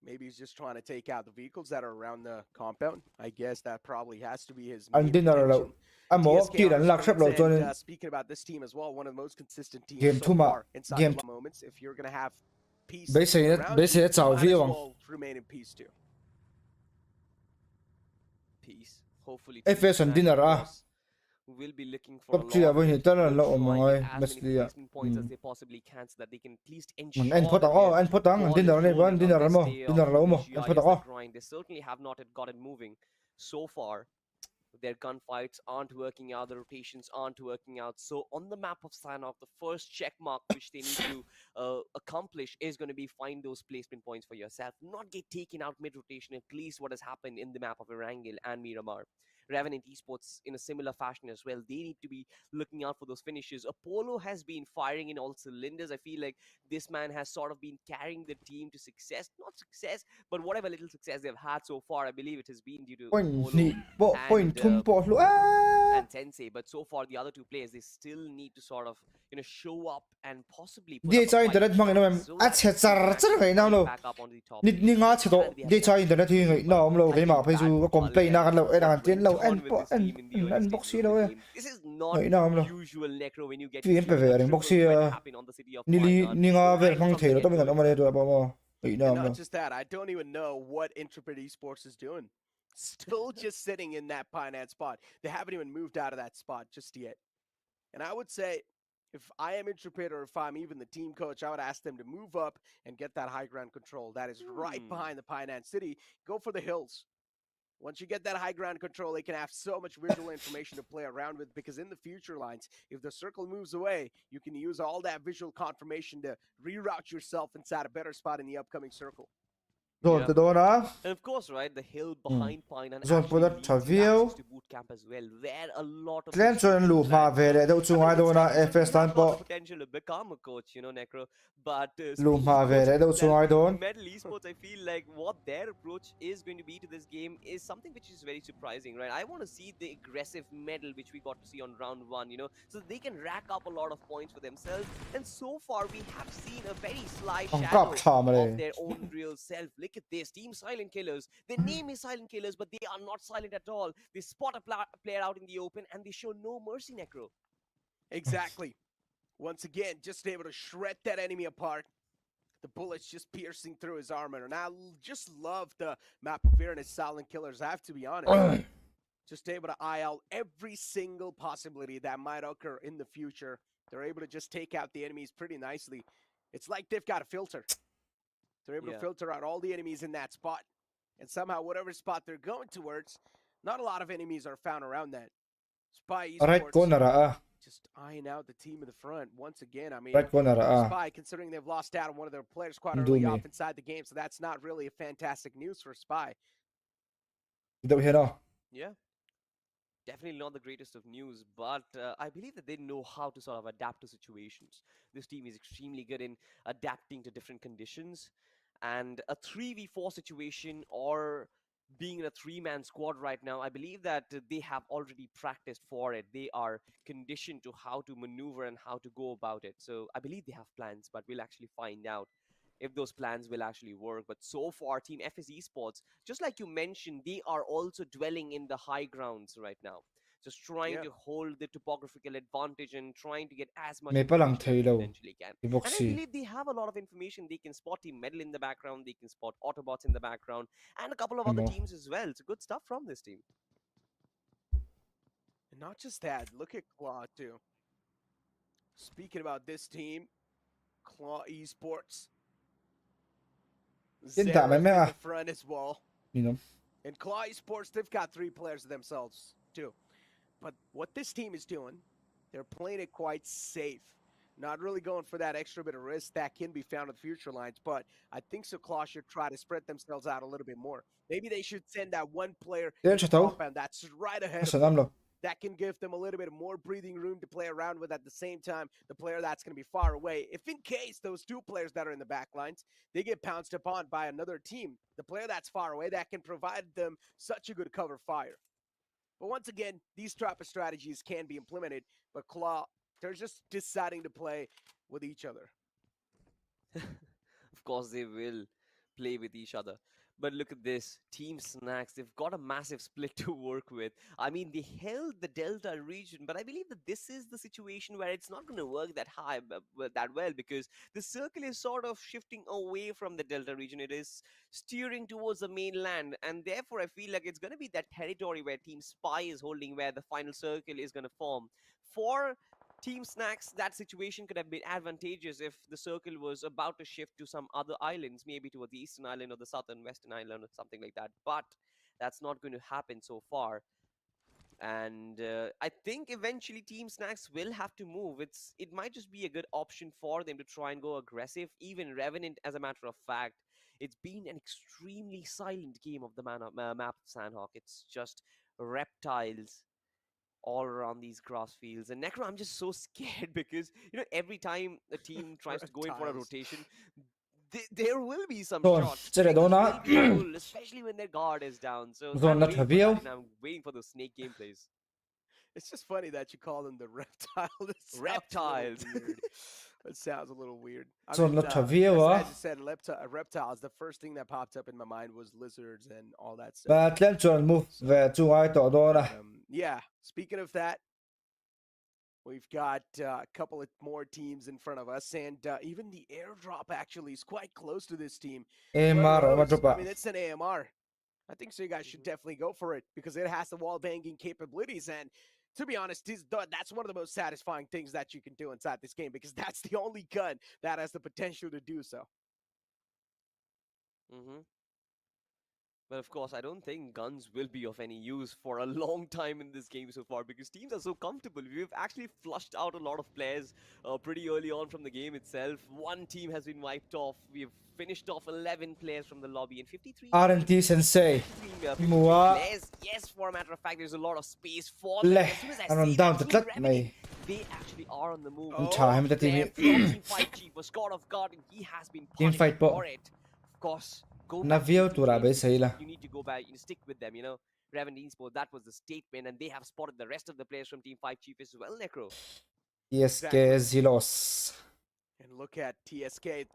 maybe he's just trying to take out the vehicles that are around the compound. I guess that probably has to be his main Anh đi nào lộ. intention. Anh mổ TSK kill on anh lạc sắp lộ screens, cho and, nên. speaking about this team as well, one of the most consistent teams Game so two mà. far inside Game the moments. If you're going to have peace Bây giờ around bây giờ you, chào might as vi bằng. well remain in peace too. Peace. Hopefully, FS Team đi nào à. will be looking for a Cấp lot chia of với hiện tại là people lộ to mọi try người. and get as Messi many à. placement points as they possibly can, so that they can at least Mình ensure anh phốt that tặng their anh phốt tặng ball đi is nào này rolling vẫn đi on nào their mò stay đi off nào lỗ mò GIs anh phốt that tặng grind. They certainly have not got it moving so far. Their gunfights aren't working out, the rotations aren't working out. So on the map of Sanok, the first check mark which they need to accomplish is going to be find those placement points for yourself, not get taken out mid-rotation, at least what has happened in the map of Erangel and Miramar. Revenant Esports in a similar fashion as well. They need to be looking out for those finishes. Apollo has been firing in all cylinders. I feel like this man has sort of been carrying the team to success. Not success, but whatever little success they've had so far, I believe it has been due to Point Apollo nhị bộ point thum bộ luôn á. and Tensei. But so far, the other two players, they still need to sort of, show up and possibly put Đi up a cho fight internet mang nó em so á that chết they sar can rất actually ngày nào climb đâu. back up onto the top Ni lane. ngã chết độ. Đi cho internet thì người nó ông lâu cái mà phải dù có complain nàoกันlâu ai đang tiến lâu anh bộ anh boxy đâu ấy. This is not Người nào ông lâu. usual Necro when you get Vì em phải về đánh boxy ni ngã về mang thể nó tôi mình nói rồi bao mà. Người nào And ông not lâu. just that, I don't even know what Intrepid Esports is doing. Still just sitting in that Pine Ant spot. They haven't even moved out of that spot just yet. And I would say, if I am Intrepid, or if I'm even the team coach, I would ask them to move up and get that high ground control. That is right behind the Pine Ant City. Go for the hills. Once you get that high ground control, they can have so much visual information to play around with, because in the future lines, if the circle moves away, you can use all that visual confirmation to reroute yourself inside a better spot in the upcoming circle. Rồi từ đó đó. And of course, right, the hill behind Pine Ant Rồi actually bây giờ leads trả you view. access to boot camp as well, where a lot of Glenn cho anh lù mà về để đâu chung ai đâu na FS tan bộ. potential to become a coach, Necro. But Lù mà về để đâu chung ai đâu. Metal Esports, I feel like what their approach is going to be to this game is something which is very surprising, right? I want to see the aggressive Metal which we got to see on round 1, so they can rack up a lot of points for themselves. And so far, we have seen a very sly shadow of their own real self. Look at this, Team Silent Killers. Their name is Silent Killers, but they are not silent at all. They spot a player out in the open, and they show no mercy, Necro. Exactly. Once again, just able to shred that enemy apart. The bullets just piercing through his armor. And I just love the map of Varanus Silent Killers, I have to be honest. Just able to eye out every single possibility that might occur in the future. They're able to just take out the enemies pretty nicely. It's like they've got a filter. They're able to filter out all the enemies in that spot. And somehow, whatever spot they're going towards, not a lot of enemies are found around that. Spy Right Esports corner ah. just eyeing out the team in the front. Once again, I mean, Right corner ah. Spy, considering they've lost out on one of their players quite early off inside the game, so that's not really a fantastic news for Spy. Đâu here đâu. Yeah. Definitely not the greatest of news, but I believe that they know how to sort of adapt to situations. This team is extremely good in adapting to different conditions, and a 3v4 situation or being in a 3-man squad right now, I believe that they have already practiced for it. They are conditioned to how to maneuver and how to go about it. So I believe they have plans, but we'll actually find out if those plans will actually work. But so far, Team FS Esports, just like you mentioned, they are also dwelling in the high grounds right now. Just trying to hold the topographical advantage and trying to get as much information as they đâu. potentially can. And I believe they have a lot of information. They can spot Team Metal in the background, they can spot Autobots in the background, and a couple of other teams as well. It's good stuff from this team. And not just that, look at Claw too. Speaking about this team, Claw Esports. Zerath in the front as well. And Claw Esports, they've got 3 players themselves too. But what this team is doing, they're playing it quite safe. Not really going for that extra bit of risk that can be found in the future lines, but I think so Claw should try to spread themselves out a little bit more. Maybe they should send that one player to the compound that's right ahead of them. that can give them a little bit more breathing room to play around with. At the same time, the player that's going to be far away, if in case those two players that are in the back lines, they get pounced upon by another team, the player that's far away, that can provide them such a good cover fire. But once again, these type of strategies can be implemented, but Claw, they're just deciding to play with each other. Of course, they will play with each other. But look at this. Team Snacks, they've got a massive split to work with. I mean, they held the Delta region, but I believe that this is the situation where it's not going to work that that well, because the circle is sort of shifting away from the Delta region. It is steering towards the mainland, and therefore I feel like it's going to be that territory where Team Spy is holding, where the final circle is going to form. For Team Snacks, that situation could have been advantageous if the circle was about to shift to some other islands, maybe towards the eastern island or the southern western island or something like that. But that's not going to happen so far. And I think eventually Team Snacks will have to move. It might just be a good option for them to try and go aggressive. Even Revenant, as a matter of fact, it's been an extremely silent game of the map of Sandhawk. It's just reptiles all around these grass fields. And Necro, I'm just so scared because, you know, every time a team tries to go in for a rotation, there will be some Rồi, shots. chơi để đó nó. Especially when their guard is down. So Rồi, I'm nó waiting thả for viêu. that, and I'm waiting for those snake gameplays. It's just funny that you call them the reptile. Reptiles. It sounds a little weird. Rồi, nó thả viêu as á. you said, reptiles. The first thing that popped up in my mind was lizards and all that stuff. Và lên chuẩn move về chung ai tỏ đó này. Yeah, speaking of that, we've got a couple of more teams in front of us, and even the airdrop actually is quite close to this team. AMR Rose, mà chụp I ạ. mean, it's an AMR. I think so you guys should definitely go for it because it has the wall banging capabilities, and to be honest, that's one of the most satisfying things that you can do inside this game because that's the only gun that has the potential to do so. But of course, I don't think guns will be of any use for a long time in this game so far because teams are so comfortable. We've actually flushed out a lot of players pretty early on from the game itself. One team has been wiped off. We've finished off 11 players from the lobby and 53 R&T Sensei. 53 Mua. players. Yes, for a matter of fact, there's a lot of space for them. Lẹ, As soon as I anh say down that, to Team tắt Revenant, mày. they actually are on the move. Anh trả em ta There team. from Team 5G was caught off guard and he has been Team punished fight po. for it. Of course, go Na back to view the tu ra team. be sei la. You need to go back, you stick with them, you know. Revenant Esports, that was the statement, and they have spotted the rest of the players from Team 5 Chief as well, Necro. TSK Zilos. And look at TSK.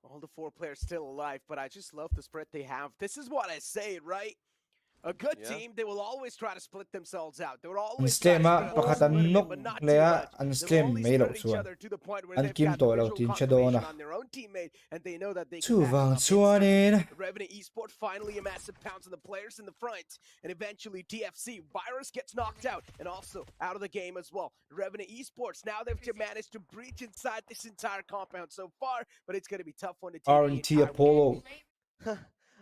All the 4 players still alive, but I just love the spread they have. This is what I say, right? A good team, they will always try to split themselves out. They will always try to Slim á, split pakhat a ang little nok bit, but not le too á, much. ang They will Slim only mấy lậu spread each chuan. other to the point where Anh they've Kim got the tội lậu visual tin cho đô confirmation nè. on their own teammate, and they know that they Chu can back vàng up chuan instantly. in. Revenant Esports finally a massive pounce on the players in the front, and eventually TFC Virus gets knocked out and also out of the game as well. Revenant Esports, now they've managed to breach inside this entire compound so far, but it's going to be a tough one to take. R&T Apollo.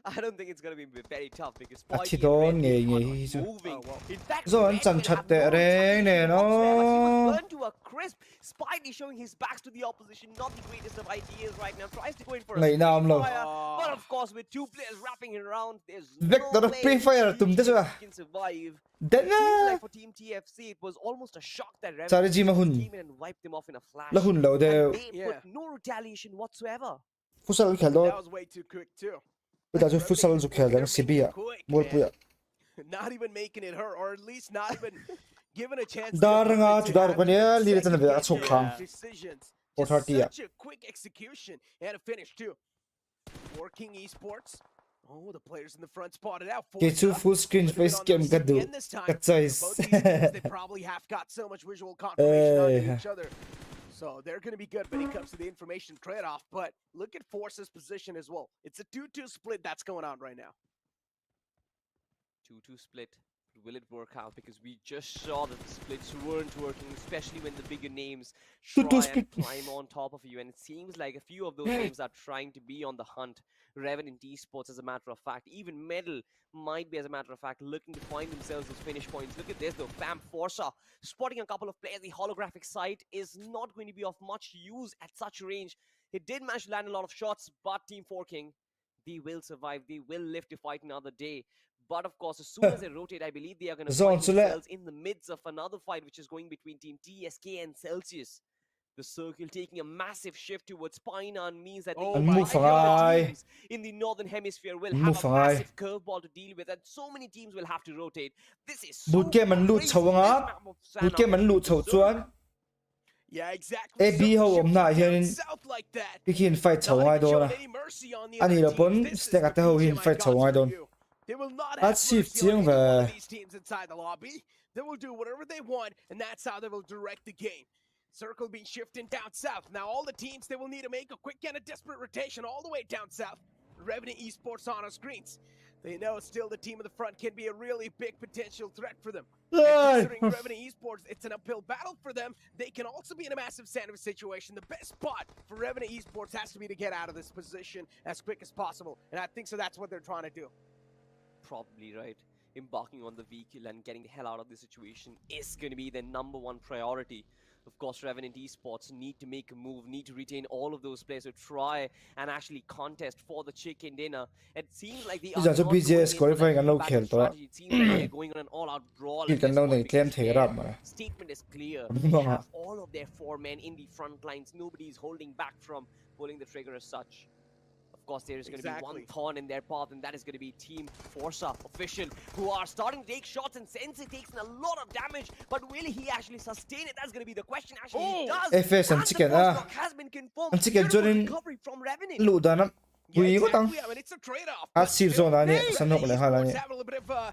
I don't think it's going to be very tough because À, Spoiky thì and đó Red, nghề they are nghề not chứ. moving. In fact, Rồi anh Red chẳng will chặt have tệ no đấy nè retaliation whatsoever. He nó. was burned to a crisp. Spidey showing his backs to the opposition, not the greatest of ideas right now. Tries to go in for a Ngày nào spree lâu. fire, but of course with 2 players wrapping around, there's Vector no of way Free Fire tụm thế TFC à? can survive. Đến It seems á. like for Team TFC, it was almost a shock that Sao Revenant đi mà hùn. came in and wiped them off in a flash. Là hùn lậu đều. And they put no retaliation whatsoever. Futsal খেল That was way too quick too. bây giờ futsal dù খেল đang CB à. Mua bụi. Not even making it hurt, or at least not even given a chance. Dar nga chu dar kan ya li tan ve achok kham. Decisions. Or Just 30 à. such a quick execution and a finish too. For King Esports. Oh, the players in the front spotted out. Cái chú full screen face cam cái đủ. Cái choice. Both these teams, they probably have got so much visual confirmation on each other. So they're going to be good when it comes to the information trade-off. But look at Force's position as well. It's a 2-2 split that's going on right now. 2-2 split. Will it work out? Because we just saw that the splits weren't working, especially when the bigger names try 2-2 and split. climb on top of you. And it seems like a few of those names are trying to be on the hunt. Revenant Esports, as a matter of fact. Even Medal might be, as a matter of fact, looking to find themselves those finish points. Look at this, though. Bam Forza spotting a couple of players. The holographic sight is not going to be of much use at such range. It did manage to land a lot of shots, but Team 4 King, they will survive. They will live to fight another day. But of course, as soon as they rotate, I believe they are going to Zone find select. themselves in the midst of another fight, which is going between Team TSK and Celsius. The circle taking a massive shift towards Painan means that the Oh my entire God. teams in the northern hemisphere will Move have a high. massive curveball to deal with, and so many teams will have to rotate. This is so บูทเกมมันหลุด crazy. เฉา This งับ map of บูทเกม Sanhok มันหลุด is เฉาจวน Yeah, exactly. AB So ho shifting om na down hian south like that. พี่คินไฟเฉา Not ง่าย even โดน showing นะ any mercy on the อันนี้ other เราปน teams. This ส is เต็ก the อัตเตอร์ BGMI หินไฟเฉา God's ง่ายโดน review. They will not อัด have สิบ mercy เจียง on แหว any one of these teams inside the lobby. They will do whatever they want, and that's how they will direct the game. Circle being shifted down south. Now all the teams, they will need to make a quick and a desperate rotation all the way down south. Revenant Esports on our screens. They know still the team in the front can be a really big potential threat for them. And considering Revenant Esports, it's an uphill battle for them. They can also be in a massive sandwich situation. The best spot for Revenant Esports has to be to get out of this position as quick as possible. And I think so that's what they're trying to do. Probably right. Embarking on the vehicle and getting the hell out of this situation is going to be their number one priority. Of course, Revenant Esports need to make a move, need to retain all of those players to try and actually contest for the chicken dinner. It seems like they are Is that not a BGS going in for qualifying that and no battle kill, strategy. It seems like they're going on an all-out brawl. You at can this know point they claim because take it their up, man. statement is clear. Đúng They không ạ? have all of their four men in the front lines. Nobody is holding back from pulling the trigger as such. Of course, there is going to be one Exactly. thorn in their path, and that is going to be Team Forza official, who are starting to take shots, and Sensei takes a lot of damage. But will he actually sustain it? That's going to be the question. Actually, he does. FS and the chicken, first knock has been confirmed. and chicken Beautiful joining recovery from Revenant. หลุดดานะบุย Yeah, ก็ต้อง exactly. I mean, it's a trade-off. อัด but ซีฟ still, โซนอันนี้ Revenant สนุกเลยฮะแล้ว Esports นี่ have a little bit of a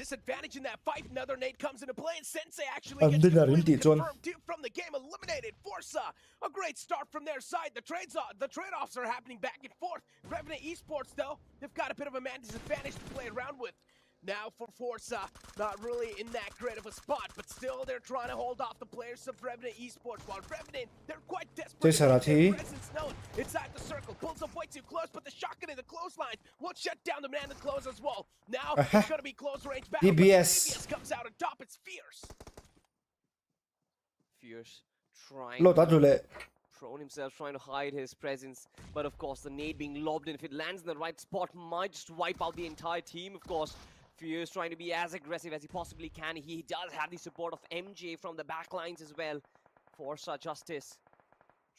disadvantage in that fight. Another nade comes into play, and Sensei actually Anh gets tin là đến completely tỷ John. confirmed too from the game. Eliminated. Forza, a great start from their side. The trade-offs are happening back and forth. Revenant Esports, though, they've got a bit of a man disadvantage to play around with. Now for Forza, not really in that great of a spot, but still they're trying to hold off the players of Revenant Esports. While Revenant, they're quite desperate to Jason make their Ratti. presence known inside the circle. Pulls up way too close, but the shotgun in the clothesline will shut down the man in the close as well. Now it's going to be close range battle. but DBS. DBS comes out on top. It's fierce. Fierce trying โลตัดอยู่เลย prone himself, trying to hide his presence. But of course, the nade being lobbed in, if it lands in the right spot, might just wipe out the entire team. Of course, Fierce trying to be as aggressive as he possibly can. He does have the support of MJ from the back lines as well. Forza Justice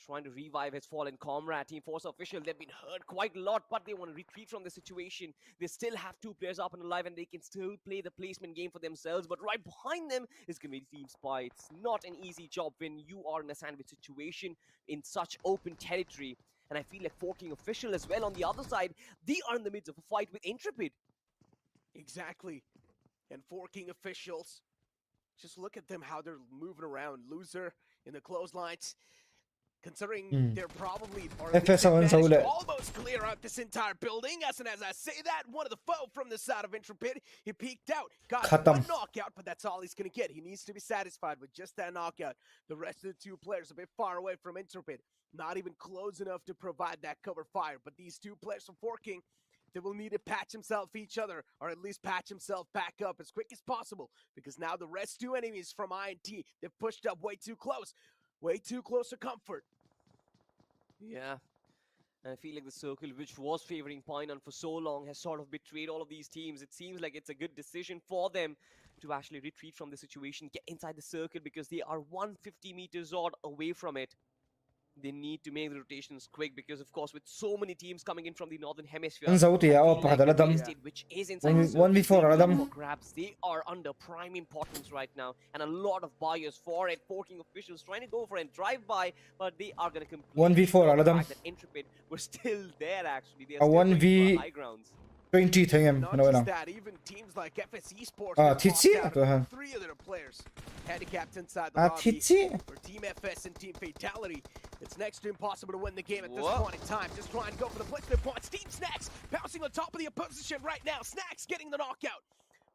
trying to revive his fallen comrade. Team Forza official, they've been hurt quite a lot, but they want to retreat from the situation. They still have two players up and alive, and they can still play the placement game for themselves. But right behind them is going to be Team Spy. It's not an easy job when you are in a sandwich situation in such open territory. And I feel like Forking official as well on the other side, they are in the midst of a fight with Intrepid. Exactly. And Forking officials, just look at them, how they're moving around. Loser in the clotheslines. Considering they're probably or at FS least they've on managed to Saule. almost clear out this entire building. As I say that, one of the foe from the side of Intrepid, he peeked out, got Khatam. one knockout, but that's all he's going to get. He needs to be satisfied with just that knockout. The rest of the two players a bit far away from Intrepid, not even close enough to provide that cover fire. But these two players from Forking, they will need to patch himself each other, or at least patch himself back up as quick as possible, because now the rest two enemies from INT, they've pushed up way too close to comfort. Yeah. And I feel like the circle, which was favoring Painan for so long, has sort of betrayed all of these teams. It seems like it's a good decision for them to actually retreat from the situation, get inside the circle, because they are 150 meters odd away from it. They need to make the rotations quick because, of course, with so many teams coming in from the northern hemisphere, Ang sauti, I feel oh, pakadala the dam. real estate which is inside One- the circle, 1v4 they ala dam. for grabs. They are under prime importance right now, and a lot of buyers for it. Forking officials trying to go for a drive-by, but they are going to completely 1v4 ignore ala the dam. fact that Intrepid were still there. Actually, they A are still going 1v for high grounds. 20 tingem Not ano just na that, even teams like FS Esports Ah, have lost Titsi? out Ito, ha? on 3 of their players. Handicapped inside the Ah, lobby Titsi? for Team FS and Team Fatality. It's next to impossible to win the game at this Whoa. point in time. Just trying to go for the placement points. Team Snacks bouncing on top of the opposition right now. Snacks getting the knockout.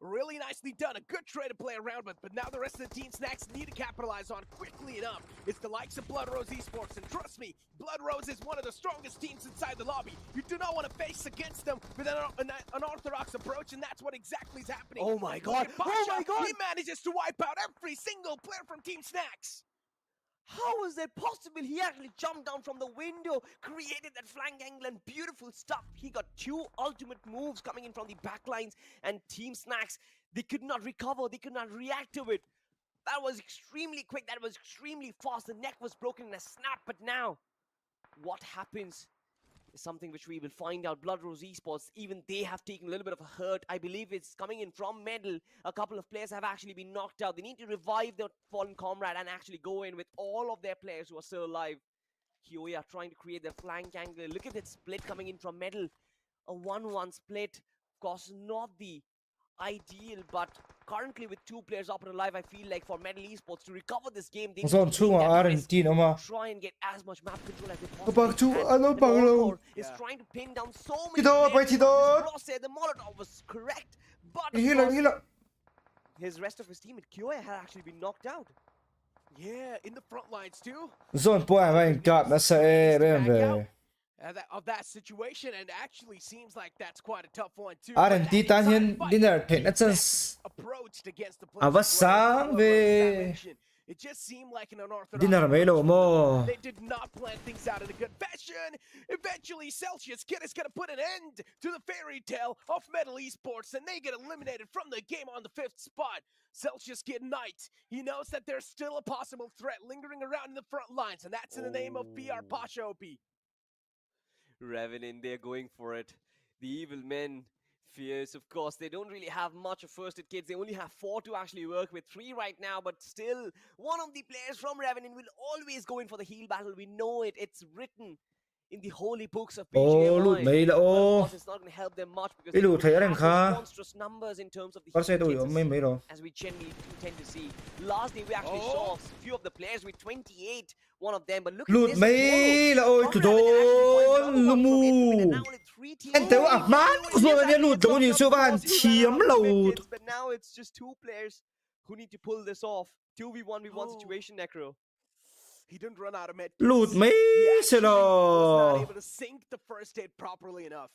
Really nicely done. A good trade to play around with, but now the rest of the Team Snacks need to capitalize on quickly enough. It's the likes of Blood Rose Esports, and trust me, Blood Rose is one of the strongest teams inside the lobby. You do not want to face against them with an unorthodox approach, and that's what exactly is happening. Oh my God. Look at Oh Pasha. my God. He manages to wipe out every single player from Team Snacks. How is that possible? He actually jumped down from the window, created that flank angle, and beautiful stuff. He got 2 ultimate moves coming in from the backlines, and Team Snacks, they could not recover, they could not react to it. That was extremely quick, that was extremely fast. The neck was broken in a snap, but now, what happens is something which we will find out. Blood Rose Esports, even they have taken a little bit of a hurt. I believe it's coming in from Medal. A couple of players have actually been knocked out. They need to revive their fallen comrade and actually go in with all of their players who are still alive. Kyoya trying to create their flank angle. Look at that split coming in from Medal. A 1-1 split. Of course, not the ideal, but currently with 2 players up and alive, I feel like for Medal Esports to recover this game, they need Zone to 2 take that risk. Argentina mà. Try and get as much map control as they Bak possibly chú can. ano And bằng luôn. Orkor is trying to pin down so many Thì thôi, players thì from thôi. this crosshair. The Molotov was correct, but of Hila course, hila. his rest of his team at Kyoya had actually been knocked out. Yeah, in the front lines too. Zone 4 mà anh cặp nó sẽ bên về. Of that situation, and actually seems like that's quite a tough one too. Argentina hiện dinner thể nó chân Approached against the à vắt sáng về It just seemed like an unorthodox dinner mấy lỗ mò. They did not plan things out in a good fashion. Eventually, Celsius Kid is going to put an end to the fairy tale of Medal Esports, and they get eliminated from the game on the 5th spot. Celsius Kid Knight, he knows that there's still a possible threat lingering around in the front lines, and that's in the name of BR Pasha OP. Revenant, they're going for it. The evil men, fierce, of course. They don't really have much of first aid kits. They only have 4 to actually work with, 3 right now, but still, one of the players from Revenant will always go in for the heal battle. We know it. It's written in the holy books of Ô lụt BGMI. mấy là But of ô. course, it's not going to help them much because Cái they lụt don't thấy ở have đằng those khá. monstrous numbers in terms of the Có xe heal tôi kits ở mấy mấy rồi. as we generally tend to see. Last day we actually saw a few of the players with 28, one of them, but look at Lụt this. mấy là ôi tụi đồn lu mù. Anh thấy à mát rồi anh lụt rồi nhiều siêu van chiếm lụt. But now it's just 2 players who need to pull this off. 2v1v1 situation, Necro. He didn't run out of med. Lụt mấy He xe actually was not đó. able to sync the first aid properly enough.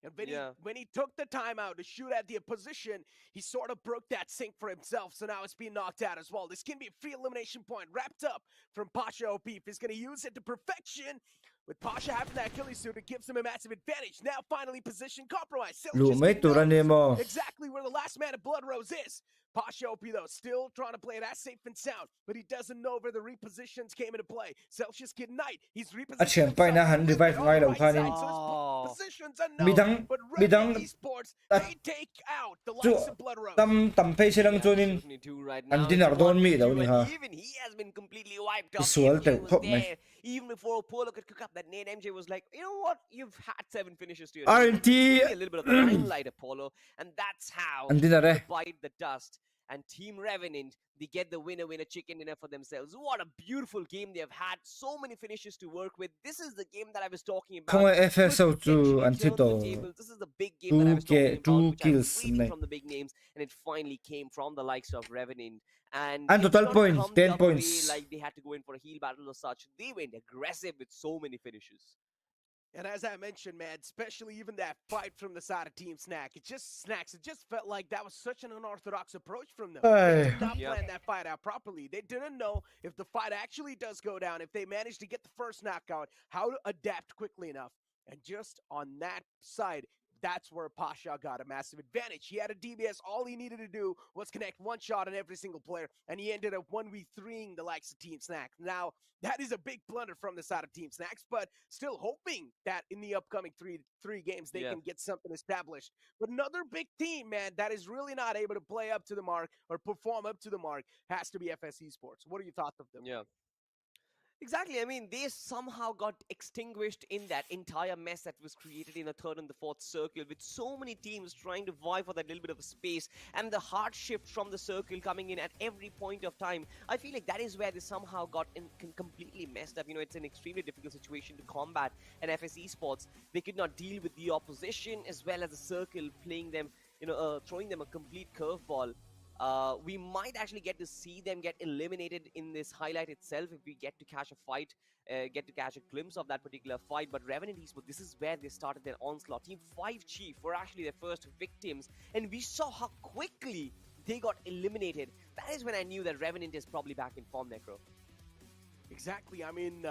And Yeah. when he took the time out to shoot at the position, he sort of broke that sync for himself. So now it's being knocked out as well. This can be a free elimination point wrapped up from Pasha OP. If he's going to use it to perfection, with Pasha having that Achilles suit, it gives him a massive advantage. Now finally position compromised. Lụt mấy tụi anh em mà. Exactly where the last man of Blood Rose is. Pasha OP though, still trying to play it as safe and sound, but he doesn't know where the repositions came into play. Celsius Kid Knight, he's repositioned À chuyển bay na hắn revive ngay đầu khan đi. Positions are Bị đắng but bị đắng Revenant Esports, à, they take out the chú likes of Blood Rose. tầm phê xe đang cho nên anh tin nào đón mỹ đâu nhỉ hả? Even he has been completely wiped Cái out. số MJ tự was khóc mày. there. Even before Apollo could cook up that nade, MJ was like, you know what? You've had 7 finishes to your name. RNT. Give me a little bit of the limelight, Apollo, and that's how Anh tin nào đây? they bite the dust. And Team Revenant, they get the winner chicken dinner for themselves. What a beautiful game they have had. So many finishes to work with. This is the game that I was talking about. Không ai FF sao Could chú potentially anh turn thích the đồ. tables. This is the big game that I was talking about, Two which I was kills waiting này. from the big names, and it finally came from the likes of Revenant. And And it did total not points, come the 10 other way, points. like they had to go in for a heal battle or such. They went aggressive with so many finishes. And as I mentioned, man, especially even that fight from the side of Team Snack, it just felt like that was such an unorthodox approach from them. They did not Yeah. plan that fight out properly. They didn't know if the fight actually does go down, if they manage to get the first knockout, how to adapt quickly enough. And just on that side, that's where Pasha got a massive advantage. He had a DBS. All he needed to do was connect one shot on every single player, and he ended up 1v3ing the likes of Team Snack. Now, that is a big blunder from the side of Team Snacks, but still hoping that in the upcoming three games they Yeah. can get something established. But another big team, man, that is really not able to play up to the mark or perform up to the mark has to be FS Esports. What are your thoughts of them? Yeah. Exactly. I mean, they somehow got extinguished in that entire mess that was created in the 3rd and the 4th circle, with so many teams trying to vie for that little bit of a space, and the hard shift from the circle coming in at every point of time. I feel like that is where they somehow got completely messed up. You know, it's an extremely difficult situation to combat. And FS Esports, they could not deal with the opposition as well as the circle playing them, throwing them a complete curveball. We might actually get to see them get eliminated in this highlight itself if we get to catch a fight, get to catch a glimpse of that particular fight. But Revenant Esports, this is where they started their onslaught. Team 5 Chief were actually their first victims, and we saw how quickly they got eliminated. That is when I knew that Revenant is probably back in form, Necro. Exactly. I mean,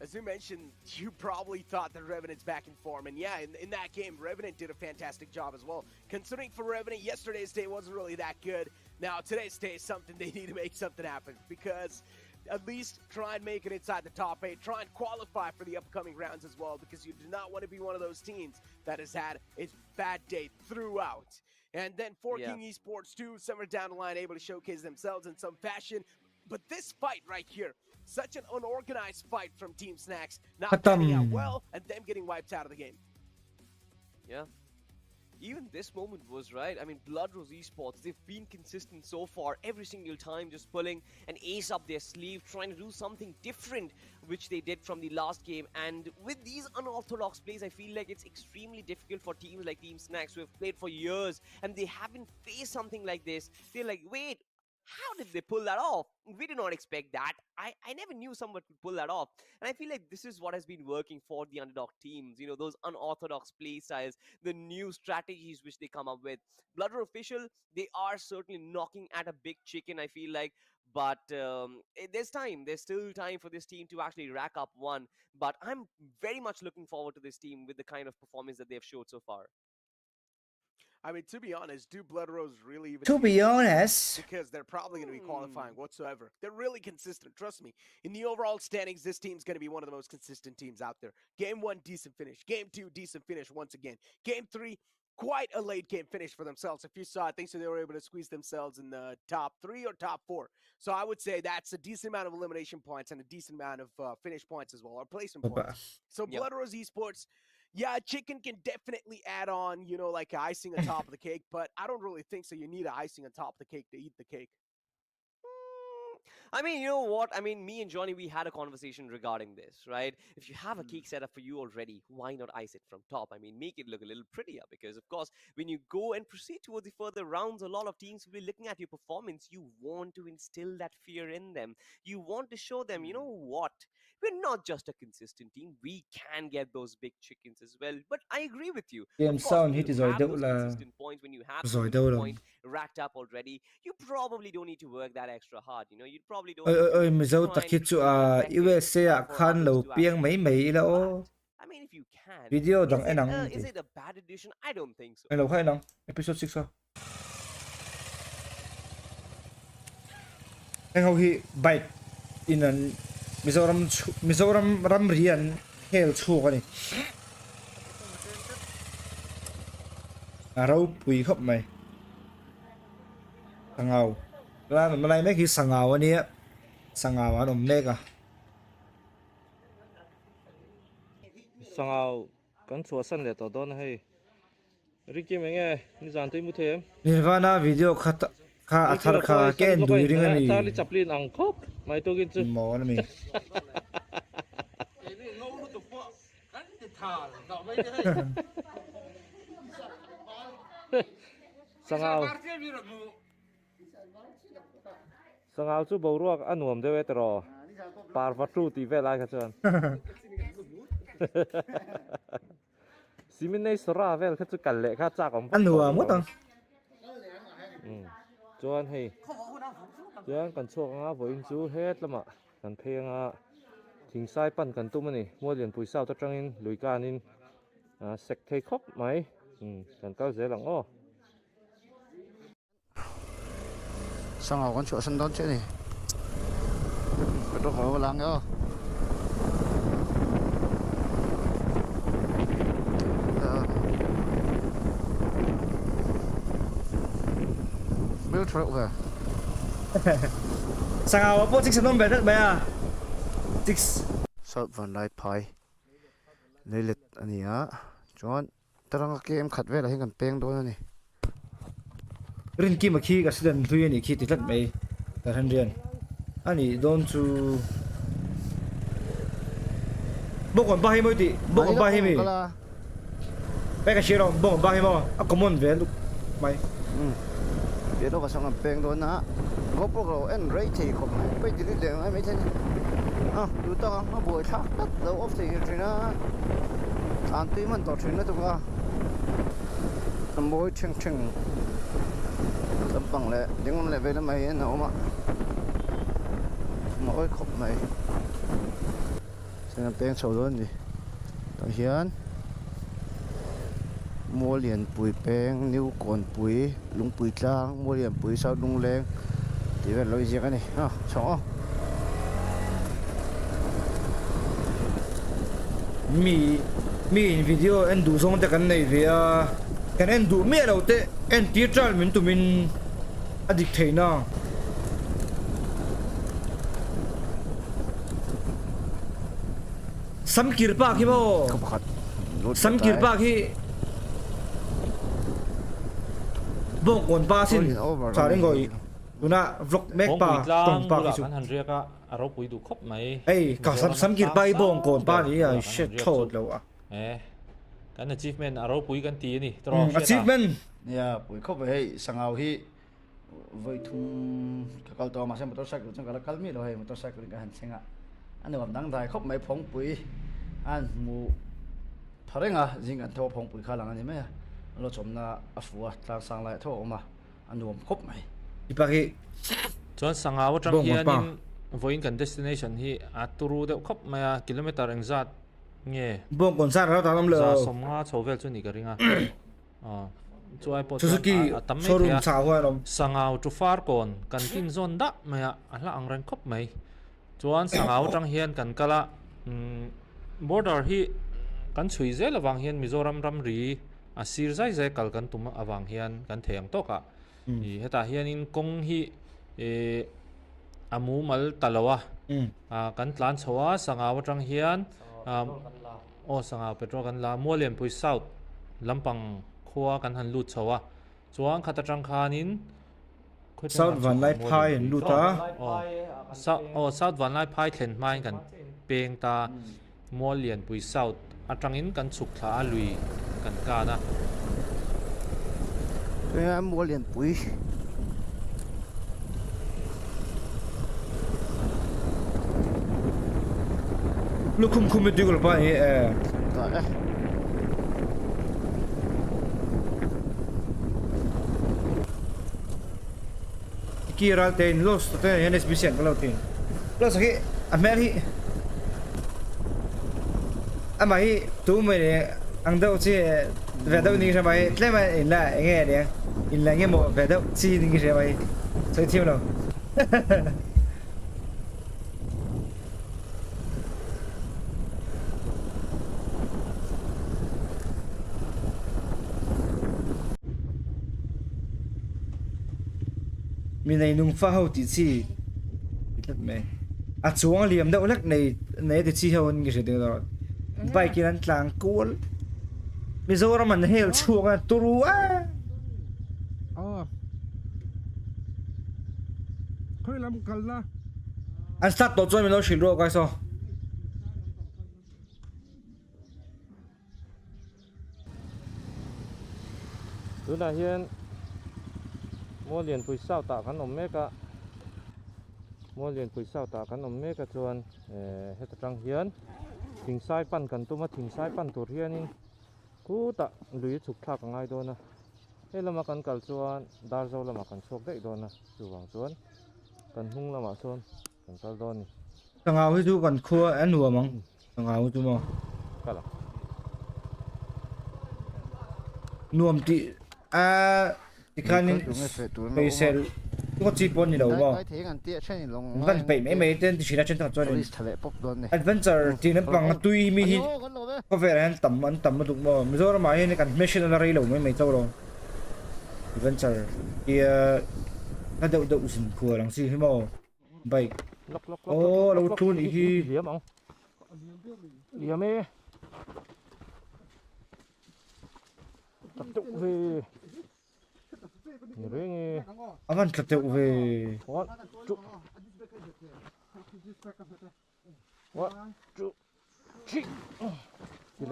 as you mentioned, you probably thought that Revenant's back in form. And yeah, in that game, Revenant did a fantastic job as well. Considering for Revenant, yesterday's day wasn't really that good. Now, today's day is something they need to make something happen. Because at least try and make it inside the top 8. Try and qualify for the upcoming rounds as well. Because you do not want to be one of those teams that has had its bad day throughout. And then for King Esports too, somewhere down the line, able to showcase themselves in some fashion. But this fight right here, such an unorganized fight from Team Snacks, not panning out well, and them getting wiped out of the game. Yeah. Even this moment was right. I mean, Blood Rose Esports, they've been consistent so far, every single time, just pulling an ace up their sleeve, trying to do something different, which they did from the last game. And with these unorthodox plays, I feel like it's extremely difficult for teams like Team Snacks who have played for years, and they haven't faced something like this. They're like, wait, how did they pull that off? We did not expect that. I never knew someone could pull that off. And I feel like this is what has been working for the underdog teams. You know, those unorthodox play styles, the new strategies which they come up with. Blood Roar Official, they are certainly knocking at a big chicken, I feel like. But there's time. There's still time for this team to actually rack up one. But I'm very much looking forward to this team with the kind of performance that they've showed so far. I mean, to be honest, do Blood Rose really even... To be honest. Because they're probably going to be qualifying whatsoever. They're really consistent, trust me. In the overall standings, this team's going to be one of the most consistent teams out there. Game 1, decent finish. Game 2, decent finish once again. Game 3, quite a late game finish for themselves. If you saw, I think so they were able to squeeze themselves in the top 3 or top 4. So I would say that's a decent amount of elimination points and a decent amount of finish points as well, or placement points. So Blood Rose Esports... Yeah, chicken can definitely add on, you know, like icing on top of the cake, but I don't really think so. You need an icing on top of the cake to eat the cake. I mean, you know what? I mean, me and Johnny, we had a conversation regarding this, right? If you have a cake set up for you already, why not ice it from top? I mean, make it look a little prettier because, of course, when you go and proceed towards the further rounds, a lot of teams will be looking at your performance. You want to instill that fear in them. You want to show them, you know what? We're not just a consistent team. We can get those big chickens as well. But I agree with you. Game sound hit is rồi đâu là when you have rồi đâu rồi. point racked up already, you probably don't need to work that extra hard. You know, you probably don't. Ơi mình dâu ta kít chú USA khan lâu piang mấy mấy là ô. I mean, if you can. Video dong anh nắng. Is it a bad addition? I don't think so. Anh lâu hay nắng. Episode 6 sao? Anh hầu hi bite in an Mizoram ram rian hel chu ka ni. Arau pui khop mai. Sangau. La mình lại mấy khi sangau anh ấy. Sangau anh ông mega. Sangau kan chua san le to don hay. Ricky menge ni jan tui mu them. Nirvana video khata kha athar kha ken dui ring ani. Tali chaplin angkop mai to gin chu. Mo na mi. Sangau chu bo ruak anuam de vetro. Par vatru ti ve lai ka chuan. Simin nei sora vel kha chu kal le kha cha kom. Anuam mo tang. Chuan hei. Chuan kan chuak nga voin chu het lama kan phenga thing sai pan kan tu mani mo lian pui sau ta tangin luikanin sek thei khop mai kan kau ze lang o. Sangau kan chuak san don che ni. Ka to ho lang yo. Build truck there. Sangau po 6 non bet ba? 6 Salt van light pie. Leilet ania. Chuan tarang game khat ve la hin kan peng do na ni. Rin ki ma khi ka sidan thui ni khi ti lat mai. Ta han rian. Ani don chu bokon ba hi moi ti. Bokon ba hi mi. Pe ka shiro bokon ba hi mo. A common ve lu mai. Dia do ka sang peng do na. GoPro go en ray thi ko mai. Pe ti le ai mai then. Du ta ma boi thak tak lo off thi trina. An ti man to trina tu ka. Am boi cheng cheng. Tâm bằng lệ, nhưng mà lại về nó mày nó mà mỗi khóc mày Sen peng chho don ni ta hian mua liền pui peng new kon pui lung pui tlang mua liền pui sau lung leng thì về lối gì cái này ha chó mi in video en du song te kan nei ve a kan en du me lo te en ti tral min tu min adik theina sam kirpa ki bo không khát sam kirpa ki bong kon pa sin sa ring goi tuna vlog mek pa tong pa ki su kan han riaka aro pui du khop mai ei ka sam kirpa i bong kon pa ni a shit thod lo a kan achievement aro pui kan ti ni achievement ya pui khop hei sangau hi voi thum ka kal to ma sem motorcycle chang kala kalmi lo hei motorcycle ka han senga anh em đang đại khóc mấy phong bụi anh mu tharenga jing an tho phong bụi kha lang ani me lo chom na afua tlang sang lai tho ma anh nuam khóc mấy ipaki chuan sangaw tang hianin voin kan destination hi aturu deuh khop maya kilometer engzat nge bong kon sa ra ta lam za lo somnga chovel chu ni ka ringa chuai po Suzuki showroom cha hoa rom sangaw tu far kon kan tin zon da maya ala angran khop mai chuan sangaw tang hian kan kala border hi kan chui zel awang hian Mizoram ram ri a sir zai zai kal kan tuma awang hian kan theng toka hi heta hian in kong hi amu mal talawa kan tlan chawa sangaw tang hian sangaw petrol kan la Mualian Pui South lampang khua kan han lut chawa chuan khata tang khanin South Van Lai Phai en luta South Van Lai Phai thlen mai kan peng ta Mualian Pui South atangin kan chuk thla lui kan ka na em mua liền pui lu kum me digol pa hi kiral ten los te hen SBC kan lo tin los hi amer hi ama hi tu me ne ang dau chi ve dau ni mai tle mai in la nge de in la nge mo ve dau chi ni ge mai sai tim lo mi này nung pha hậu tí chi thật mẹ chuang liềm đậu lắc này thì chi hậu cái gì đó bay kia ăn tlang cuốn mi zo ra mình hel chuang à turu à khơi làm cẩn la anh start tổ cho mình nó chuyển rồi cái sao tu la hian Mualian Pui South ta kan om meka Mualian Pui South ta kan om meka chuan heta tang hian thingsai pan kan tuma thingsai pan tur hianin ku ta lui chuk thak ngai dona helama kan kal chuan darzo lama kan chok dei dona chuwang chuan kan hung lama chuan kan kal don ni tangau hi chu kan khua an nuwa mang tangau chu mo kala nuam ti ikanin peisel có chi pon ni lo mo van pe me me ten ti china chen ta chon adventure ti na pang tui mi hi ko ver han tam du mo mi zo ma hi ni kan mission na rei lo me to lo adventure kia na đậu sin khua lang si hi mo bai ô lo tu ni hi liam ong liam e tập trung về Ringi. Avan kate uve. One, two. One, two, three. Gì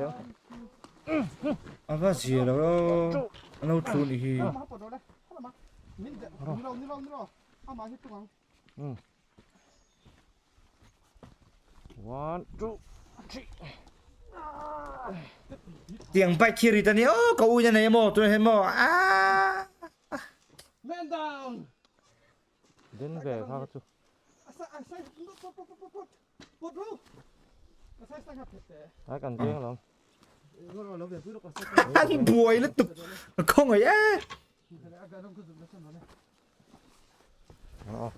Ava gì đó. Ano thu ni hi. One, two, three. Tiếng bay kia tani ô cậu nhà này mo tôi hay mo Man down. Đến về pha chú. ai cần riêng lắm anh buổi nó tục không rồi á Đó.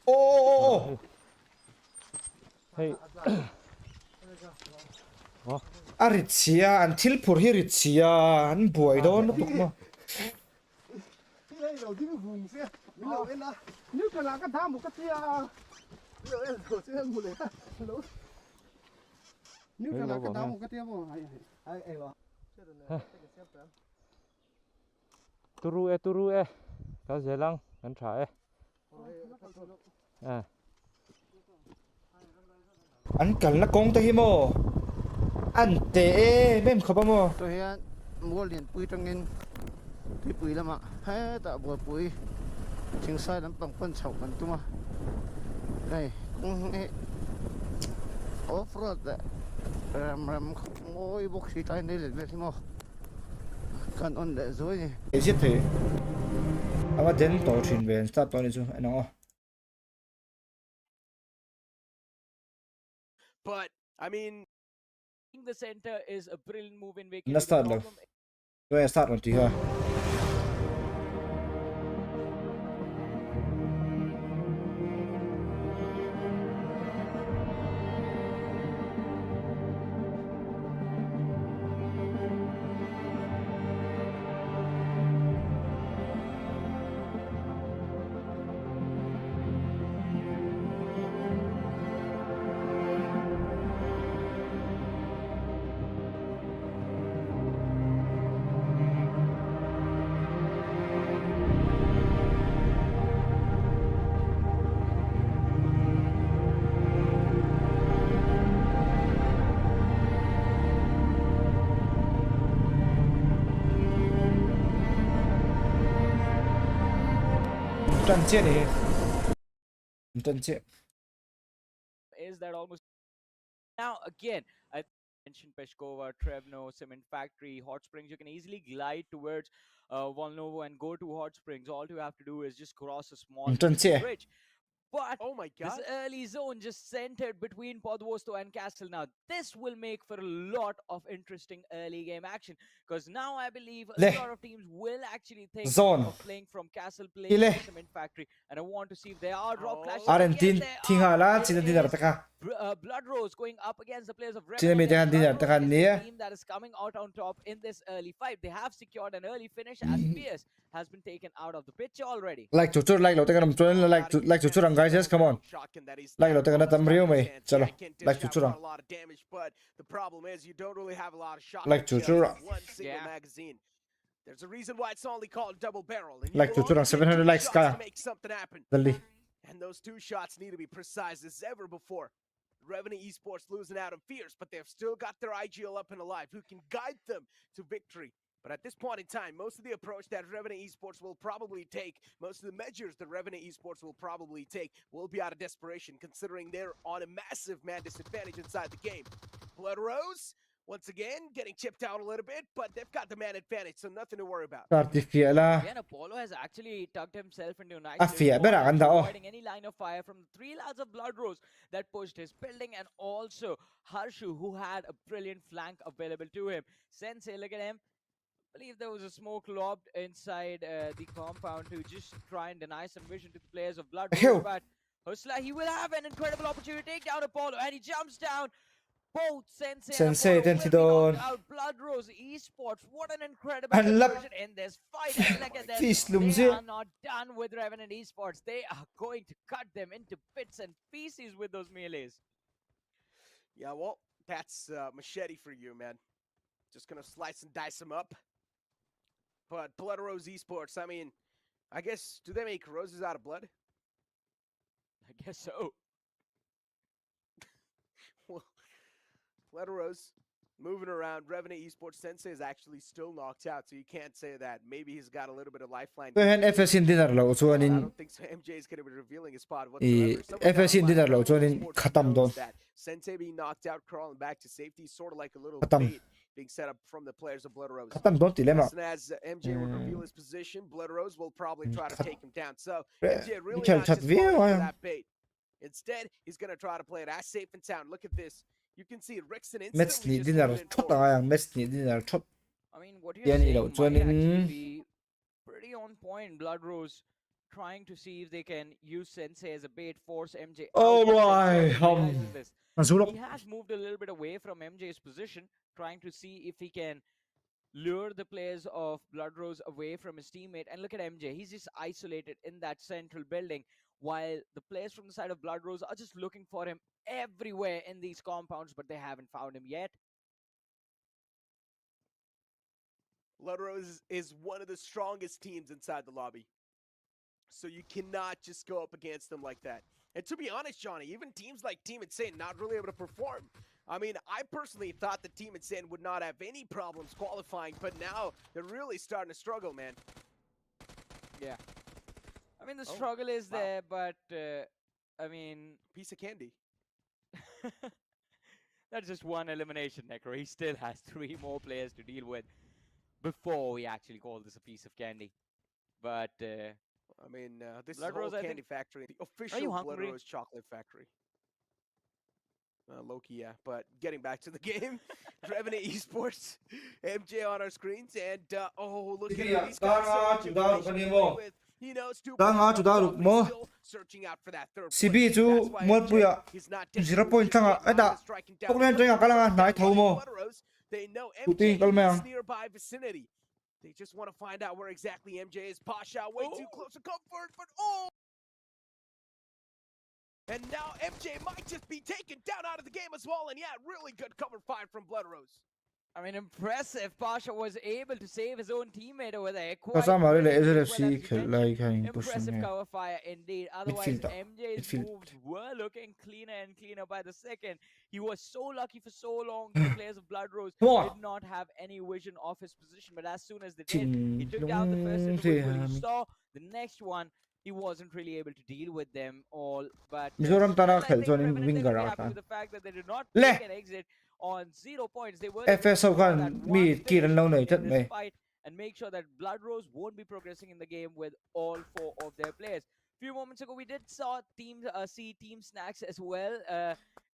ô Hey. Aritsia an thilphur hi ritsia an buai do nó tục mà nếu cái là cái thang một cái tia nếu cái là cái thang một cái tia mà ai lo Turu e cái gì lăng anh trai à an kal na kong ta hi mo an te mem khaba mo tôi hiện mua liền pui trong nghìn thì pui lắm ạ hết tạ bùa pui chính sai lắm bằng quân sầu còn tung mà đây cũng nghe off road đấy ram ngồi bốc xí tay đây lên thì mà cần ổn để rồi nhỉ e zit the awa den to thin ven start to ni chu ano But I mean, The center is a brilliant move in na start lo to start on ti ha trận chiến này trận chiến is that almost now again I mentioned Peshkova, Trevno, Cement Factory, Hot Springs. You can easily glide towards Volnovo and go to Hot Springs. All you have to do is just cross a small trận chiến bridge. But oh my this god, early zone just centered between Podvosto and Castle. Now, this will make for a lot of interesting early game action. Because now I believe a lot of teams will actually think Zone. of playing from Castle, playing from Cement Factory. And I want to see if there are drop clashes. Argentin tingala china dinner taka Blood Rose going up against the players of china mi tekan dinner taka the nia team that is coming out on top in this early fight. They have secured an early finish as Pierce has been taken out of the pitch already. like chuchur like lo tekan chon like chuchur ang guys come on like lo tekan tam rio mai chalo like chuchur a lot of damage, but the problem is you don't really have a lot of shots. like chuchur One single magazine. There's a reason why it's only called double barrel. And like chuchur ang 700 likes ka to make something happen. dali And those two shots need to be precise as ever before. Revenant Esports losing out on Fierce, but they've still got their IGL up and alive, who can guide them to victory. But at this point in time, most of the approach that Revenant Esports will probably take, most of the measures that Revenant Esports will probably take will be out of desperation, considering they're on a massive man disadvantage inside the game. Blood Rose, once again, getting chipped out a little bit, but they've got the man advantage, so nothing to worry about. Artifiala Again, Apollo has actually tucked himself into a nice Afia, little better corner, anda, oh. avoiding any line of fire from the three lads of Blood Rose that pushed his building, and also Harshu, who had a brilliant flank available to him. Sensei, look at him. I believe there was a smoke lobbed inside the compound to just try and deny some vision to the players of Blood Rose, but Husla, he will have an incredible opportunity to take down Apollo, and he jumps down. Both Sensei and Apollo will be knocked out. Blood Rose Esports, what an incredible conversion in this fight. And look at this. They are not done with Revenant Esports. They are going to cut them into bits and pieces with those melees. Yeah, well, that's machete for you, man. Just gonna slice and dice them up. But Blood Rose Esports, I mean, I guess, do they make roses out of blood? I guess so. Well, Blood Rose moving around. Revenant Esports Sensei is actually still knocked out, so you can't say that. Maybe he's got a little bit of lifeline. Kaya FS in dinner lo I chuanin don't think so. MJ is going to be revealing his spot I whatsoever. FS in dinner lo chuanin khatam don Sensei being knocked out, crawling back to safety, sort of like a little Khatam. bait. being set up from the players of Blood Rose. เขาตั้งโดนตีเลยมั้ง As soon as MJ would reveal his position, Blood Rose will probably try to take him down. So Yeah, MJ really Michael not just Chatfield, falling for yeah. that bait. Instead, he's going to try to play it as safe and sound. Look at this. You can see Rickson เม็ด instantly นี่ just ดินาร์ moving ช็อต forward. อะไรอย่างเม็ดนี่ดินาร์ช็อต I mean, what you're Yeah, saying you know, might joining- actually be pretty on point. Blood Rose trying to see if they can use Sensei as a bait, force MJ. Oh out. Yes, my, Sensei realizes this. มันสู้หรอก He has moved a little bit away from MJ's position, trying to see if he can lure the players of Blood Rose away from his teammate. And look at MJ. He's just isolated in that central building, while the players from the side of Blood Rose are just looking for him everywhere in these compounds, but they haven't found him yet. Blood Rose is one of the strongest teams inside the lobby. So you cannot just go up against them like that. And to be honest, Johnny, even teams like Team Insane not really able to perform. I mean, I personally thought that Team Insane would not have any problems qualifying, but now they're really starting to struggle, man. Yeah. I mean, the Oh, struggle is wow. there, but I mean, Piece of candy. that's just one elimination, Necro. He still has 3 more players to deal with before we actually call this a piece of candy. But I mean, this Blood is Whole Rose, I Candy think- Factory, the official Blood hungry? Rose chocolate factory. Loki, yeah. But getting back to the game, Revenant Esports, MJ on our screens, and oh, look at these guys. So much information to play with. He knows 2 Tanga, points, chuda but ruk mo. he's still searching out for that third CB place. chu That's why mol MJ puya is not 0 point just tanga getting ada on and striking down. pok len Look tanga at kalanga the nai thau mo Blood Rose. They know Puting MJ kalmang. is nearby vicinity. They just want to find out where exactly MJ is. Pasha way too close to comfort, but oh! And now MJ might just be taken down out of the game as well. And yeah, really good cover fire from Blood Rose. I mean, impressive. Pasha was able to save his own teammate over there. ka Quite sama le brilliant as well, SLFC as you khel mentioned. lai khain pushing Impressive hai cover fire indeed. Otherwise, Midfielder. MJ's Midfield. moves were looking cleaner and cleaner by the second. He was so lucky for so long. The players of Blood Rose Come on. did not have any vision of his position, but as soon as they did, he took down the first Chin individual he long saw. The next one, he wasn't really able to deal with them all. But Mizoram still, tara I khel think join Revenant, they winger will be happy atan with the fact that they did not Le. take an exit on 0 points. They were FS sau khan mi ki ran lo nei in that this mai fight and make sure that Blood Rose won't be progressing in the game with all 4 of their players. Few moments ago, we did see Team Snacks as well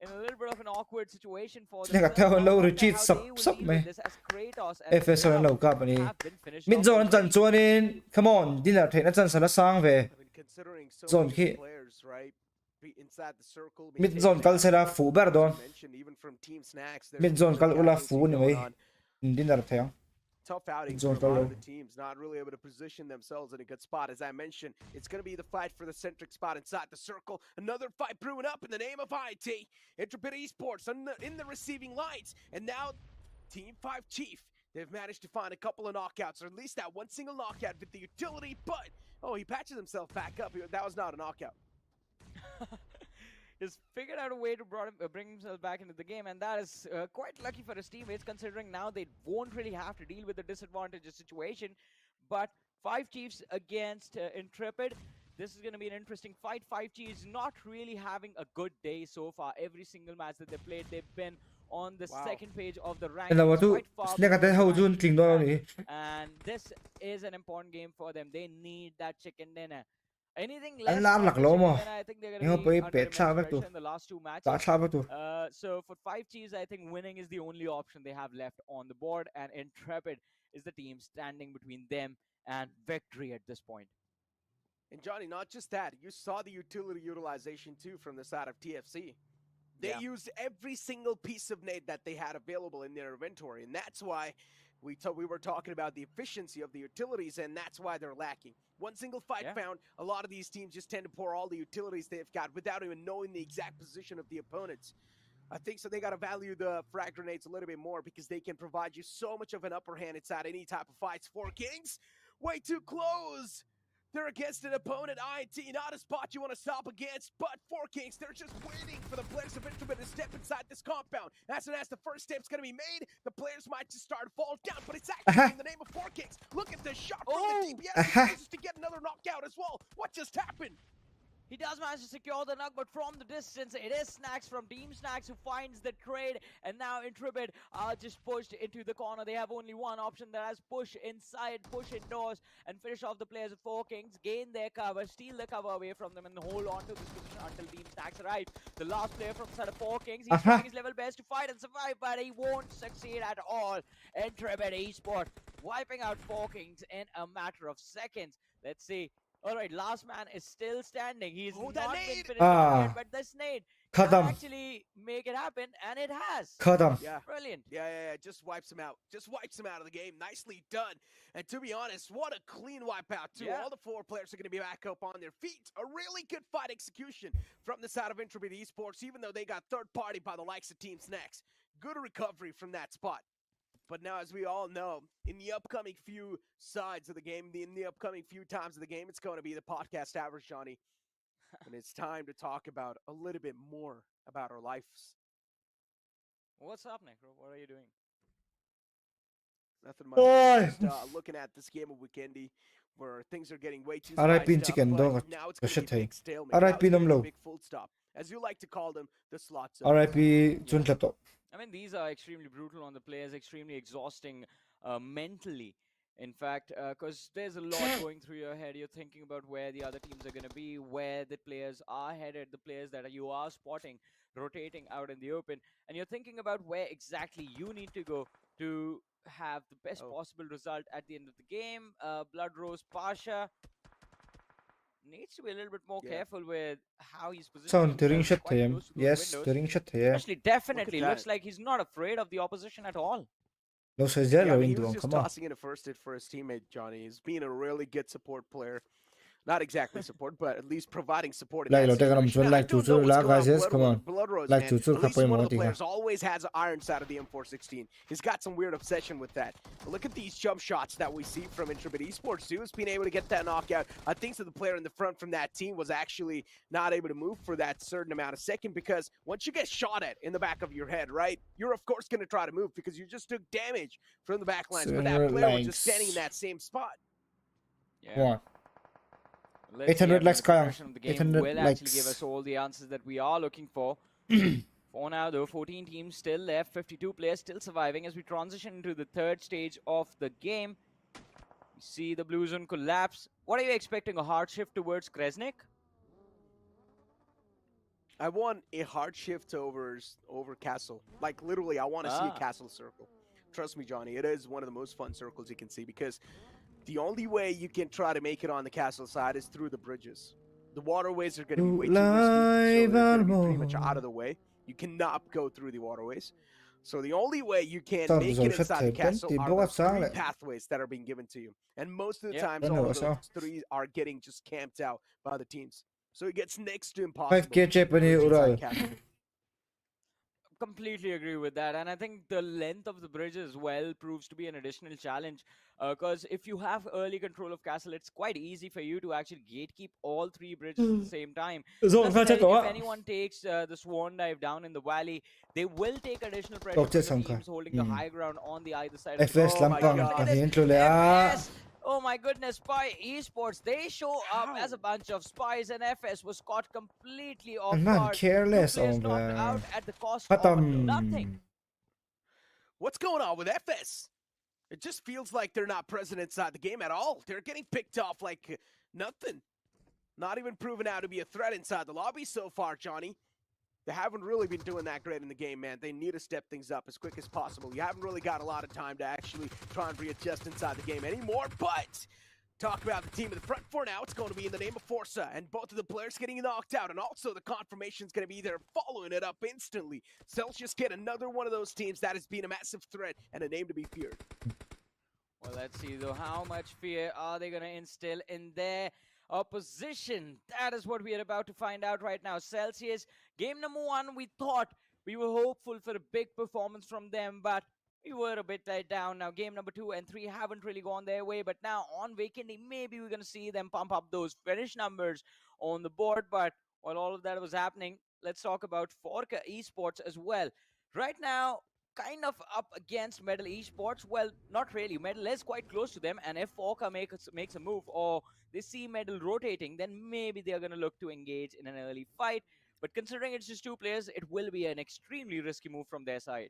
in a little bit of an awkward situation for them. Snacks tell low retreat sub mai. FS ran lo kap ani mid zone chan chuanin come on dinner thein a chan sala sang ve I mean, considering so Zone many ki players, right? Be inside the circle. being mid taken zone kal down. sera fu ber As don you mentioned, even from Team Snacks, there's mid zone some kal ula casualty fu ni going mai on. dinner thea Tough outing Zone for a lot call of the teams, not really able to position themselves in a good spot. As I mentioned, it's going to be the fight for the centric spot inside the circle. Another fight brewing up in the name of IT. Intrepid Esports in the receiving lines. And now Team 5 Chief, they've managed to find a couple of knockouts, or at least that one single knockout with the utility, but, oh, he patches himself back up. That was not a knockout. Just figured out a way to bring himself back into the game, and that is quite lucky for his teammates, considering now they won't really have to deal with the disadvantageous situation. But 5 Chiefs against Intrepid, this is going to be an interesting fight. 5 Chiefs not really having a good day so far. Every single match that they played, they've been on the Wow. second page of the en la rankings, watu quite far snack below ate the ho rank jun ting do that. ni And this is an important game for them. They need that chicken dinner. Anything An less lam of lak the lo chicken mo. dinner, I think they're Yung going to be pa under pe immense cha ba tu. pressure in the last 2 matches. ta cha ba tu So for 5 Chiefs, I think winning is the only option they have left on the board, and Intrepid is the team standing between them and victory at this point. And Johnny, not just that, you saw the utility utilization too from the side of TFC. They Yeah. used every single piece of nade that they had available in their inventory, and that's why we were talking about the efficiency of the utilities, and that's why they're lacking. One single fight Yeah. found, a lot of these teams just tend to pour all the utilities they've got without even knowing the exact position of the opponents. I think so they got to value the frag grenades a little bit more because they can provide you so much of an upper hand inside any type of fights. 4 Kings, way too close. They're against an opponent, INT, not a spot you want to stop against, but 4 Kings, they're just waiting for the players of Intrepid to step inside this compound. As soon as the first step's going to be made, the players might just start to fall down, but it's actually in the name of 4 Kings. Look at the shot from the DPS. He manages to get another knockout as well. What just happened? He does manage to secure the knock, but from the distance, it is Snacks from Team Snacks who finds the trade. And now Intrepid are just pushed into the corner. They have only one option, that is push inside, push indoors, and finish off the players of Four Kings, gain their cover, steal the cover away from them, and hold on to this position until Team Snacks arrive. The last player from the side of Four Kings, he's trying his level best to fight and survive, but he won't succeed at all. Intrepid Esports wiping out Four Kings in a matter of seconds. Let's see. All right, last man is still standing. He's not been finished yet, but this nade can Khatam. actually make it happen, and it has. Khatam. Yeah. Brilliant. Yeah, just wipes him out. Just wipes him out of the game. Nicely done. And to be honest, what a clean wipeout, too. Yeah. All the 4 players are going to be back up on their feet. A really good fight execution from the side of Intrepid Esports, even though they got third party by the likes of Team Snacks. Good recovery from that spot. But now, as we all know, in the upcoming few sides of the game, in the upcoming few times of the game, it's going to be the podcast average, Johnny. And it's time to talk about a little bit more about our lives. What's up, Necro? What are you doing? Nothing much. Oi! Just looking at this game of Weekendy, where things are getting way too RIP spiced up, chicken but dog. now it's going to be a big stalemate. RIP Now it's gonna be a Namlo. big full stop, as you like to call them, the slot zone. RIP Chunchato. I mean, these are extremely brutal on the players, extremely exhausting mentally. In fact, because there's a lot going through your head. You're thinking about where the other teams are going to be, where the players are headed, the players that you are spotting, rotating out in the open. And you're thinking about where exactly you need to go to have the best possible result at the end of the game. Blood Rose Pasha needs to be a little bit more careful with how he's positioned. Sound the ring shot him. Yes, the ring shot here. Especially definitely looks like he's not afraid of the opposition at all. No says Yeah, I yellow mean, he into was him. just Come on. tossing in a first hit for his teammate, Johnny. He's being a really good support player. Not exactly support, but at least providing support. In Like, that lo, take situation. them, Now, I like, don't to know what's lag, going on guys, yes, with come on. Blood Rose, Like, man. to At least kapoy one mo of the tinga. players always has an iron side of the M416. He's got some weird obsession with that. But look at these jump shots that we see from Intrepid Esports, too. He's being able to get that knockout. I think so the player in the front from that team was actually not able to move for that certain amount of second, because once you get shot at in the back of your head, right, you're of course going to try to move because you just took damage from the back lines. But that 700 player was just likes. standing in that same spot. Come on. Let's see 800 if likes, the Kaya. progression of the game 800 will actually give likes. us all the answers that we are looking for. For now, though, 14 teams still left, 52 players still surviving as we transition into the third stage of the game. We see the blue zone collapse. What are you expecting? A hard shift towards Kresnik? I want a hard shift over Castle. Like, literally, I want to see a Castle circle. Trust me, Johnny, it is one of the most fun circles you can see, because the only way you can try to make it on the Castle side is through the bridges. The waterways are going to be way too risky, so they're going to be pretty much out of the way. You cannot go through the waterways. So the only way you can Start make the it zone inside the shut castle tape, are then those the three box pathways that are being given to you. And most of the Yeah. times, Then all the of those box, three are getting just camped out by the teams. So it gets next to impossible. 5k chip in to reach Ural. inside castle. Completely agree with that, and I think the length of the bridge as well proves to be an additional challenge, because if you have early control of castle, it's quite easy for you to actually gatekeep all three bridges at the same time. So, Plus, catch it, if oh. anyone takes the swan dive down in the valley, they will take additional pressure Talk to from the Sanka. teams holding the high ground on the either side. FS Oh my lampang God. Look at this. kahintlo le ah. FS. Oh my goodness, Spy Esports, they show up as a bunch of spies, and FS was caught completely off Man, guard. careless Two players on knocked the out at the cost of nothing. Khatam. What's going on with FS? It just feels like they're not present inside the game at all. They're getting picked off like nothing. Not even proven out to be a threat inside the lobby so far, Johnny. They haven't really been doing that great in the game, man. They need to step things up as quick as possible. You haven't really got a lot of time to actually try and readjust inside the game anymore, but talk about the team in the front for now. It's going to be in the name of Forza, and both of the players getting knocked out, and also the confirmation is going to be there following it up instantly. Celsius get another one of those teams that has been a massive threat and a name to be feared. Well, let's see though, how much fear are they going to instill in their opposition? That is what we are about to find out right now. Celsius, game number 1, we thought we were hopeful for a big performance from them, but we were a bit let down. Now, game number 2 and 3 haven't really gone their way, but now on Weekendy, maybe we're going to see them pump up those finish numbers on the board. But while all of that was happening, let's talk about Forca Esports as well. Right now, kind of up against Metal Esports. Well, not really. Metal is quite close to them, and if Orca makes a move or they see Metal rotating, then maybe they're going to look to engage in an early fight. But considering it's just 2 players, it will be an extremely risky move from their side.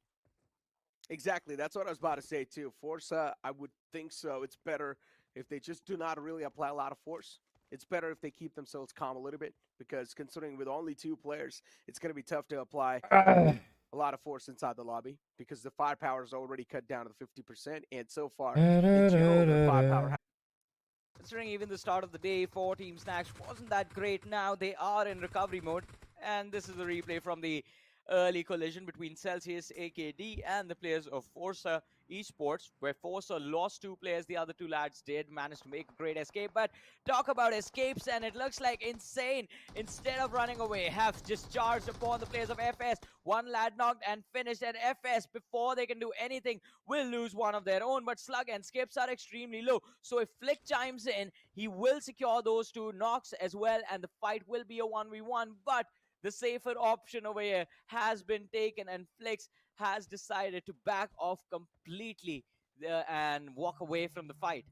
Exactly. That's what I was about to say, too. Forza, I would think so. It's better if they just do not really apply a lot of force. It's better if they keep themselves calm a little bit, because considering with only 2 players, it's going to be tough to apply a lot of force inside the lobby, because the firepower is already cut down to the 50%, and so far, in general, the firepower. Considering even the start of the day for Team Snacks wasn't that great, now they are in recovery mode, and this is a replay from the early collision between Celsius, AKD, and the players of Forza Esports, where Forza lost 2 players. The other 2 lads did manage to make a great escape. But talk about escapes, and it looks like Insane, instead of running away, have just charged upon the players of FS. 1 lad knocked and finished, and FS, before they can do anything, will lose one of their own. But Slug and Skips are extremely low, so if Flick chimes in, he will secure those 2 knocks as well, and the fight will be a 1v1. But the safer option over here has been taken, and Flix has decided to back off completely and walk away from the fight.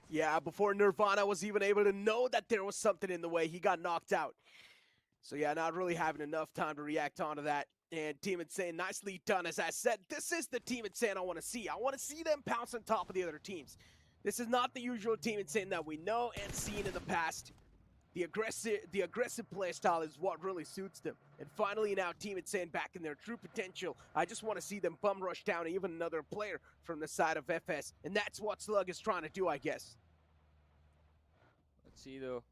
Yeah, before Nirvana was even able to know that there was something in the way, he got knocked out. So yeah, not really having enough time to react onto that. And Team Insane, nicely done. As I said, this is the Team Insane I want to see. I want to see them pounce on top of the other teams. This is not the usual Team Insane that we know and seen in the past. The aggressive play style is what really suits them. And finally now Team Insane back in their true potential. I just want to see them bum rush down even another player from the side of FS. And that's what Slug is trying to do, I guess. Let's see though.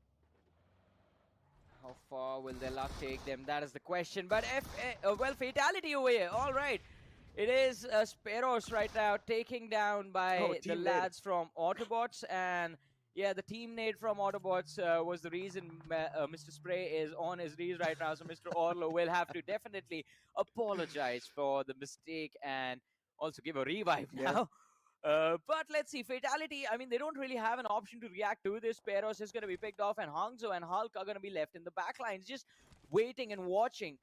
How far will their luck take them? That is the question. But well, fatality over here. All right. It is Speros right now taking down by the lads from Autobots, and yeah, the team nade from Autobots was the reason Mr. Spray is on his knees right now. So Mr. Orlo will have to definitely apologize for the mistake and also give a revive now. But let's see, fatality, I mean, they don't really have an option to react to this. Peros is going to be picked off, and Hangzhou and Hulk are going to be left in the backlines, just waiting and watching.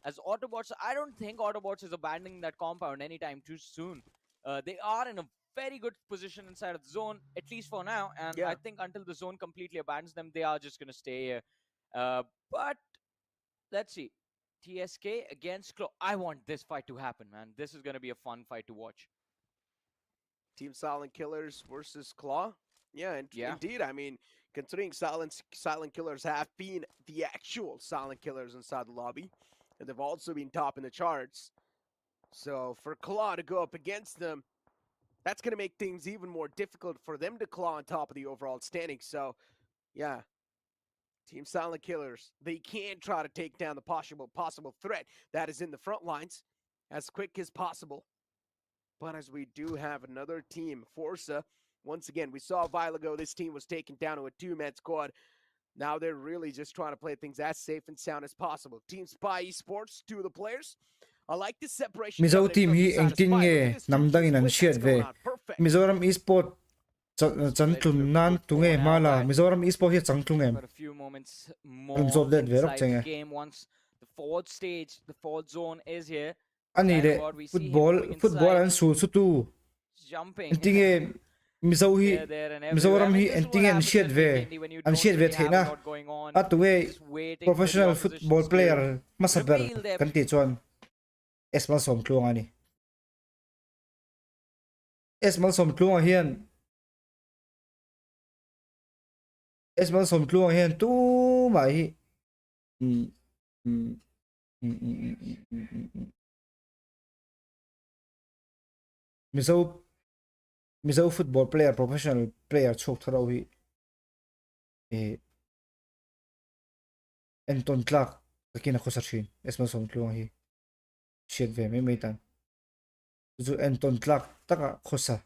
As Autobots, I don't think Autobots is abandoning that compound anytime too soon. They are in a very good position inside of the zone, at least for now. And I think until the zone completely abandons them, they are just going to stay here. But let's see. TSK against Claw. I want this fight to happen, man. This is going to be a fun fight to watch. Team Silent Killers versus Claw. Yeah, indeed. I mean, considering Silent Killers have been the actual Silent Killers inside the lobby, and they've also been top in the charts. So for Claw to go up against them, that's going to make things even more difficult for them to claw on top of the overall standing. So, yeah, Team Silent Killers, they can try to take down the possible threat that is in the front lines as quick as possible. But as we do have another team, Forza, once again, we saw a while ago this team was taken down to a 2-man squad. Now they're really just trying to play things as safe and sound as possible. Team Spy Esports, 2 of the players. I like this separation. Mizo team hi engking nge namdang in an shiat ve. Mizoram Esports chantlun nan tunge mala. Mizoram Esports hi chantlung A few moments more inside the game once the forward stage, the forward zone is here. Ani le football and sutu. Jumping. Entinge Mizoram hi entinge an shiat ve. An shiat ve thena. Atunge professional football player masaber kanti chuan. Esmal som tlung ani. Esmal som tlung hian. Esmal som tlung hian tu mai. Mizo football player, professional player chok tharaw hi. Anton Clark kakina ko sarchin. Esmal som tlung hi. Shit ve me tan zu Anton Clark taka khosa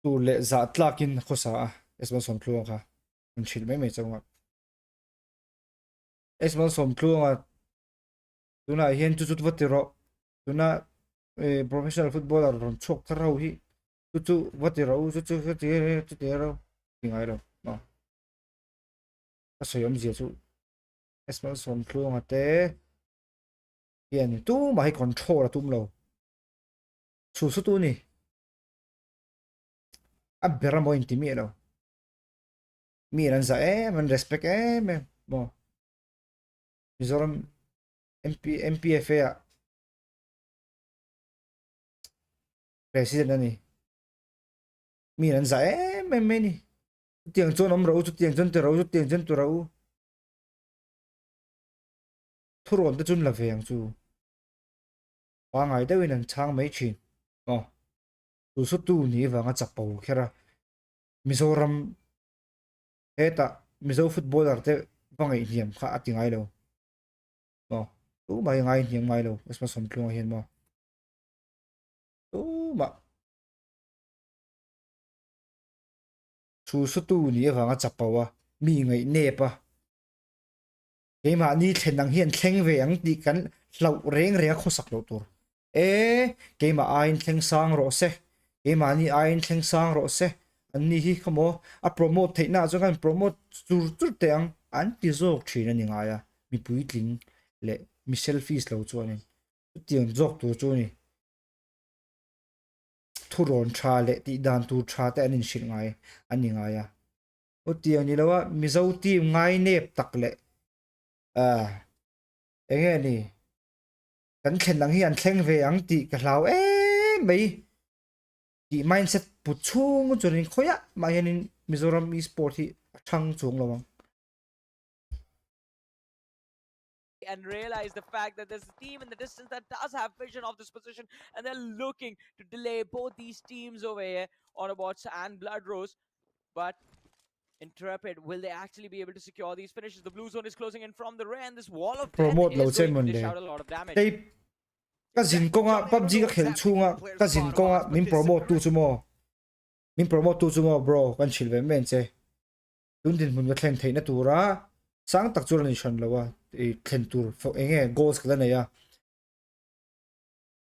tu le za tlak in khosa esmal som tluang kha un chil me chawng esmal som tluang tuna hian chu watiro tuna professional footballer ron chok tharau hi chu watiro chu tero tingai ro no asoyom je chu esmal som tluang ate hiền tu mà hay control là tum lâu su su tu ni à bera mo intimi đâu mi lan za mình respect mình mo Mizoram MPFA à president này mi lan za mình ni tiếng cho nằm rau chút tiếng chân từ rau chút tiếng chân từ rau thu rồi tới chun là về chú ba ngày tới nên trang mấy chuyện chú số tu ní và ngắt chập bầu kia ra Mizoram hết à Mizo football ở đây vang ngày hiểm khá tiếng ai đâu tú mà ngày hiểm ngày đâu mà sống chung hiền mà tú mà chú số tu ní và ngắt chập bầu à mi ngày nếp à cái mà ni thèn năng hiền thèn về ang đi cắn lẩu reng không sặc lẩu tur cái mà ai thèn sang rõ se cái mà ni ai thèn sang rõ se anh ni hi không à promote thế nào cho anh promote chút tiếng anh đi dọc chuyện này ngay à mi bùi linh lệ mi selfies lẩu cho nên tiếng dọc tu cho nên thu ron cha lệ đi đàn tu cha tại anh xin ngay anh ngay à tiếng như là mi dâu tim ngay nếp tắc lệ nghe nè cắn khen năng hiền khen về ăn tị cả lão mấy tị mindset bút chung cho nên khói á mà hiện Mizoram Esports thì thăng xuống rồi and realize the fact that there's a team in the distance that does have vision of this position, and they're looking to delay both these teams over here, Autobots and Blood Rose. But Intrepid, will they actually be able to secure these finishes? The blue zone is closing in from the rear, and this wall of death promote lâu is trên going mình to dish để out a lot of damage. đây cái gì công á PUBG cái khel chung á cái gì công á mình promote tu chu mo bro kan chil ve men che tun din mun ga thlen theina tura sang tak chu ni shan lawa e thlen tur fo enge goals kala ne ya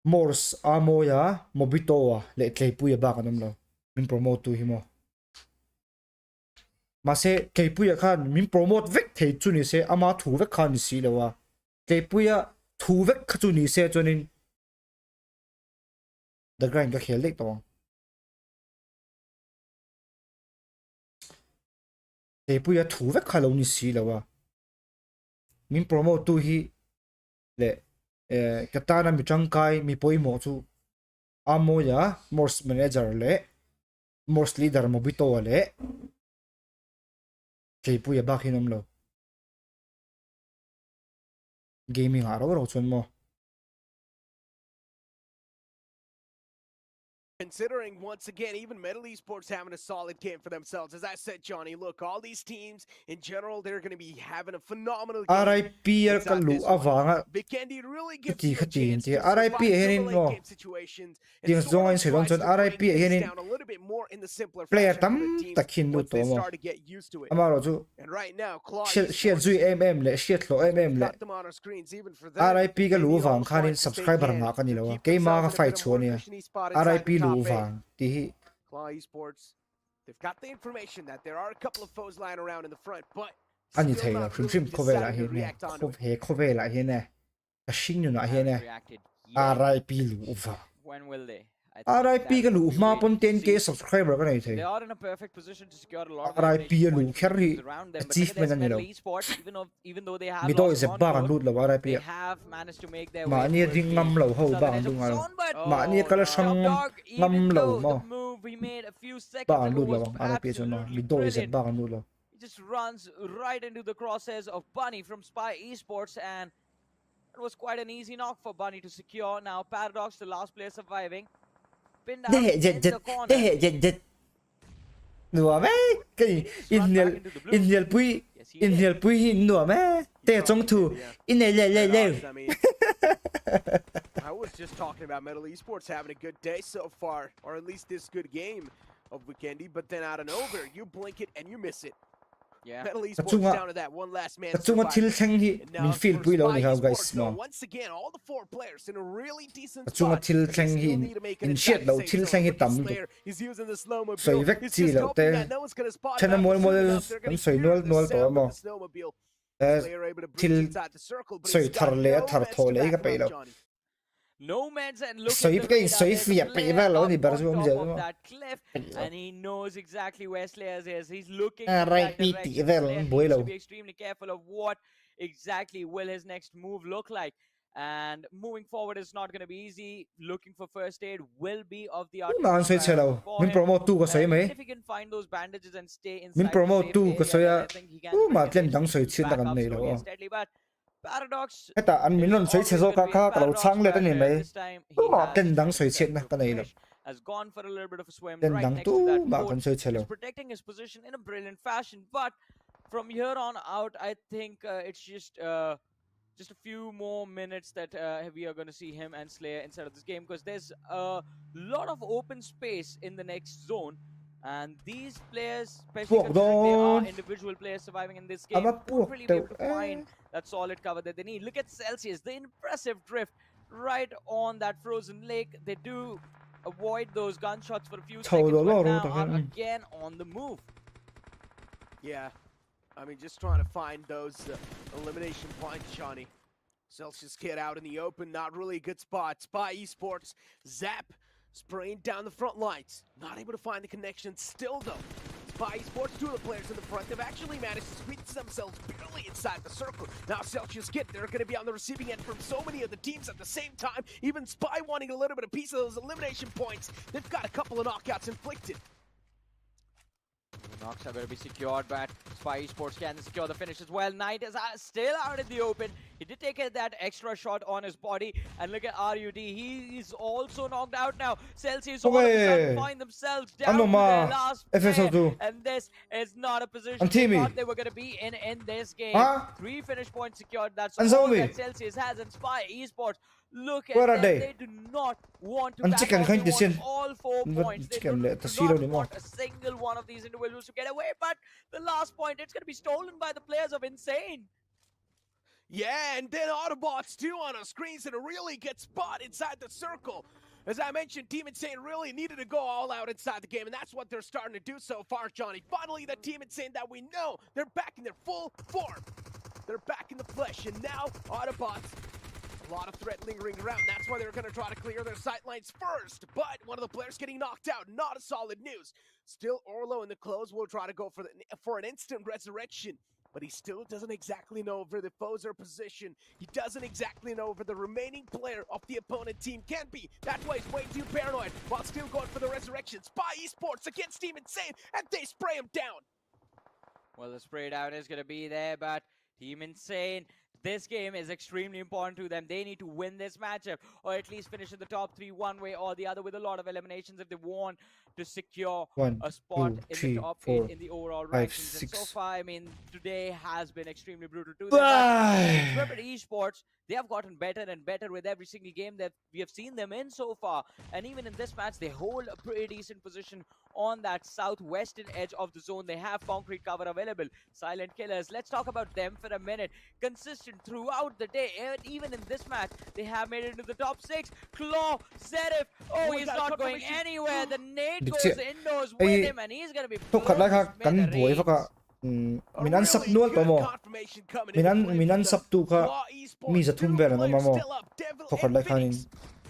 Morse Amoya Mobito le tlei puya ba kanam lo min promote tu himo mà sẽ cái bùi khan mình promote vek thấy chú ni sẽ ama thu vek khan si lawa cái bùi thu vek chú ni sẽ cho nên the grind cái khel đấy to cái bùi thu vek khan lo ni si lawa mình promote tu hi le cái ta na mi trăng kai mi poi mo chu amo ya Morse manager le Morse leader Mobito le cái bùi bạc hinom lo gaming araw raw chun mo Considering once again, even Metal Esports having a solid game for themselves. As I said, Johnny, look, all these teams in general, they're going to be having a phenomenal game. RIP kalu avanga Vikendi really gives ti you a khatin chance ti to survive RIP some of the henin late mo game situations and tiếng sort zong of anh sẽ tries chọn to RIP break things henin down a little bit more in the simpler player fashion tam for the teams takin lu once to they mo start to get used to it. amaro chu And right now, Claw shit Esports, zui le shit lo le got them on our screens even for them. RIP They kalu need all vang the khanin points that they subscriber can nga to kanilo keep ke ma ka themselves in a fight bit of a more chonia cushiony spot inside RIP the lu top eight. vang ti Claw Esports, they've got the information that there are a couple of foes lying around in the front, but ani still thei la not phim really phim ko ve la deciding hi to ne react onto it. ko ve la hi ne ka shin nu na hi ne Reacted yet. RIP lu vang When will they? I think RIP that's ka lu what we ma wait pon to 10k see. subscriber ka nei thei They are in a perfect position to secure a lot of RIP elimination lu points kherri around them. But look at achievement this ani Metal lo Esports, even though they have mi do lost is a one ba kan goal, lut lo RIP they have managed to make their ma way ni towards ring the ngam lo ho ba southern kan edge lu of the ngal zone, but ma ni kala Top sang Dog, ngam even lo though mo the move he made a few ba seconds kan ago lut lo was RIP chon ma mi absolutely do is a brilliant. ba kan lut lo He just runs right into the crosshairs of Bunny from Spy Esports, and it was quite an easy knock for Bunny to secure. Now Paradox, the last player surviving, pinned out in the corner. nua me cái inhel pui nua me te trong thu inhel le I mean, I was just talking about Metal Esports having a good day so far, or at least this good game of Weekendy, but then out of nowhere, you blink it and you miss it. Yeah. Metal Esports down to that one last man. chung thil theng hi min feel pui lo ni ha guys mo Once again, all the four players in a really decent chung spot. thil They theng still hi need to make an in shit attack lo to save thil zone. theng hi Look at tam Slayer. He's using the snowmobile. soi vek He's chi just lo hoping te that no one's gonna spot chen him mol soon mol enough. They're gonna soi hear nol the nol to sound of mo the snowmobile. Player able to breach til inside the circle, but soi he's thar got le no thar meds tho to le back ka him pe up, lo Johnny. No meds, and look soi at the pe radar. soi There's fi a pe player va lo up ni bar on zo top je of that cliff, and he knows exactly where Slayers is. He's looking in right that pi direction. ti vel Slayer boi needs lo to be extremely careful of what exactly will his next move look like. And moving forward is not going to be easy. Looking for first aid will be of the man utmost soi chelo priority for min him. promote tu ko soi And mai even if he can find those bandages and stay min inside the promote safe tu ko area, soi then a I think he can tu bring ma his tlen dang HP soi chin da back kan up nei lo slowly and steadily. But Paradox heta an is min non soi always che zo gonna ka be a ka lo paradox, chang le ta but ni mai this time tu he ma has tlen dang a soi chen sense na of ka nei lo fish, has gone for a little bit of a swim tlen right dang next tu to that ma boat. kan soi chelo He's protecting his position in a brilliant fashion, but from here on out, I think it's just a few more minutes that we are going to see him and Slayer inside of this game, because there's a lot of open space in the next zone, and these players, especially Puộc considering they are don. individual players surviving in this Ama game, won't puộc really be teu able to find that solid cover that they need. Look at Celsius, the impressive drift right on that frozen lake. They do avoid those gunshots for a few Chầu seconds, đồ but lô now rồi are kìa. again on the move. Yeah, I mean, just trying to find those elimination points, Johnny. Celsius kid out in the open, not really a good spot. Spy Esports, Zap spraying down the front lines. Not able to find the connection still, though. Spy Esports, two of the players in the front, they've actually managed to squeeze themselves barely inside the circle. Now Celsius kid, they're going to be on the receiving end from so many of the teams at the same time. Even Spy wanting a little bit of piece of those elimination points. They've got a couple of knockouts inflicted. The knocks are going to be secured, but Spy Esports can secure the finish as well. Knight is still out in the open. He did take that extra shot on his body. And look at RUD. He's also knocked out now. Celsius all of a sudden find themselves down to their last player. And this is not a position they thought they were going to be in this game. 3 finish points secured. That's all that Celsius has. And Spy Esports, look at them. They do not want to back off. They want all 4 points. They do not want a single one of these individuals to get away. But the last point, it's going to be stolen by the players of Insane. Yeah, and then Autobots too on our screens in a really good spot inside the circle. As I mentioned, Team Insane really needed to go all out inside the game, and that's what they're starting to do so far, Johnny. Finally, the Team Insane that we know, they're back in their full form. They're back in the flesh, and now Autobots, a lot of threat lingering around. That's why they're going to try to clear their sight lines first. But one of the players getting knocked out, not a solid news. Still, Orlo in the close will try to go for an instant resurrection. But he still doesn't exactly know where the foes are positioned. He doesn't exactly know where the remaining player of the opponent team can be. That's why he's way too paranoid while still going for the resurrection. Spy Esports against Team Insane, and they spray him down. Well, the spray down is going to be there, but Team Insane, this game is extremely important to them. They need to win this matchup, or at least finish in the top 3 one way or the other, with a lot of eliminations if they want to secure a spot in the top 8 in the overall rankings. And so far, I mean, today has been extremely brutal to them. Intrepid Esports, they have gotten better and better with every single game that we have seen them in so far. And even in this match, they hold a pretty decent position on that southwestern edge of the zone. They have concrete cover available. Silent Killers, let's talk about them for a minute. Consistent throughout the day, and even in this match, they have made it into the top 6. Claw, Zerif, he's not going anywhere. The nade goes indoors with him, and he's going to be Minan sap nual pa mo. Minan sap tu ka mi za thum ver na mo. Thokar lai khanin.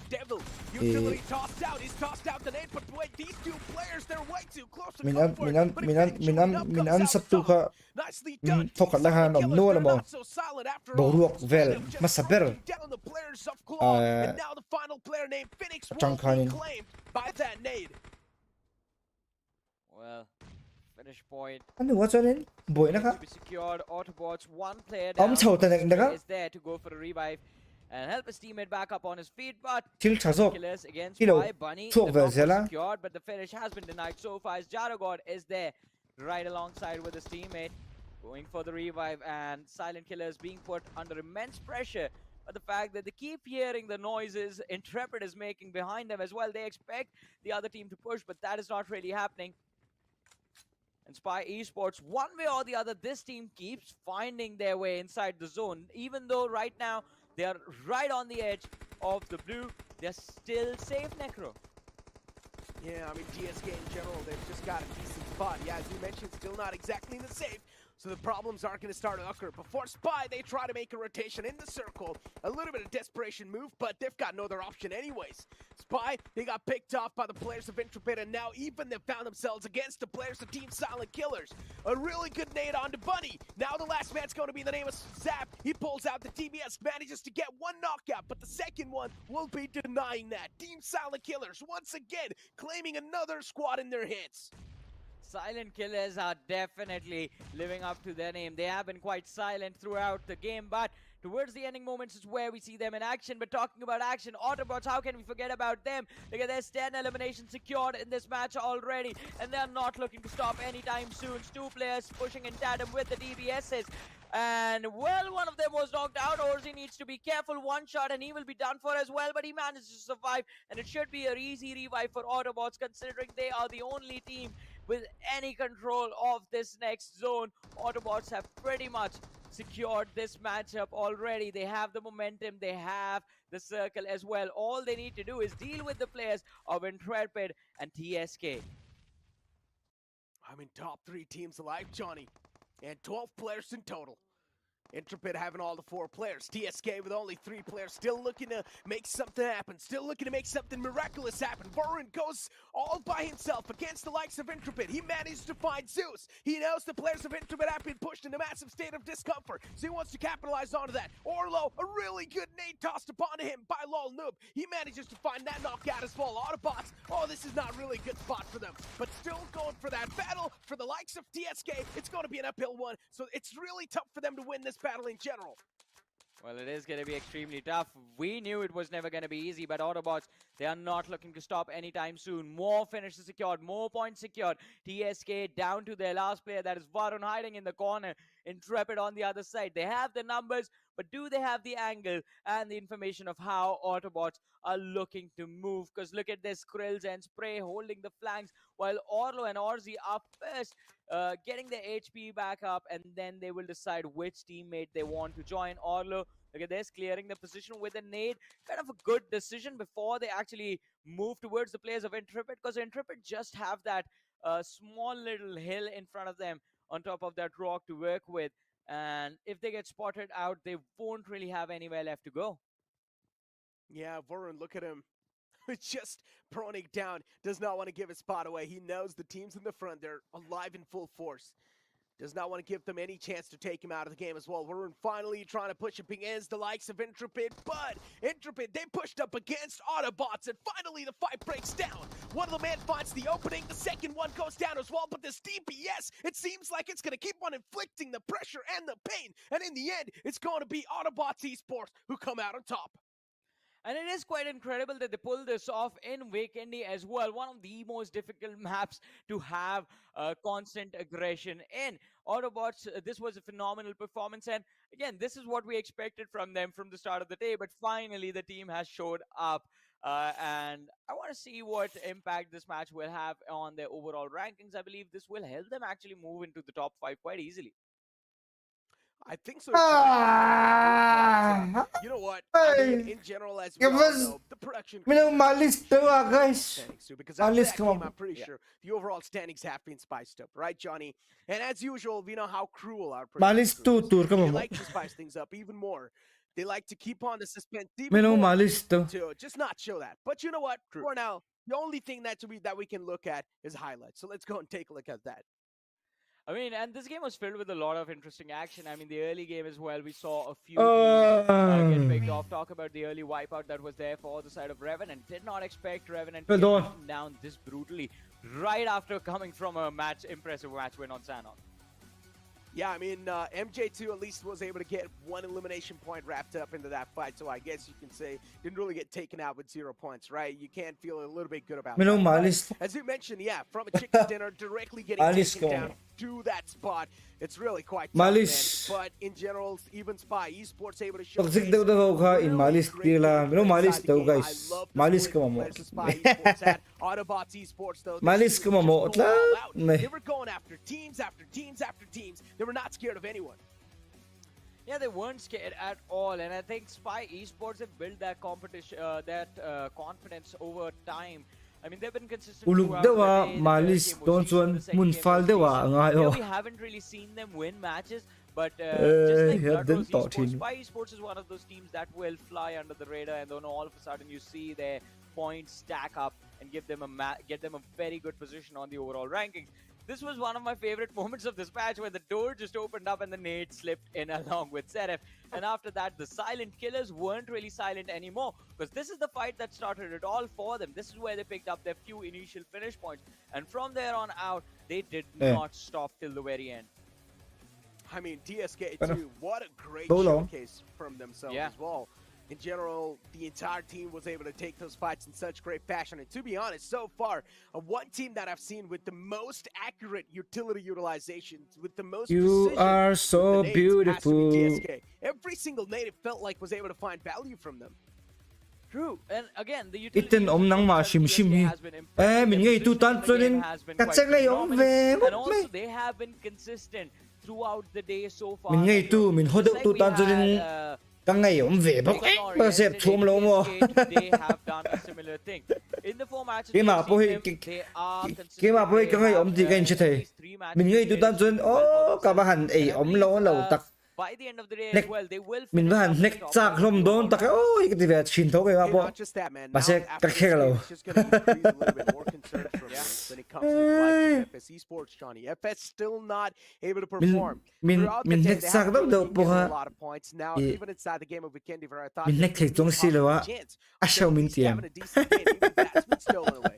Devil, utility tossed out. He's tossed out the nade, but wait, these two players, they're way too close to Minan sap tu ka thokar lai khan om nual mo. Boruak vel masaber. And now the final player named Phoenix will be claimed by that nade. Well, finish point. Ano what's on in? Boy na ka? To be secured. Autobots, one player down. Is there to go for a revive and help his teammate back up on his feet, but Killers against Spy Bunny. The knock was secured, but the finish has been denied so far as Jaragod is there right alongside with his teammate, going for the revive, and Silent Killers being put under immense pressure. But the fact that they keep hearing the noises Intrepid is making behind them as well, they expect the other team to push, but that is not really happening. And Spy Esports, one way or the other, this team keeps finding their way inside the zone. Even though right now they are right on the edge of the blue, they're still safe, Necro. Yeah, I mean, GSK in general, they've just got a decent spot. Yeah, as you mentioned, still not exactly in the safe. So the problems are going to start to occur. Before Spy, they try to make a rotation in the circle. A little bit of desperation move, but they've got no other option anyways. Spy, they got picked off by the players of Intrepid, and now even they've found themselves against the players of Team Silent Killers. A really good nade onto Bunny. Now the last man's going to be the name of Zap. He pulls out the DBS, manages to get one knockout, but the second one will be denying that. Team Silent Killers, once again, claiming another squad in their hands. Silent Killers are definitely living up to their name. They have been quite silent throughout the game, but towards the ending moments is where we see them in action. But talking about action, Autobots, how can we forget about them? Look at there's 10 eliminations secured in this match already, and they're not looking to stop anytime soon. 2 players pushing in tandem with the DBSs. And, well, one of them was knocked out. Orzi needs to be careful. One shot and he will be done for as well, but he managed to survive. And it should be an easy revive for Autobots, considering they are the only team with any control of this next zone. Autobots have pretty much secured this matchup already. They have the momentum, they have the circle as well. All they need to do is deal with the players of Intrepid and TSK. I'm in top 3 teams alive, Johnny, and 12 players in total. Intrepid having all the 4 players. TSK with only 3 players, still looking to make something happen, still looking to make something miraculous happen. Varun goes all by himself against the likes of Intrepid. He managed to find Zeus. He knows the players of Intrepid have been pushed in a massive state of discomfort, so he wants to capitalize onto that. Orlo, a really good nade tossed upon him by Lol Noob. He manages to find that knockout as well. Autobots, oh, this is not really a good spot for them, but still going for that battle. For the likes of TSK, it's going to be an uphill one, so it's really tough for them to win this battle in general. Well, it is going to be extremely tough. We knew it was never going to be easy, but Autobots, they are not looking to stop anytime soon. More finishes secured, more points secured. TSK down to their last player, that is Varun hiding in the corner. Intrepid on the other side. They have the numbers, but do they have the angle and the information of how Autobots are looking to move? Because look at this, Krills and Spray holding the flanks, while Orlo and Orzi are first getting their HP back up, and then they will decide which teammate they want to join. Orlo, look at this, clearing the position with a nade. Kind of a good decision before they actually move towards the players of Intrepid, because Intrepid just have that small little hill in front of them on top of that rock to work with. And if they get spotted out, they won't really have anywhere left to go. Yeah, Varun, look at him. Just proning down, does not want to give his spot away. He knows the teams in the front, they're alive in full force. Does not want to give them any chance to take him out of the game as well. Varun finally trying to push up against the likes of Intrepid, but Intrepid, they pushed up against Autobots, and finally the fight breaks down. One of the men finds the opening, the second one goes down as well, but this DPS, it seems like it's going to keep on inflicting the pressure and the pain, and in the end, it's going to be Autobots Esports who come out on top. And it is quite incredible that they pull this off in Vikendi as well. One of the most difficult maps to have constant aggression in. Autobots, this was a phenomenal performance. And again, this is what we expected from them from the start of the day. But finally, the team has showed up. And I want to see what impact this match will have on their overall rankings. I believe this will help them actually move into the top 5 quite easily. I think so. You know what? I mean, in general, as we all know, the production. Malis guys. Because after that game, I'm pretty sure the overall standings have been spiced up, right, Johnny? And as usual, we know how cruel our Malis they like to spice things up even more. They like to keep on the suspense even more to just not show that. But you know what? For now, the only thing that we can look at is highlights. So let's go and take a look at that. I mean, and this game was filled with a lot of interesting action. I mean, the early game as well, we saw a few teams get picked off. Talk about the early wipeout that was there for the side of Revenant. Did not expect Revenant to get beaten down this brutally right after coming from a impressive match win on Sanon. Yeah, I mean, MJ2 at least was able to get one elimination point wrapped up into that fight, so I guess you can say didn't really get taken out with 0 points, right? You can feel a little bit good about that. As you mentioned, yeah, from a chicken's dinner, directly getting taken down to that spot. It's really quite tough, man. But in general, even Spy Esports able to show Toxic daw in Malis tila. Malis daw guys. Malis ka mamot. Autobots Esports though. Malis ka mamot la. They were going after teams after teams after teams. They were not scared of anyone. Yeah, they weren't scared at all, and I think Spy Esports have built that competition, confidence over time. I mean, they've been consistent Uluk throughout the dewa day. The first malis game was don decent, chuan the second mun game fal was dewa decent. ngayo. Yeah, we haven't really seen them win matches, but just like Yeah, Blood then Rose thought Esports, he- Spy Esports is one of those teams that will fly under the radar, and then all of a sudden you see their points stack up and give them get them a very good position on the overall rankings. This was one of my favorite moments of this match when the door just opened up and the nade slipped in along with Seraph. And after that, the silent killers weren't really silent anymore, because this is the fight that started it all for them. This is where they picked up their few initial finish points. And from there on out, they did Yeah. not stop till the very end. I mean, DSK Pero- too, what a great Go long. showcase from themselves Yeah. as well. In general, the entire team was able to take those fights in such great fashion. And to be honest, so far, one team that I've seen with the most accurate utility utilization, with the most You precision are with so the nades, has to be beautiful. DSK. Every single nade, it felt like was able to find value from them. True, and again, the Iten om nang ma shim shim hi. Min ngay tu tan chuanin katsek lay om ve and mok also me. they have been consistent throughout the day so far. Min ngay tu min hodok Just tu like tan we chuanin had, ka ngay om ve bok ba sep thum lo mo. they have done a similar thing. In the four matches Ke we ma have po seen hi them, they are ke consistent. ma po hi They ka ngay have, om di kain at chithei. least 3 matches Min ngay tu played tan chuan well for oh themselves. ka ba han ei And I om believe, lo lo tak. by the end of the day Nek- as well, they will Min finish ba up han the nek top chak of the hlom don tak oh ik ti ve chin tho ke ma Hey, po. not just that, man. Ba Now, se after ka this khel game, lo. it's just going to increase a little bit more concern from them when it comes to the likes of FS Esports, Johnny. FS still not able to perform. Min Throughout the min day, nek they sak haven't do really do been po getting a ha. lot of points. Now, Yeah. even inside the game of Weekend, I thought Min there nek could thei be a zong si lo possible wa. chance A of shau them at min least tiam. having a decent game. Even that's been stolen away.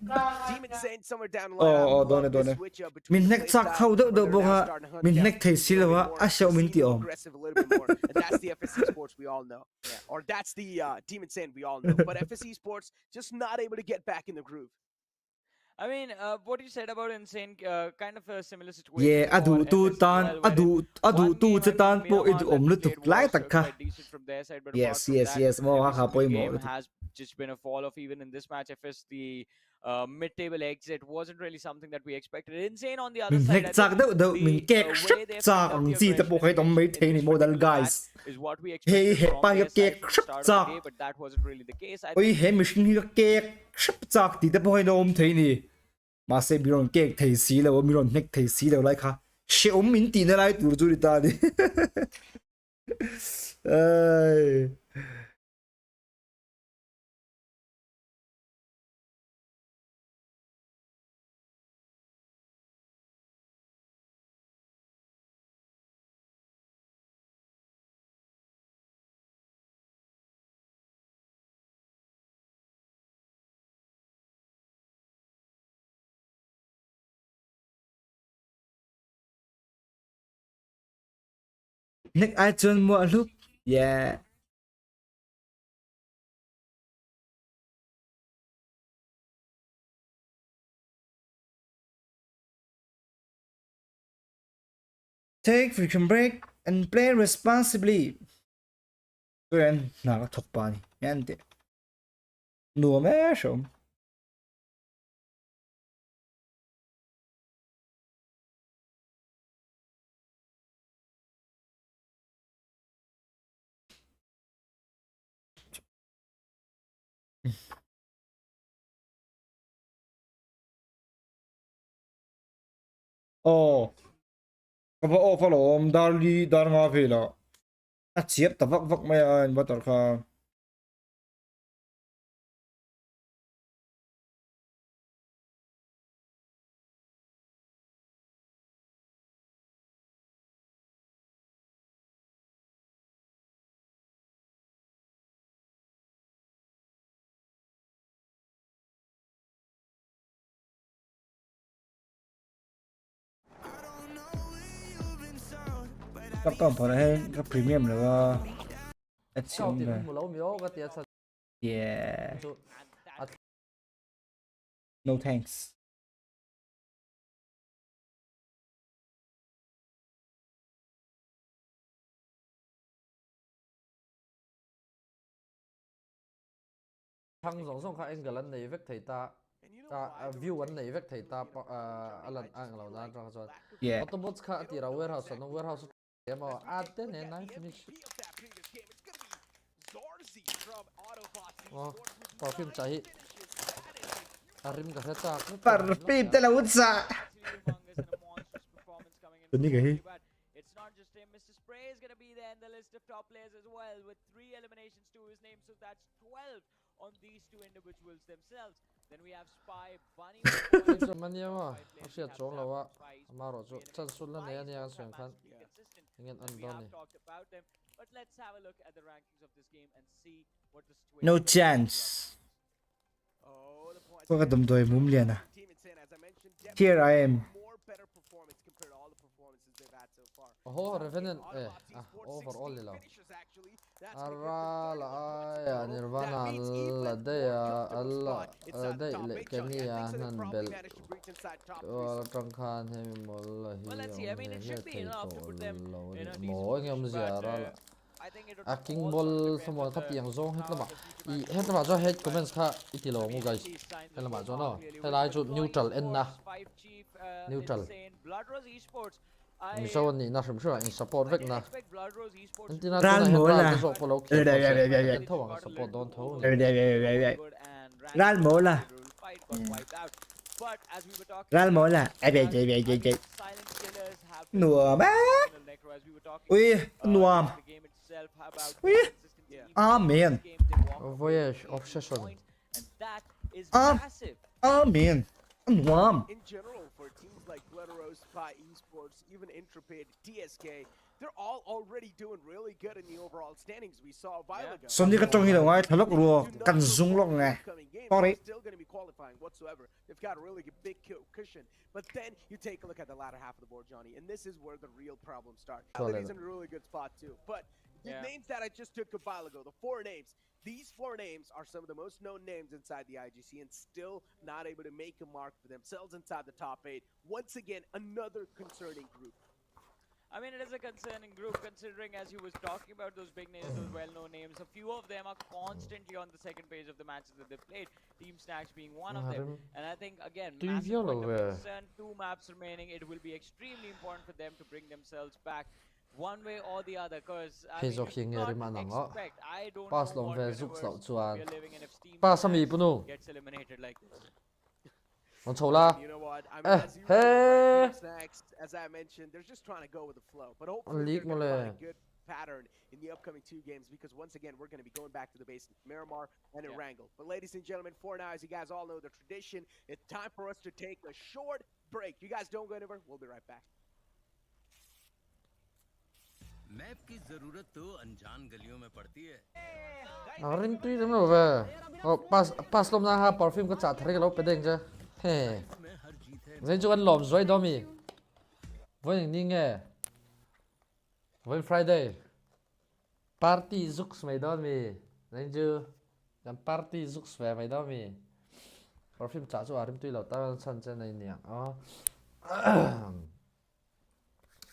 Team Insane somewhere down the line. I Oh, love done, this done. switch up between Min the nek play sak style, khau do where do they're bo now ha. starting to hunt Min down nek thei a si little lo bit wa. more, A shau min seem ti om. aggressive a little bit more. And that's the FS Esports we all know. Or that's the Team Insane we all know. But FS Esports just not able to get back in the groove. I mean, what you said about Insane, kind of a similar situation. Yeah, for adu tu FS as tan well, wherein adu one tu game, che I tan mean, po Miramar id that om we lu tuk played lai was, tak ka. quite decent from their side, but Yes, apart from yes, that, yes. Mo ha every ha poi single mo. game has just been a fall off. Even in this match, FS the mid-table exit wasn't really something that we expected. Insane on the other Min side, nek I sak think do do min the kek way shrip they sak picked up ang the si ta po aggression kai tom mai in thei ni this modal particular match guys. is what we Hey, expected he from pa their yo side kek from the shrip start of sak. the day, but that wasn't really the case. I Oi think he mission hi kek shrip sak ti ta po kai nom thei ni. Ma se biron kek thei si lo miron nek thei si lo lai kha. She om min ti na lai tur chu ri ta ni. Ai. Nek ai chun mo lu. Yeah. Take frequent break and play responsibly. Quên nào có thuộc bài nhanh tiện nùa mẹ sống ồ có vợ phải lộn đào đi đào ngà về là à chiếp tập vắc vắc mày anh bắt đầu kha các con phải hay các premium nữa ít xíu này yeah no thanks thằng giống xong khai cái lần này vết thầy ta view anh này vết thầy ta lần anh lâu na trong số yeah autobots khai thì ra warehouse nó warehouse em mà tên này nice finish oh perfume chahi Arim ka sa Parpim tala utsa. Tunig eh. But it's not just him. Mr. Spray is going to be there in the list of top players as well with 3 eliminations to his name. So that's 12 on these two individuals themselves. Then we have Spy, Bunny. It's a mania wa. Actually, it's all over. Amaro, so chance sulla ne ani ang siyang fan. Ingin We andon have eh. talked about them. But let's have a look at the rankings of this game and see what the situation No is. chance. Oh, the points. Ko kadum doy mum lian na. Team Insane, as I mentioned, Here I am. more better performance compared to all the performances they've had so far. Oh, Revenant eh. Autobots Overall 16 nila. finishes, actually. That's gonna get Ara them la started ay with the Nirvana That means even la more de ya comfortable alla spot inside the de top le eight, Johnny. keni I ya think so they nan probably bel managed to breach inside top three. wala tang khan he mol la hi Well, let's see. I mean, it should be enough to put them in a decent mo ngam position, ziara but, la I think it would a king also ball depend samo on ka the piang zong het lama the I matches het lama jo het comments kha itilo mu guys these signs het lama so jo far no clearly he with lai the chu Glowing neutral en na Sports, Five Chief, Neutral. Insane, Blood Rose Esports. mi I so ni na shim shura in support I vek didn't na expect Blood Rose Esports to antina do Ran tuna mo he la. na zo follow Eh, ke yeah, yeah, yeah, yeah. en thawang support don't thau Eh, ni yeah, yeah, yeah, yeah. good and Ran mo la. fight got wiped out. But as we were talking Ran mo la. about, Eh, yeah, yeah, yeah, yeah. Silent Killers have been Nua ba? phenomenal, Necro, as we were talking Ui, about nuam. the game itself, how about Ui. consistency, even Amen. in this game, they walk away voyage with 18 obsession points, and that is Am- massive. Amen. Nuam. In general, for teams like Blood Rose, Spy Esports, even Intrepid, TSK, they're all already doing really good in the overall standings. We saw a while ago. Som ni ka tong hilo ngai thalok ruo Do not kan zung lok perform in ngai. upcoming games, Sorry. they're still going to be qualifying whatsoever. They've got a really big cushion. But then you take a look at the latter half of the board, Johnny, and this is where the real problems start. He's in a really good spot too. But the Yeah. names that I just took a while ago, the 4 names, these 4 names are some of the most known names inside the IGC and still not able to make a mark for themselves inside the top 8. Once again, another concerning group. I mean, it is a concerning group considering, as he was talking about those big names, those well-known names, a few of them are constantly on the second page of the matches that they've played. Team Snacks being one of them. And I think, again, Do you massive feel point of aware? concern, 2 maps remaining. It will be extremely important for them to bring themselves back one way or the other, because I mean, He's you okay, cannot ngeri manang oh. expect. I don't Pas know long what ve zuk universe sau we chuan. are living in if Team Pa sami Snacks punu. gets eliminated like this. on chola You know what? I mean, Eh, as you know, right, hey. Team Snacks, as I mentioned, they're just trying to go with the flow. But hopefully, league they're gonna find mole. a good pattern in the upcoming 2 games, because once again, we're going to be going back to the base, Miramar and in Yeah. Wrangell. But ladies and gentlemen, for now, as you guys all know the tradition, it's time for us to take a short break. You guys don't go anywhere. We'll be right back. Map की जरूरत तो अनजान गलियों में पड़ती है arin tui dam lo ve oh pas lom na ha perfume ko cha thare lo pe deng je he इसमें हर जीत है zai chu an lom zoi do mi voi ni nge voi Friday party zuk smai do mi zai chu jam party zuk sve mai do mi perfume cha chu arim tui lo ta san chen nei niang oh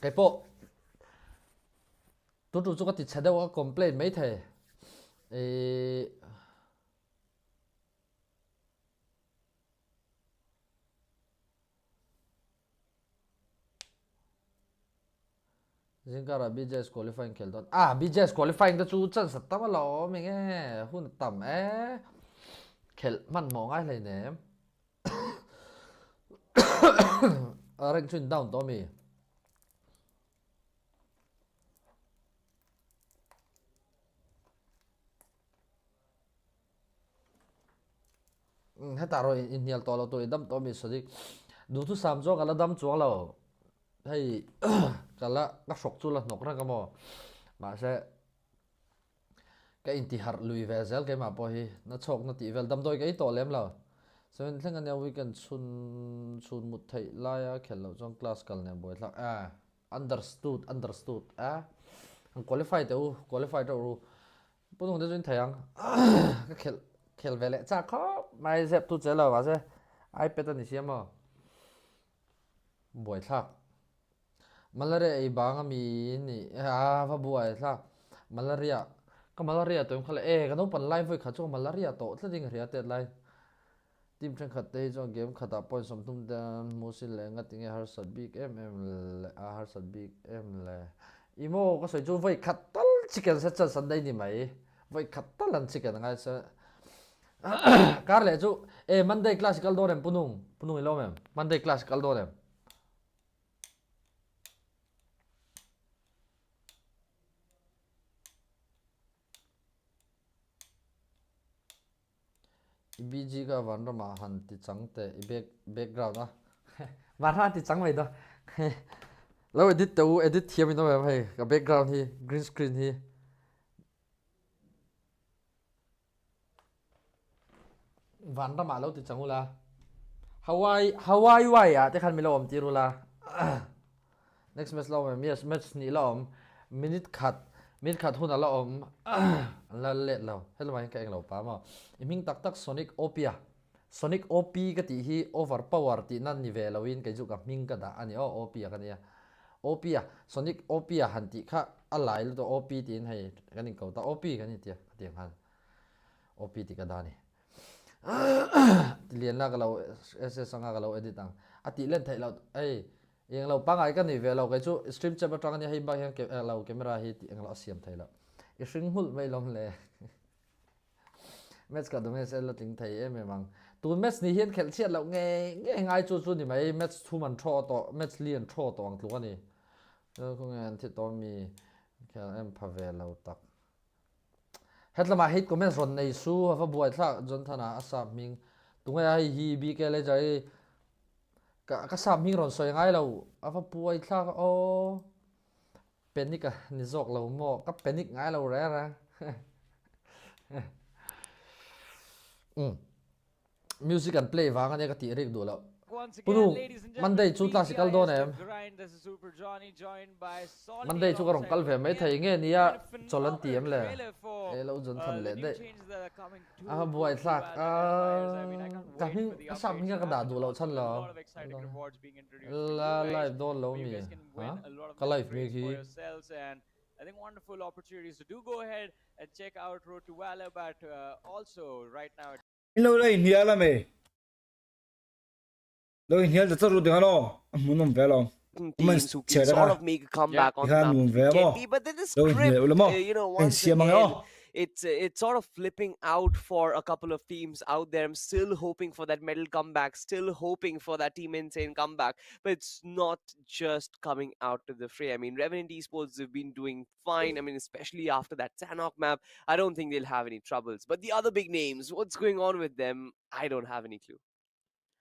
cái bộ tôi chủ có thịt đâu có complain mấy thề Zingara BJS qualifying खेल दो BJS qualifying तो चू चल सकता mà lo mình nghe hun tầm खेल मन mong ai lại nè rank chuyên down to mi hết ta rồi in nhiều to lo tôi đâm to mi sao đi đủ thứ sam cho cả là đâm chuông lo hay cả là các sọc chu là nọc ra cái mò mà sẽ cái intihar lui về zel cái mà bôi nó chọc nó tỉ về đâm đôi cái to lem lo so nên thằng anh weekend chun chun một thầy lai à खेल lo trong class cần này bôi lạc understood qualify đâu bố thằng đấy thầy ang cái खेल về lại chắc khó mai dẹp tu chế là vào sẽ ai biết anh xem mà buổi thắc malaria ai bang mi ni và buổi thắc malaria cái malaria tôi không phải cái nó phần live với khá cho malaria to thế thì người ta lại team tranh khát đây cho game khát đã point xong tung đan mua xin lẻ ngắt tiếng har sat big har sat big là imo có sợi chu với khát tal chicken sẽ chân sân đây ni mày với khát tal ăn chicken ngay sẽ kar le chu e Monday classical do nem punung ilo mem Monday classical do nem BG ka van rama han ti changte background a van han ti chang mai do lo edit to edit thiam no mem hai ka background hi green screen hi van rama lo ti changula Hawaii wai à te khan mi lo om ti rula next match lo mem yes match ni lo om minute khat hun la om la let lo hello mai ka eng lo pa ma iming tak Sonic Sonic OP ka ti hi overpower ti nan ni ve lo in ka ju ka ming ka da ani OP ka ni OP Sonic OP han ti kha alai lo to OP tin hai ka ni ko ta OP ka ni ti han OP ti ka da ni liền là cái lâu SS sang cái lâu edit tăng ti lên thấy lâu ấy yang lâu bang ai cái này về lâu cái chỗ stream chậm bắt trang này hay bao yang lâu camera hi yang lâu xiêm thấy lâu cái string hul mấy lòng lệ match cả đồng sẽ là tính thấy em mang tu match này hiện khel chiết lâu nghe nghe ngay chỗ chỗ này mấy match thu man thọ to match liền thọ to ang luôn này không nghe thì to mi khel em phá về lâu tắc hết là mà hết comment rồi này su và buổi thà John thana asam ming tung ai hi bi ke le jai ka sam ming ron soi ngai lo ava buổi thà o panic à ni jok lo mo ka panic ngai lo ra music and play wang ane ka ti rek do lo Punu Monday chu classical do nem Monday chu karong kal ve mai thai nge nia cholan tiam le e lo jon than le de a buai thak ka hing asam hinga ka da du lo chan lo la live do lo mi ha ka live mi ki I think wonderful opportunities to do go ahead and check out Road to Valor, but also right now. Hello, đây nia la me. Đâu niaจะรู้được không? Muốn nằm về lòng. Teams who can sort of make a comeback on that. But then the script, you know, once again, it's sort of flipping out for a couple of teams out there. I'm still hoping for that medal comeback, still hoping for that Team Insane comeback, but it's not just coming out to the fray. I mean, Revenant Esports have been doing fine. I mean, especially after that Sanhok map, I don't think they'll have any troubles. But the other big names, what's going on with them? I don't have any clue.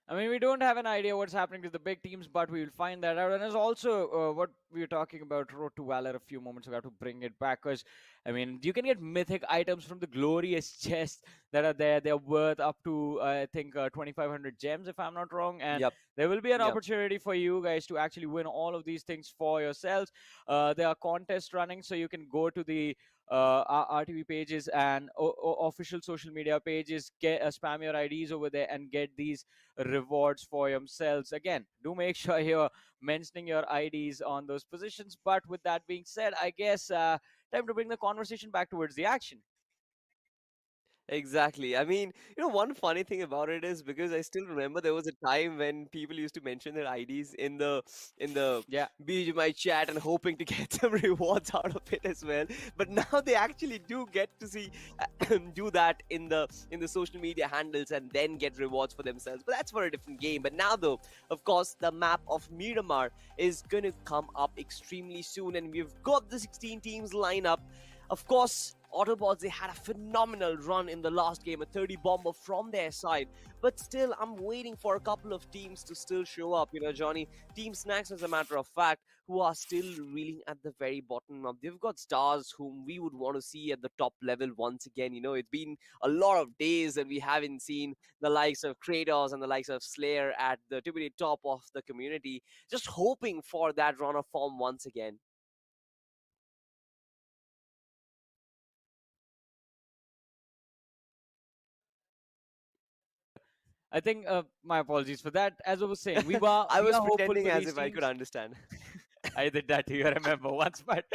I mean, we don't have an idea what's happening to the big teams, but we will find that out. And there's also what we were talking about Road to Valor a few moments ago, to bring it back, because I mean, you can get mythic items from the glorious chests that are there. They're worth up to I think 2,500 gems, if I'm not wrong. And there will be an opportunity for you guys to actually win all of these things for yourselves. There are contests running, so you can go to the RTV pages and official social media pages, get spam your IDs over there and get these rewards for yourselves. Again, do make sure you're mentioning your IDs on those positions. But with that being said, I guess time to bring the conversation back towards the action. Exactly. I mean, you know, one funny thing about it is, because I still remember there was a time when people used to mention their IDs in the BGMI chat and hoping to get some rewards out of it as well. But now they actually do get to see do that in the social media handles and then get rewards for themselves. But that's for a different game. But now though, of course, the map of Miramar is going to come up extremely soon, and we've got the 16 teams line up. Of course, Autobots, they had a phenomenal run in the last game, a 30 bomber from their side. But still, I'm waiting for a couple of teams to still show up. You know, Johnny, Team Snacks, as a matter of fact, who are still reeling at the very bottom. Now, they've got stars whom we would want to see at the top level once again. You know, it's been a lot of days that we haven't seen the likes of Kratos and the likes of Slayer at the typically top of the community. Just hoping for that run of form once again. I think my apologies for that. As I was saying, we were. I was hopeful pretending for as these if I could teams. understand. I did that to you. I remember once, but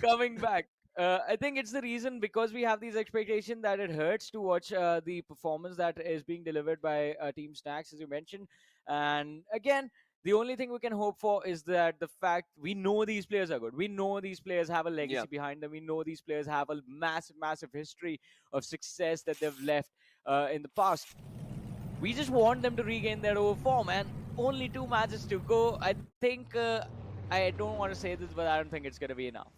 coming back. I think it's the reason, because we have these expectations, that it hurts to watch the performance that is being delivered by Team Snacks, as you mentioned. And again, The only thing we can hope for is that the fact we know these players are good. We know these players have a legacy behind them. We know these players have a massive history of success that they've left in the past. We just want them to regain their old form, and only 2 matches to go. I think I don't want to say this, but I don't think it's going to be enough.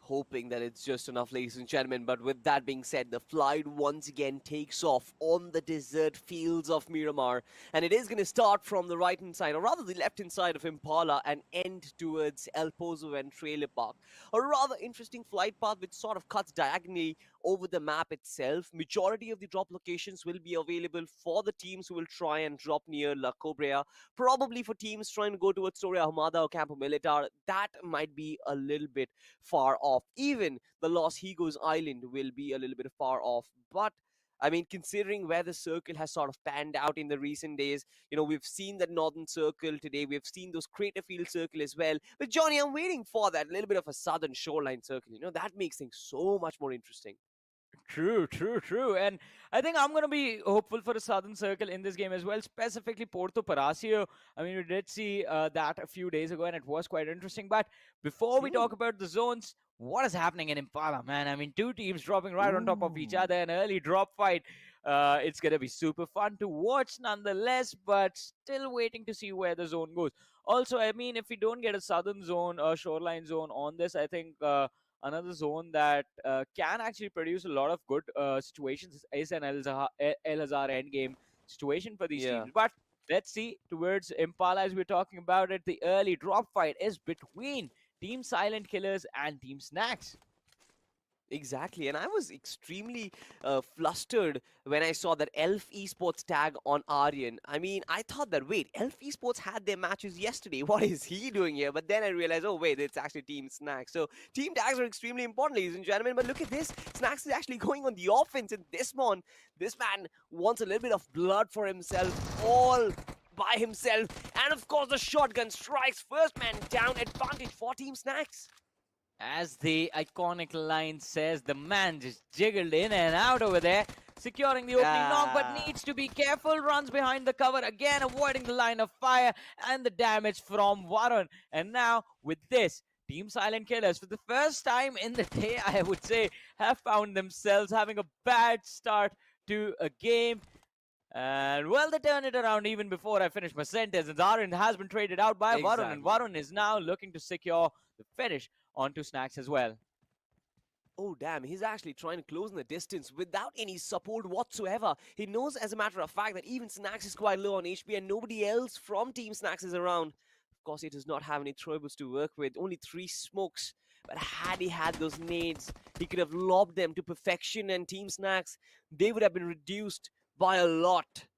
Hoping that it's just enough, ladies and gentlemen. But with that being said, the flight once again takes off on the desert fields of Miramar, and it is going to start from the right-hand side, or rather the left-hand side of Impala, and end towards El Pozo and Trailer Park. A rather interesting flight path which sort of cuts diagonally over the map itself. Majority of the drop locations will be available for the teams who will try and drop near La Cobrea. Probably for teams trying to go towards Torre Ahumada or Campo Militar, that might be a little bit far off. Even the Los Higos Island will be a little bit far off. But I mean, considering where the circle has sort of panned out in the recent days, you know, we've seen that Northern Circle today, we've seen those Craterfield Circle as well. But Johnny, I'm waiting for that little bit of a Southern Shoreline Circle. You know, that makes things so much more interesting. True. And I think I'm going to be hopeful for the Southern Circle in this game as well, specifically Porto Palacio. I mean, we did see that a few days ago, and it was quite interesting. But before we talk about the zones, what is happening in Impala, man? I mean, 2 teams dropping right on top of each other, an early drop fight. It's going to be super fun to watch nonetheless, but still waiting to see where the zone goes. Also, I mean, if we don't get a Southern zone or Shoreline zone on this, I think another zone that can actually produce a lot of good situations is an El Hazar endgame situation for these teams. But let's see, towards Impala, as we're talking about it, the early drop fight is between Team Silent Killers and Team Snacks. Exactly, and I was extremely flustered when I saw that Elf Esports tag on Aryan. I mean, I thought that, wait, Elf Esports had their matches yesterday. What is he doing here? But then I realized, oh, wait, it's actually Team Snacks. So team tags are extremely important, ladies and gentlemen. But look at this. Snacks is actually going on the offense in this one. This man wants a little bit of blood for himself, all by himself. And of course, the shotgun strikes. First man down, advantage for Team Snacks. As the iconic line says, the man just jiggled in and out over there, securing the opening knock, but needs to be careful. Runs behind the cover again, avoiding the line of fire and the damage from Varun. And now, with this, Team Silent Killers, for the first time in the day, I would say, have found themselves having a bad start to a game. And well, they turn it around even before I finish my sentence. And Aryan has been traded out by Varun, and Varun is now looking to secure the finish onto Snacks as well. Oh, damn, he's actually trying to close in the distance without any support whatsoever. He knows, as a matter of fact, that even Snacks is quite low on HP and nobody else from Team Snacks is around. Of course, he does not have any throwables to work with, only 3 smokes. But had he had those nades, he could have lobbed them to perfection, and Team Snacks, they would have been reduced by a lot.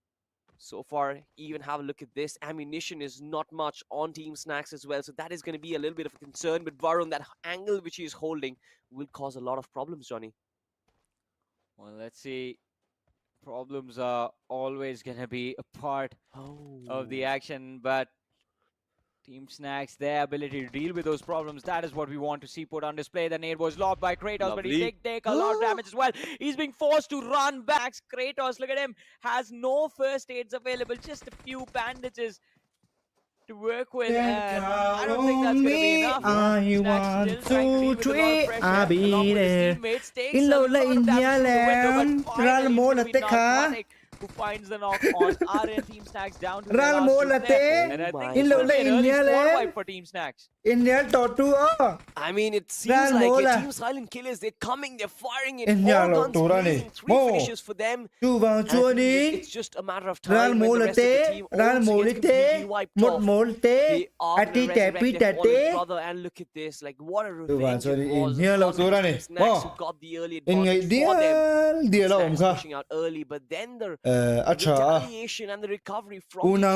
So far, even have a look at this. Ammunition is not much on Team Snacks as well. So that is going to be a little bit of a concern. But Varun, that angle which he is holding will cause a lot of problems, Johnny. Well, let's see. Problems are always going to be a part of the action. But Team Snacks, their ability to deal with those problems, that is what we want to see put on display. The nade was lobbed by Kratos, but he did take a lot of damage as well. He's being forced to run back. Kratos, look at him, has no first aids available, just a few bandages to work with. And I don't think that's going to be enough. I want to treat I'll be there. In low lane here, land. Who finds the knock on Aryan. Team Snacks down to Ral mo late. And I think it's going to be an early score wipe for Team Snacks. I mean, it seems like Team Silent Killers, they're coming, they're firing it. All guns blazing, 3 finishes for them. And it's just a matter of time when the rest of the team also gets completely wiped off. They are going to resurrect their brother, and look at this, like what a revenge it was. Snacks who got the early advantage for them. Snacks pushing out early, but then the retaliation and the recovery from the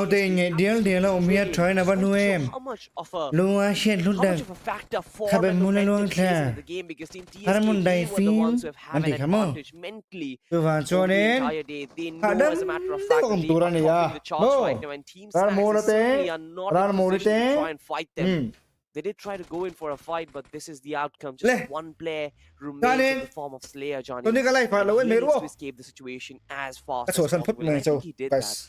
how much of a factor for them in the game, because Team TSK were the ones who have had an advantage mentally over the entire day. They know, as a matter of fact, that they are topping the charts right now, and Team Snacks certainly are not in a position to try and fight them. They did try to go in for a fight, but this is the outcome. Just one player remains in the form of Slayer, Johnny. And he needs to escape the situation as fast as possible. I think he did that.